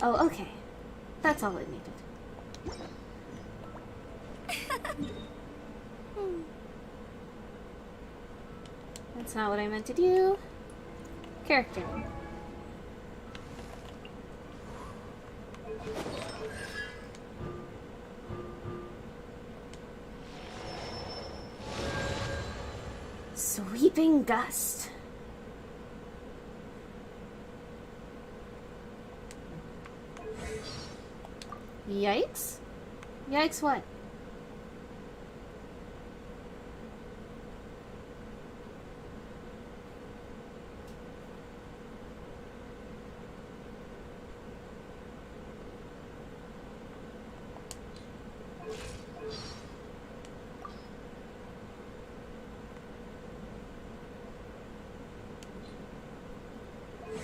Oh, okay. That's all it needed. That's not what I meant to do. Character. Sweeping gust. Yikes? Yikes what?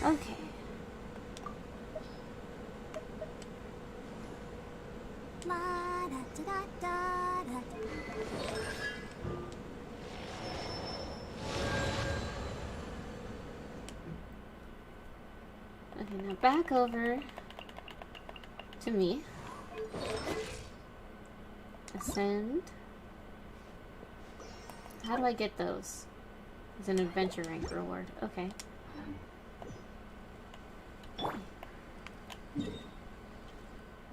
Okay. La da da da da da. Okay, now back over to me. Ascend. How do I get those? It's an adventure rank reward. Okay.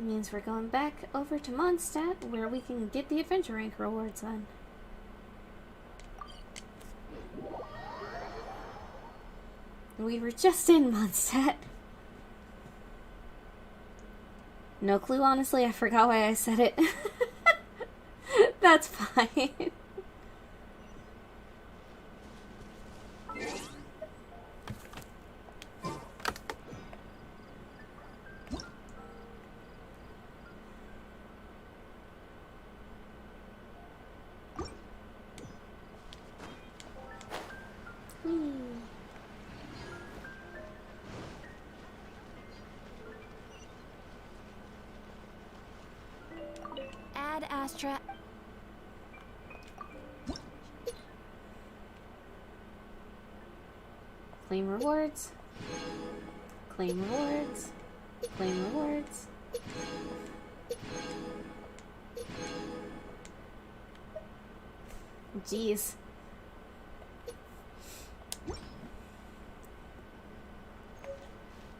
It means we're going back over to Mondstadt where we can get the adventure rank rewards on. We were just in Mondstadt. No clue, honestly. I forgot why I said it. That's fine. Add Astra. Claim rewards. Claim rewards. Claim rewards. Jeez.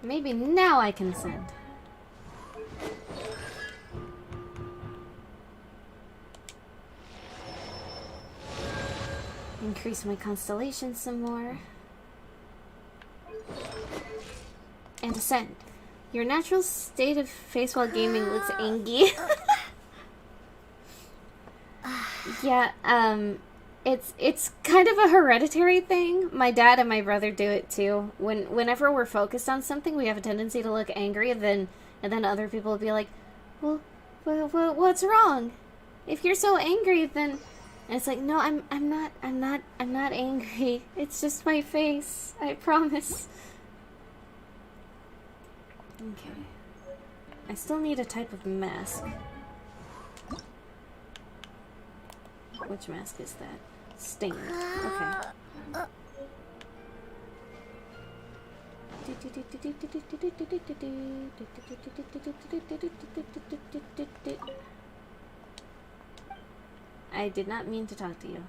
Maybe now I can send. Increase my constellation some more. And ascend. Your natural state of face while gaming looks angry. Yeah, it's kind of a hereditary thing. My dad and my brother do it too. Whenever we're focused on something, we have a tendency to look angry, and then other people will be like, "Well, what's wrong? If you're so angry, then..." And it's like, "No, I'm not angry. It's just my face. I promise." Okay. I still need a type of mask. Which mask is that? Stain. Okay. I did not mean to talk to you.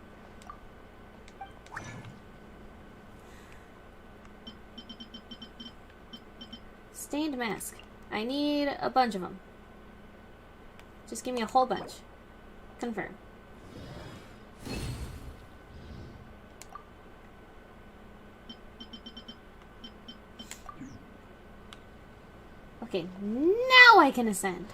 Stained mask. I need a bunch of them. Just give me a whole bunch. Confirm. Okay, now I can ascend.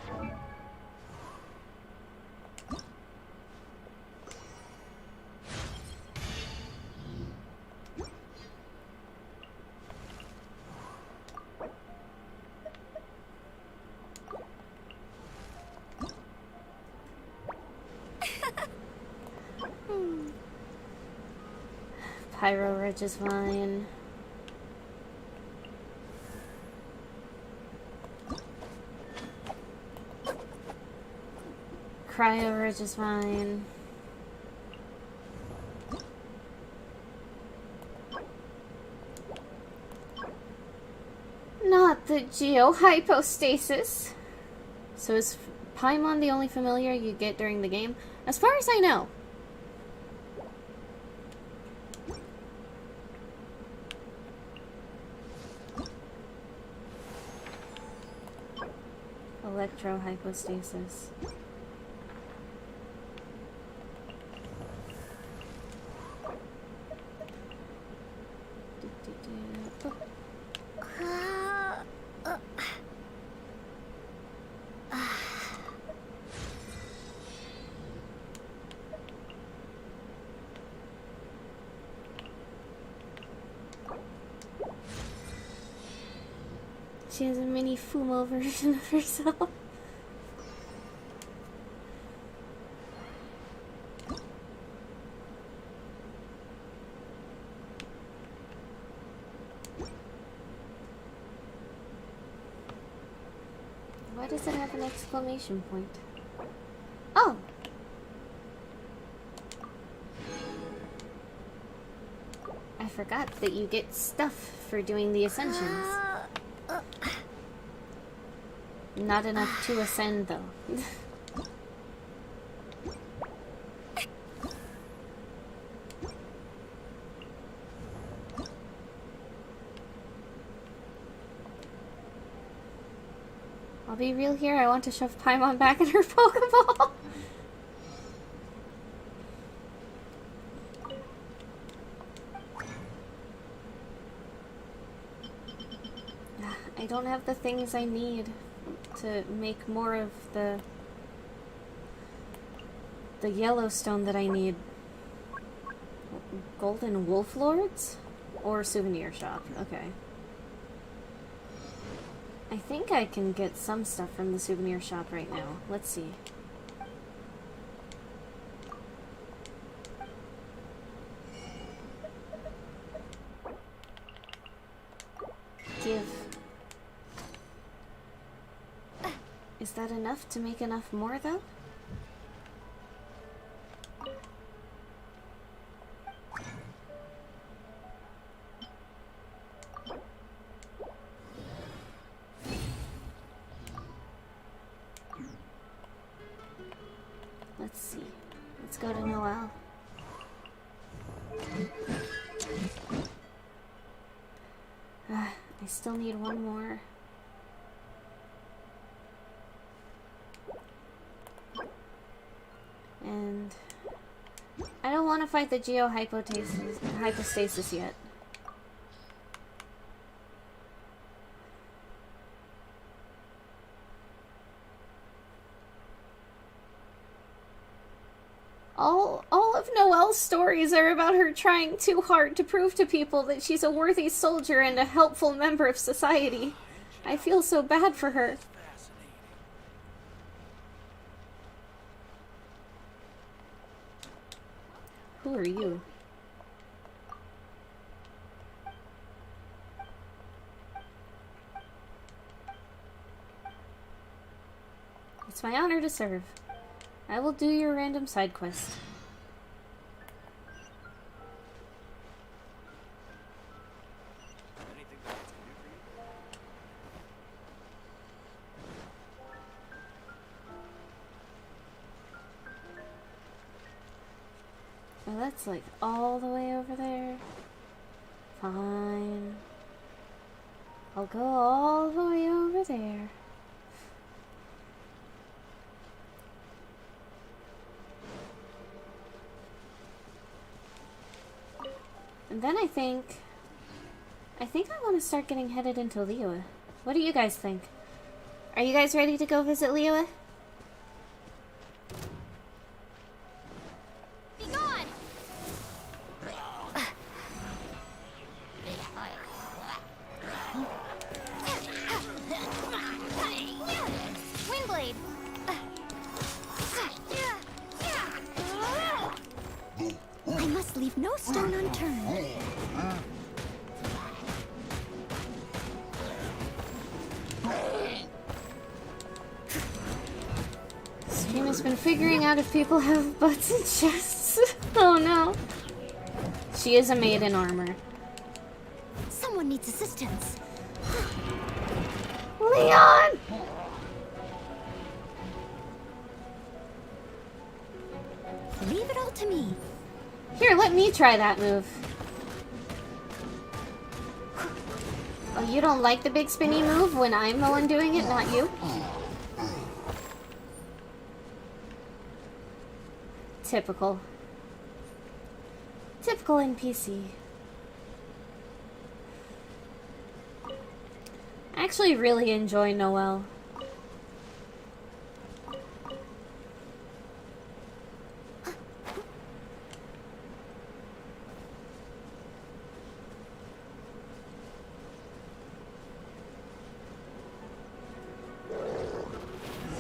Pyro Ridge is fine. Cryo Ridge is fine. Not the geohypostasis. So is Paimon the only familiar you get during the game? As far as I know. Electrohypostasis. She has a mini Fumo version of herself. Why does it have an exclamation point? Oh! I forgot that you get stuff for doing the ascensions. Not enough to ascend, though. I'll be real here, I want to shove Paimon back in her Pokeball. I don't have the things I need to make more of the Yellowstone that I need. Golden Wolf Lords? Or souvenir shop, okay. I think I can get some stuff from the souvenir shop right now. Let's see. Give. Is that enough to make enough more, though? Let's see. Let's go to Noel. I still need one more. And I don't want to fight the geohypostasis yet. All of Noelle's stories are about her trying too hard to prove to people that she's a worthy soldier and a helpful member of society. I feel so bad for her. Who are you? It's my honor to serve. I will do your random side quest. Oh, that's like all the way over there. Fine. I'll go all the way over there. And then I think I want to start getting headed into Liyue. What do you guys think? Are you guys ready to go visit Liyue? Be gone! Windblade! I must leave no stone unturned. Stream has been figuring out if people have butts and chests. Oh no. She is a maid in armor. Someone needs assistance. Leon! Leave it all to me. Here, let me try that move. Oh, you don't like the big spinny move when I'm the one doing it, not you? Typical. Typical NPC. I actually really enjoy Noelle.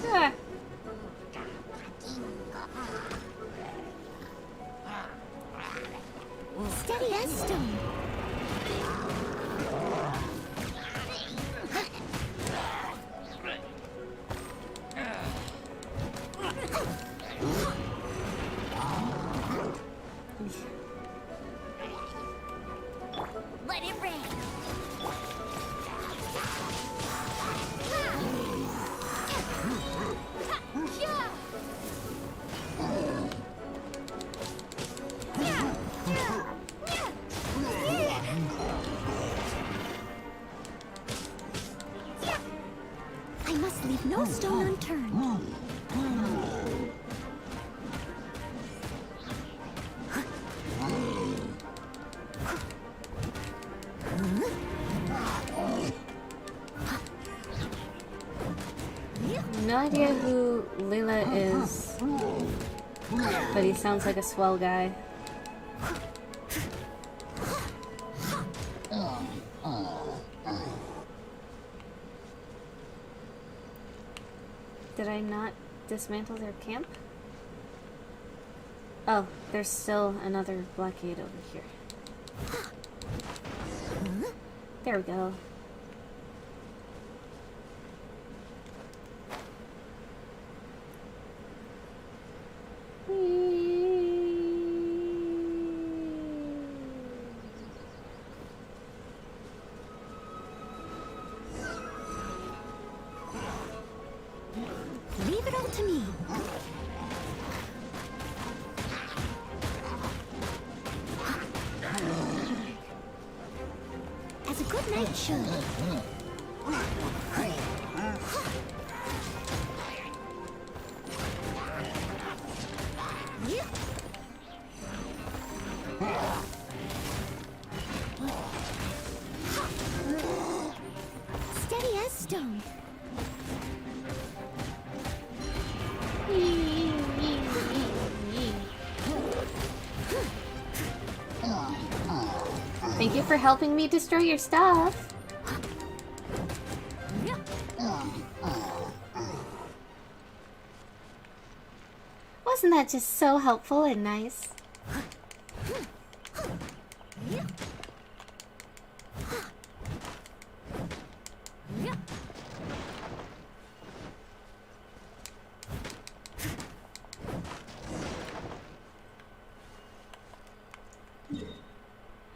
Ah. Steady as stone. Let it rain! I must leave no stone unturned. No idea who Lila is, but he sounds like a swell guy. Did I not dismantle their camp? Oh, there's still another blockade over here. There we go. Leave it all to me. As a good knight should. Steady as stone. Thank you for helping me destroy your stuff. Wasn't that just so helpful and nice?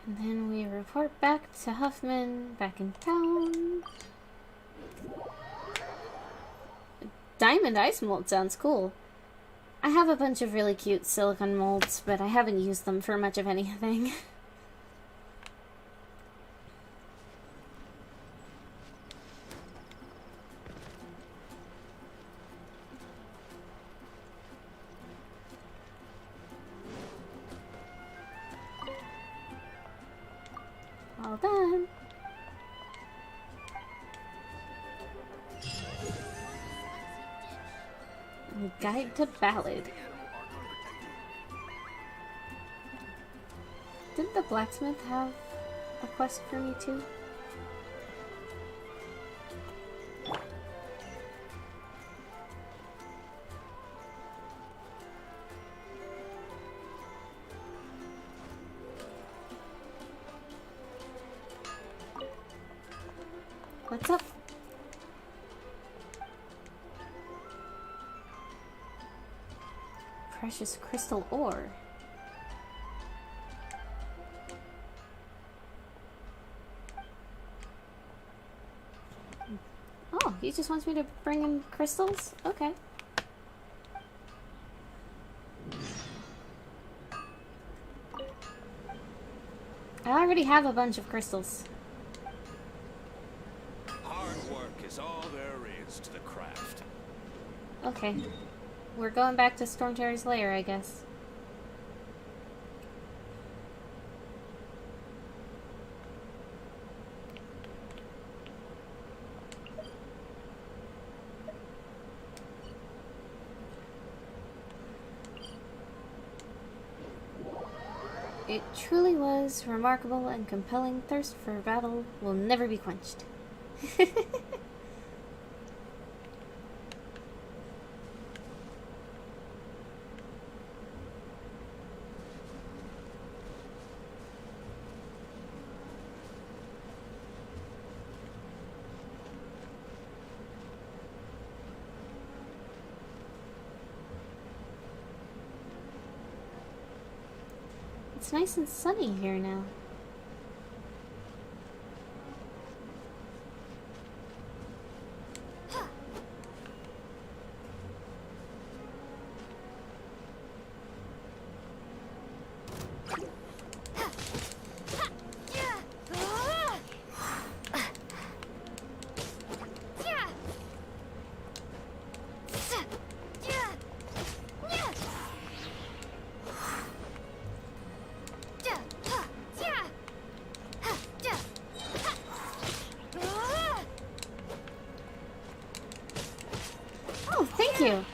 And then we report back to Huffman, back in town. Diamond Ice Mold sounds cool. I have a bunch of really cute silicone molds, but I haven't used them for much of anything. All done. Guide to Ballad. Didn't the blacksmith have a quest for me too? What's up? Precious crystal ore. Oh, he just wants me to bring him crystals? Okay. I already have a bunch of crystals. Hard work is all there is to the craft. Okay. We're going back to Stormterror's lair, I guess. It truly was remarkable and compelling. Thirst for battle will never be quenched. It's nice and sunny here now. Thank you.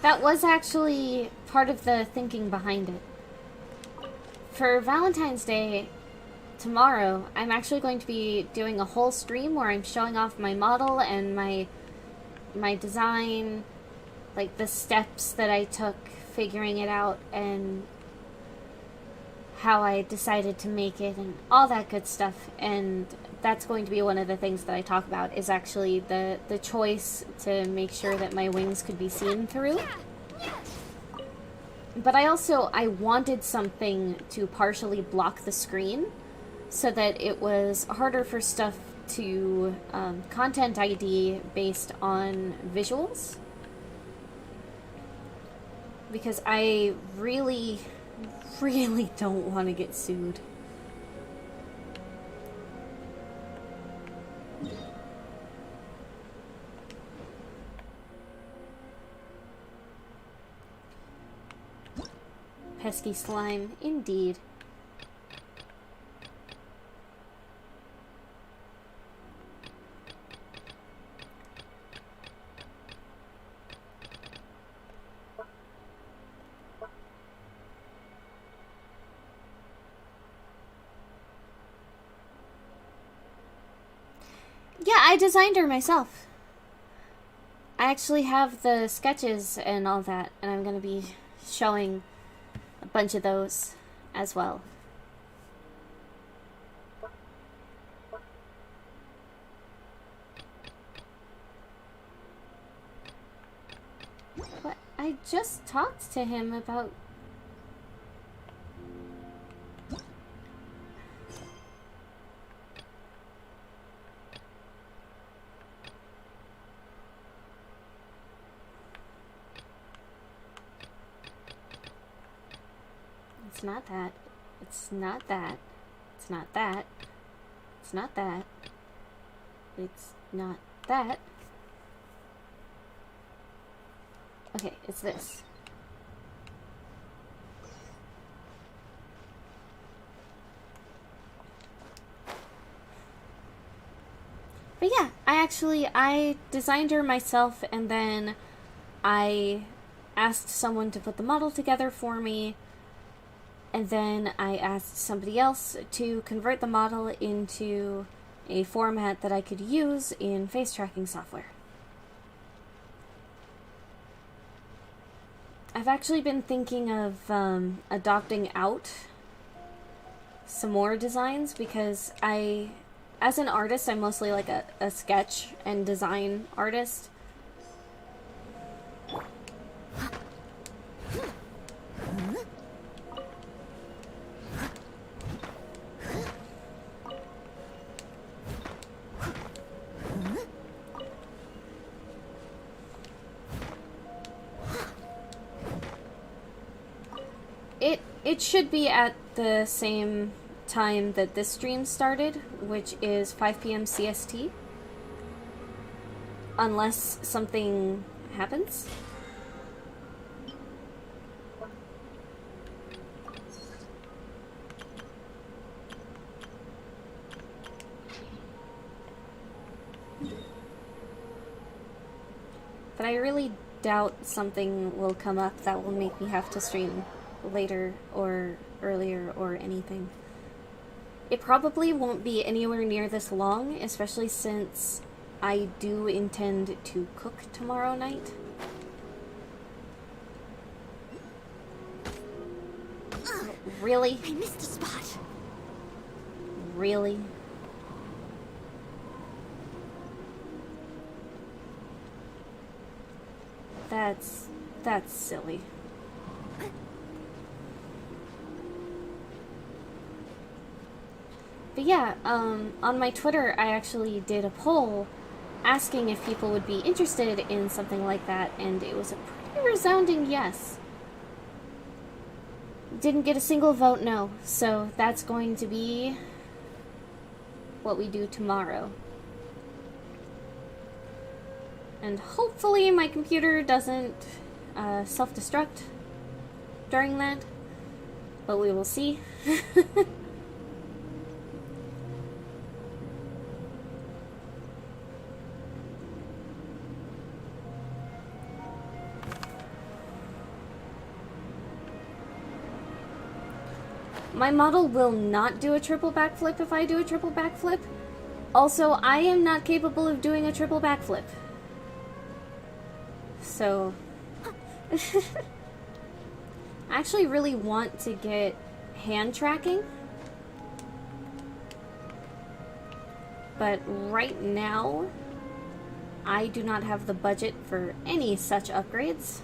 That was actually part of the thinking behind it. For Valentine's Day tomorrow, I'm actually going to be doing a whole stream where I'm showing off my model and my design, like the steps that I took figuring it out and how I decided to make it and all that good stuff. And that's going to be one of the things that I talk about, is actually the choice to make sure that my wings could be seen through. But I wanted something to partially block the screen so that it was harder for stuff to content ID based on visuals. Because I really, really don't want to get sued. Pesky slime, indeed. Yeah, I designed her myself. I actually have the sketches and all that, and I'm going to be showing a bunch of those as well. But I just talked to him about... It's not that. It's not that. It's not that. It's not that. It's not that. Okay, it's this. But yeah, I designed her myself, and then I asked someone to put the model together for me, and then I asked somebody else to convert the model into a format that I could use in face tracking software. I've actually been thinking of adopting out some more designs, because as an artist, I'm mostly like a sketch and design artist. It should be at the same time that this stream started, which is 5 p.m. CST. Unless something happens. But I really doubt something will come up that will make me have to stream later or earlier or anything. It probably won't be anywhere near this long, especially since I do intend to cook tomorrow night. Really? I missed a spot. Really? That's silly. But yeah, on my Twitter, I actually did a poll asking if people would be interested in something like that, and it was a pretty resounding yes. Didn't get a single vote no, so that's going to be what we do tomorrow. And hopefully my computer doesn't self-destruct during that, but we will see. My model will not do a triple backflip if I do a triple backflip. Also, I am not capable of doing a triple backflip. So... I actually really want to get hand tracking. But right now, I do not have the budget for any such upgrades.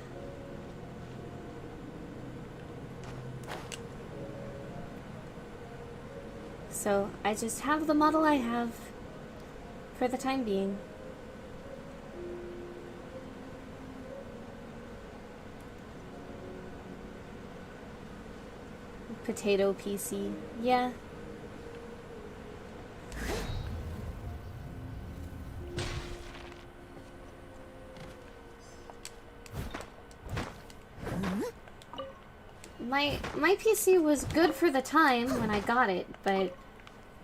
So I just have the model I have for the time being. Potato PC, yeah. My PC was good for the time when I got it, but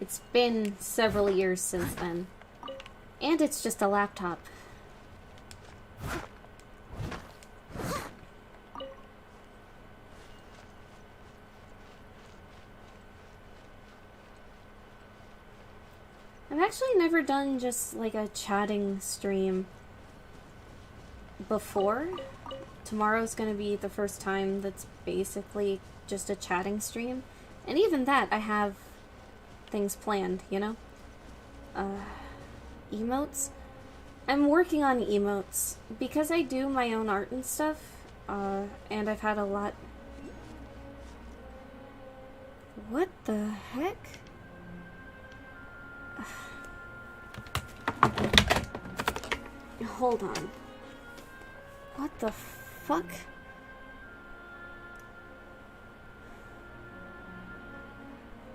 it's been several years since then. And it's just a laptop. I've actually never done just like a chatting stream before. Tomorrow's gonna be the first time that's basically just a chatting stream. And even that, I have things planned, you know? Emotes? I'm working on emotes because I do my own art and stuff, and I've had a lot... What the heck? Hold on. What the fuck?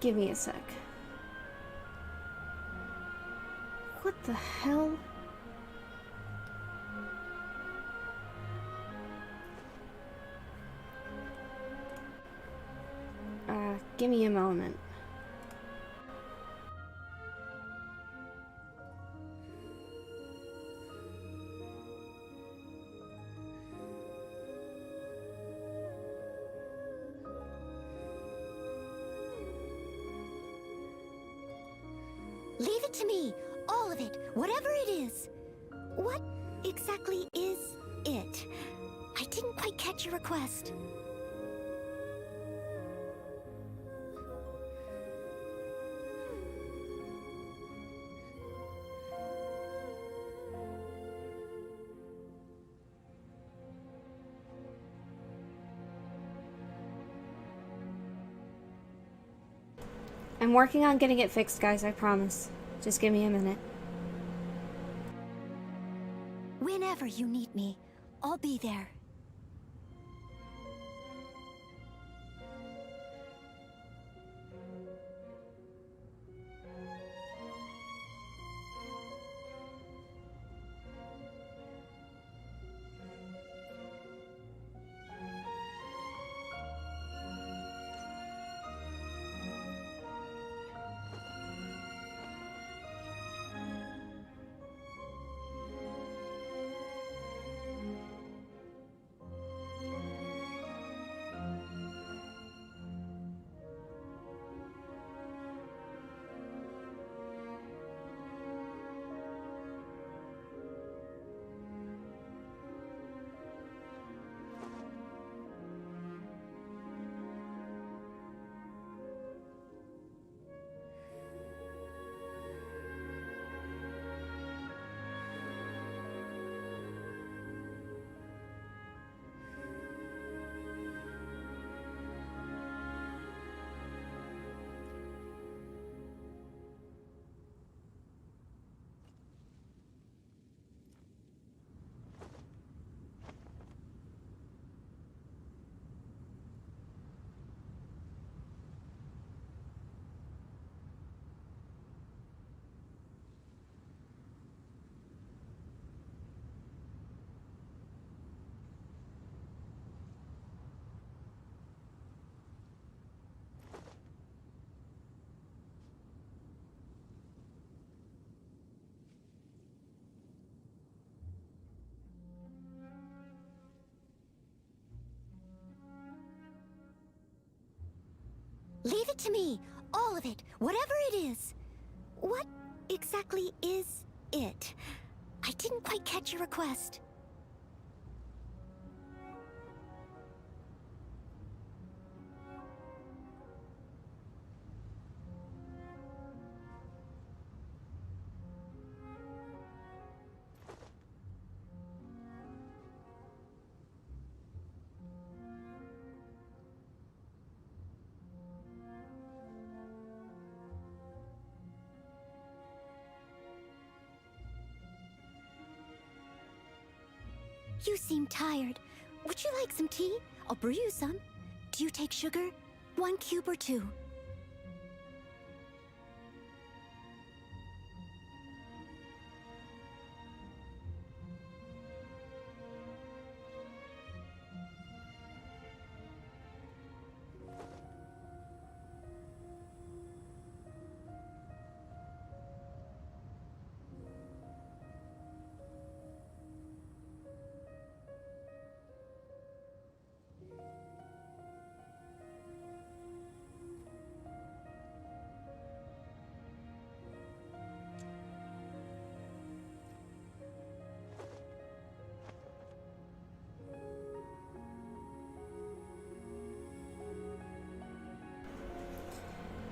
Give me a sec. What the hell? Give me a moment. Leave it to me. All of it. Whatever it is. What exactly is it? I didn't quite catch your request. I'm working on getting it fixed, guys, I promise. Just give me a minute. Whenever you need me, I'll be there. Leave it to me. All of it. Whatever it is. What exactly is it? I didn't quite catch your request. You seem tired. Would you like some tea? I'll brew you some. Do you take sugar? 1 cube or 2?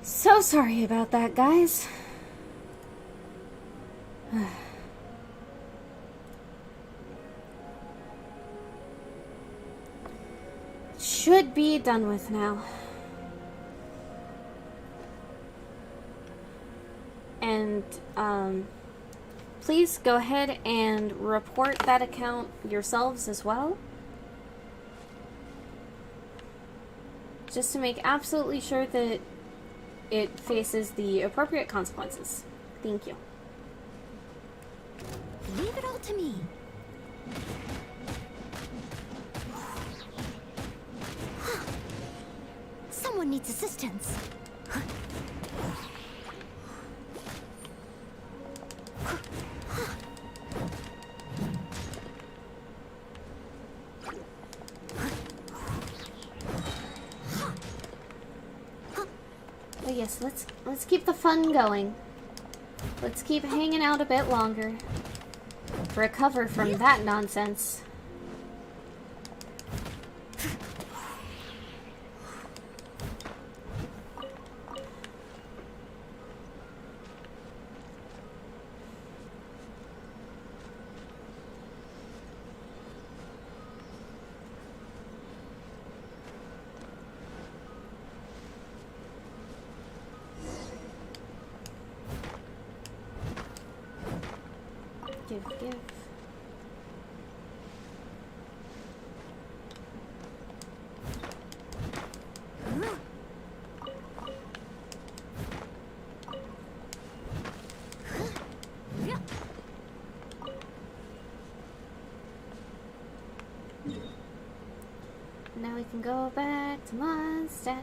So sorry about that, guys. Should be done with now. And, please go ahead and report that account yourselves as well. Just to make absolutely sure that it faces the appropriate consequences. Thank you. Leave it all to me. Someone needs assistance. But yes, let's keep the fun going. Let's keep hanging out a bit longer. Recover from that nonsense. Give. Now we can go back to Mondstadt.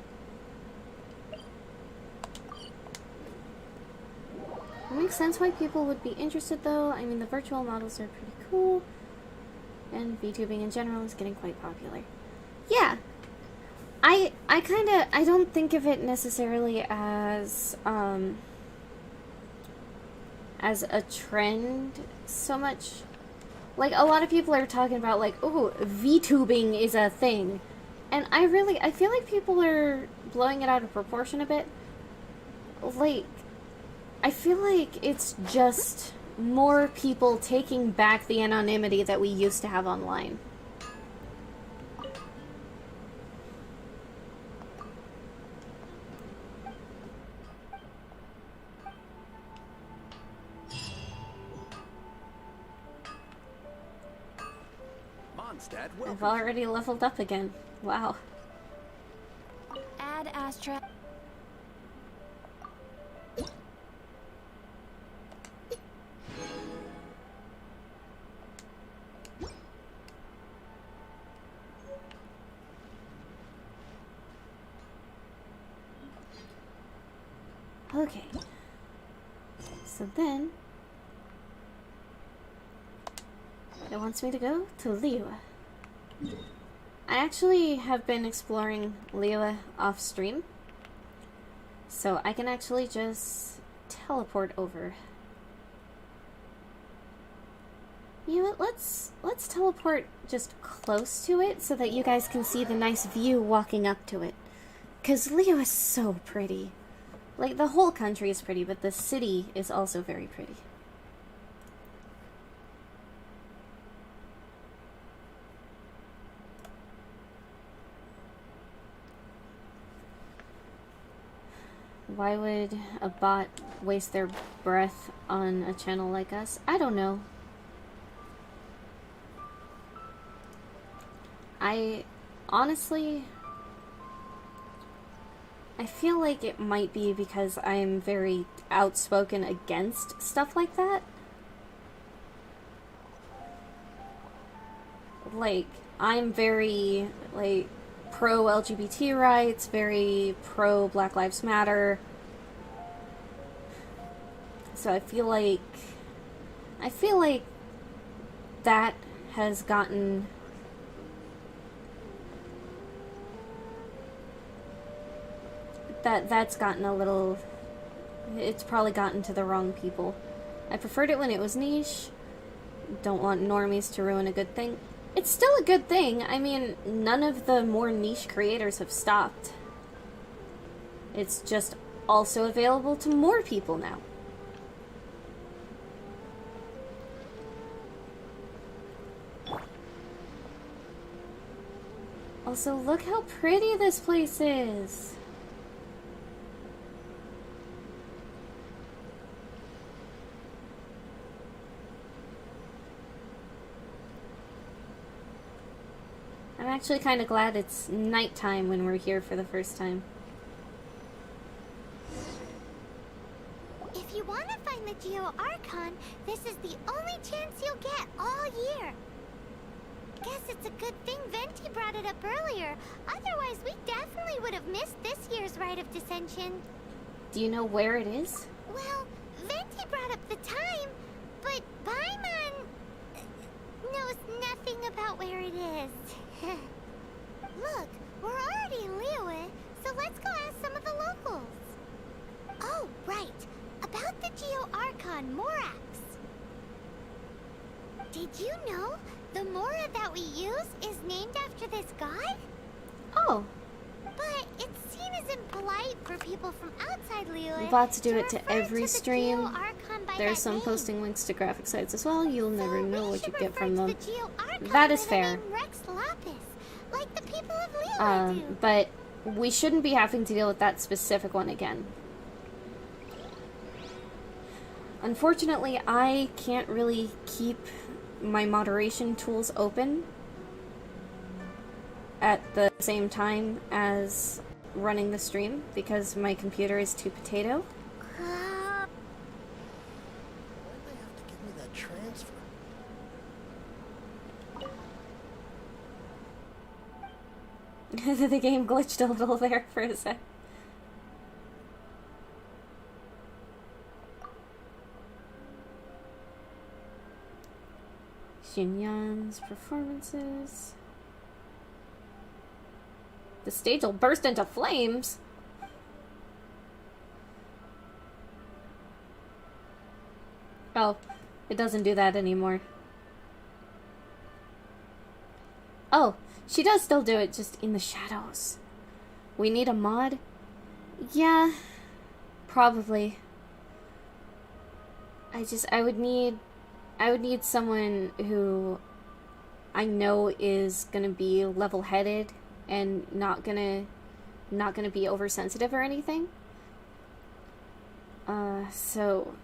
It makes sense why people would be interested though. I mean, the virtual models are pretty cool. And VTubing in general is getting quite popular. Yeah. I don't think of it necessarily as a trend so much. Like, a lot of people are talking about, like, oh, VTubing is a thing. And I feel like people are blowing it out of proportion a bit. Like, I feel like it's just more people taking back the anonymity that we used to have online. I've already leveled up again. Wow. Add Astra. Okay. So then it wants me to go to Liyue. I actually have been exploring Liyue off stream, so I can actually just teleport over. You know what, let's teleport just close to it so that you guys can see the nice view walking up to it. 'Cause Liyue is so pretty. Like, the whole country is pretty, but the city is also very pretty. Why would a bot waste their breath on a channel like us? I don't know. Honestly, I feel like it might be because I'm very outspoken against stuff like that. Like, I'm very, like, pro-LGBT rights, very pro-Black Lives Matter. So I feel like that has gotten that's gotten a little, it's probably gotten to the wrong people. I preferred it when it was niche. Don't want normies to ruin a good thing. It's still a good thing. I mean, none of the more niche creators have stopped. It's just also available to more people now. Also, look how pretty this place is. I'm actually kind of glad it's nighttime when we're here for the first time. want to find the Geo Archon, this is the only chance you'll get all year. Guess it's a good thing Venti brought it up earlier. Otherwise, we definitely would have missed this year's Rite of Dissension. Do you know where it is? Well, Venti brought up the time, but Paimon knows nothing about where it is. Look, we're already in Liyue, so let's go ask some of the locals. Oh, right. About the Geo Archon Morax. Did you know the Mora that we use is named after this god? Oh. But it's seen as impolite for people from outside Liyue. Bots do it to refer every the stream. Geo Archon by There's that some name. posting links to graphic sites as well. You'll never know what you get from them. The Geo Archon That is by the fair. name Rex Lapis, like the people of Liyue do. But we shouldn't be having to deal with that specific one again. Unfortunately, I can't really keep my moderation tools open at the same time as running the stream because my computer is too potato. Why'd they have to give me that transfer? The game glitched a little there for a sec. Xinyan's performances. The stage will burst into flames. Oh, it doesn't do that anymore. Oh, she does still do it, just in the shadows. We need a mod? Yeah, probably. I would need someone who I know is gonna be level-headed and not gonna be oversensitive or anything. So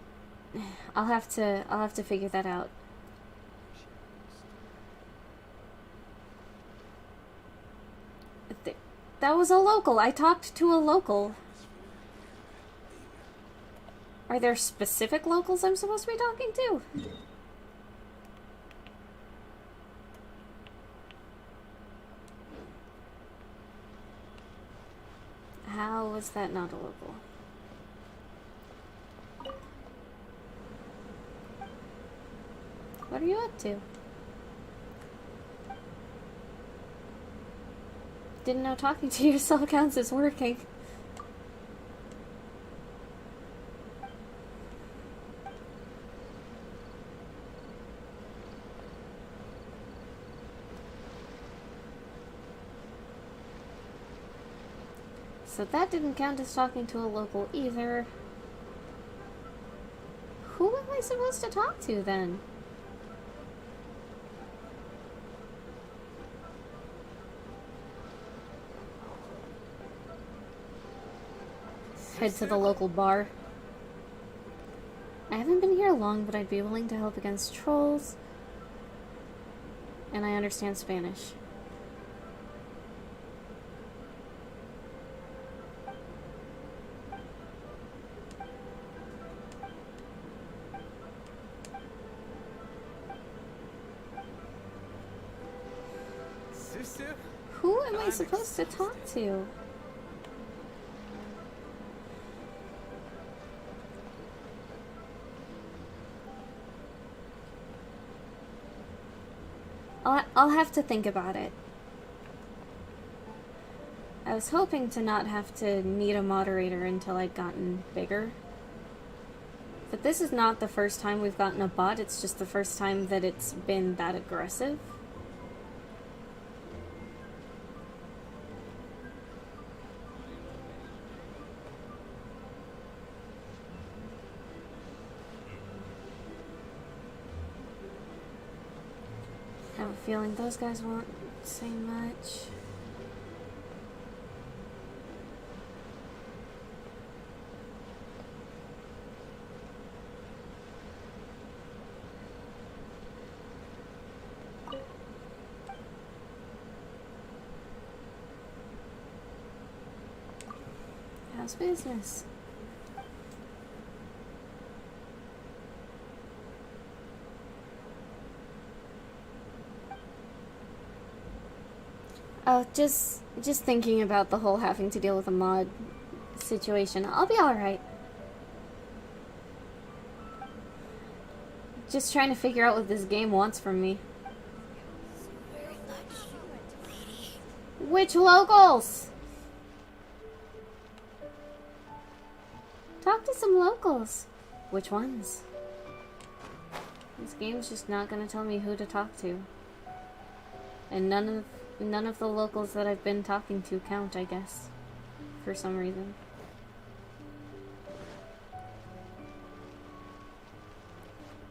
I'll have to figure that out. That was a local. I talked to a local. Are there specific locals I'm supposed to be talking to? How was that not a local? What are you up to? Didn't know talking to yourself counts as working. So that didn't count as talking to a local either. Who am I supposed to talk to then? Head to the local bar. I haven't been here long, but I'd be willing to help against trolls. And I understand Spanish. Who am I supposed to talk to? I'll have to think about it. I was hoping to not have to need a moderator until I'd gotten bigger. But this is not the first time we've gotten a bot, it's just the first time that it's been that aggressive. I have a feeling those guys won't say much. How's business? Oh, just thinking about the whole having to deal with a mod situation. I'll be alright. Just trying to figure out what this game wants from me. Which locals? Talk to some locals. Which ones? This game's just not gonna tell me who to talk to. And none of the locals that I've been talking to count, I guess. For some reason.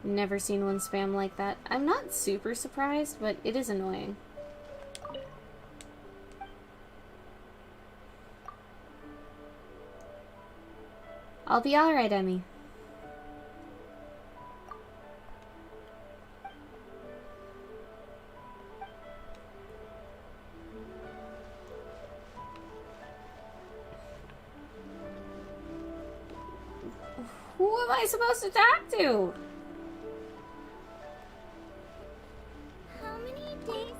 Never seen one spam like that. I'm not super surprised, but it is annoying. I'll be alright, Emmy. Who am I supposed to talk to? How many days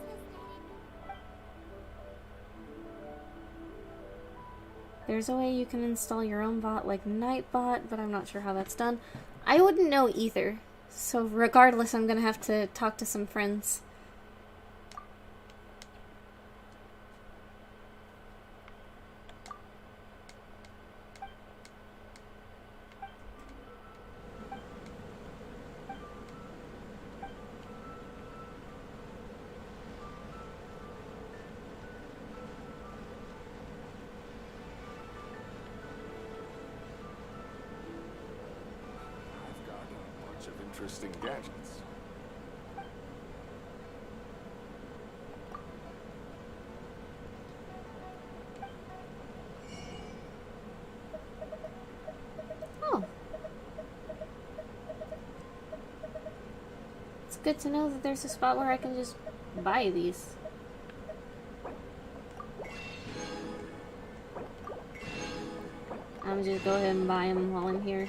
There's a way you can install your own bot like Nightbot, but I'm not sure how that's done. I wouldn't know either. So regardless, I'm gonna have to talk to some friends. Interesting gadgets. Oh. It's good to know that there's a spot where I can just buy these. I'm just go ahead and buy them while I'm here.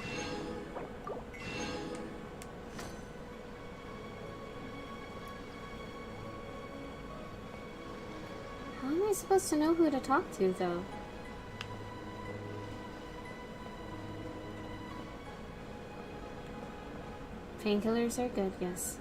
How am I supposed to know who to talk to, though? Painkillers are good, yes.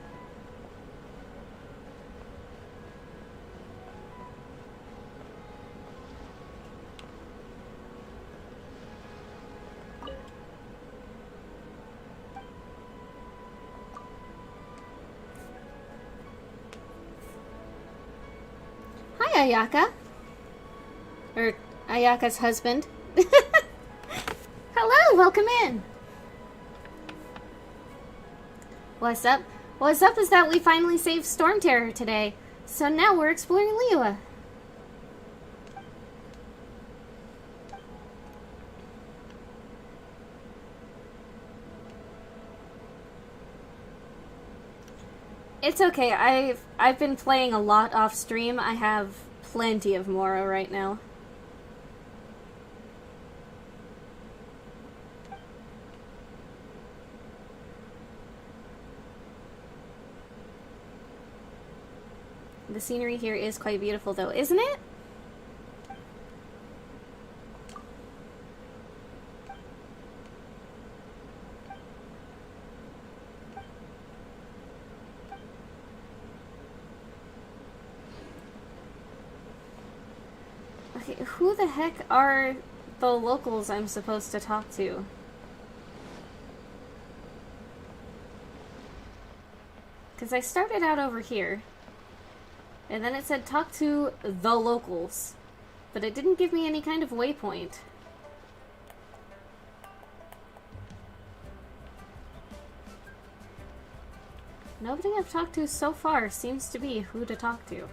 Hi, Ayaka. Or Ayaka's husband. Hello, welcome in. What's up? What's up is that we finally saved Storm Terror today. So now we're exploring Liyue. It's okay. I've been playing a lot off stream. I have plenty of Moro right now. The scenery here is quite beautiful though, isn't it? Okay, who the heck are the locals I'm supposed to talk to? Because I started out over here. And then it said talk to the locals. But it didn't give me any kind of waypoint. Nobody I've talked to so far seems to be who to talk to.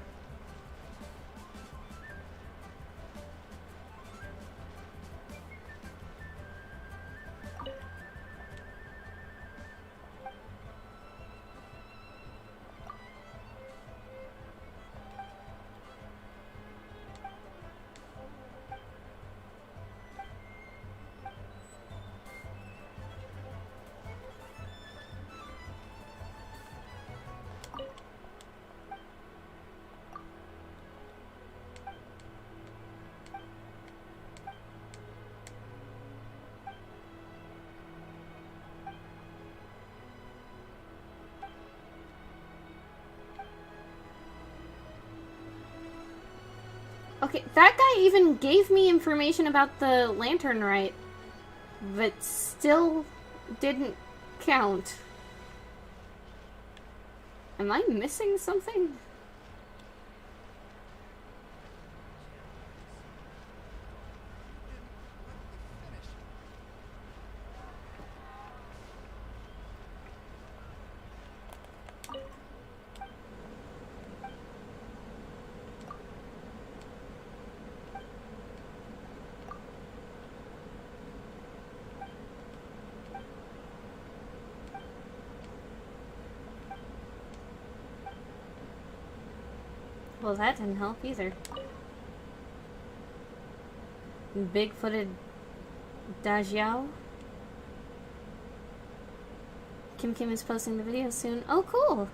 Okay, that guy even gave me information about the lantern rite, but still didn't count. Am I missing something? Well, that didn't help either. Big-footed Dajiao. Kim Kim is posting the video soon. Oh, cool!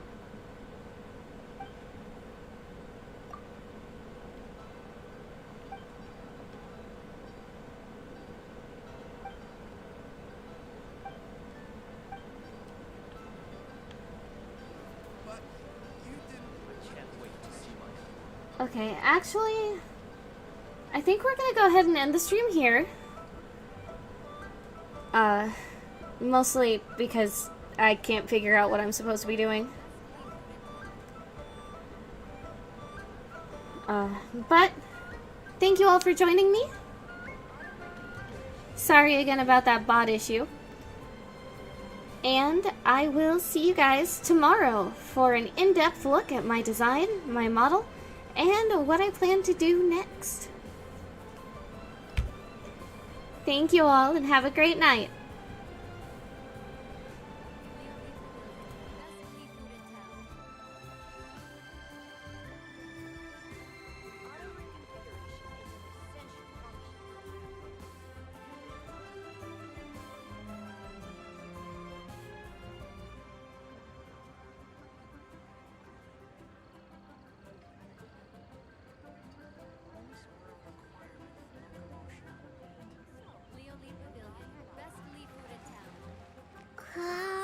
Okay, actually, I think we're gonna go ahead and end the stream here. Mostly because I can't figure out what I'm supposed to be doing. But thank you all for joining me. Sorry again about that bot issue. And I will see you guys tomorrow for an in-depth look at my design, my model, and what I plan to do next. Thank you all and have a great night. Ah.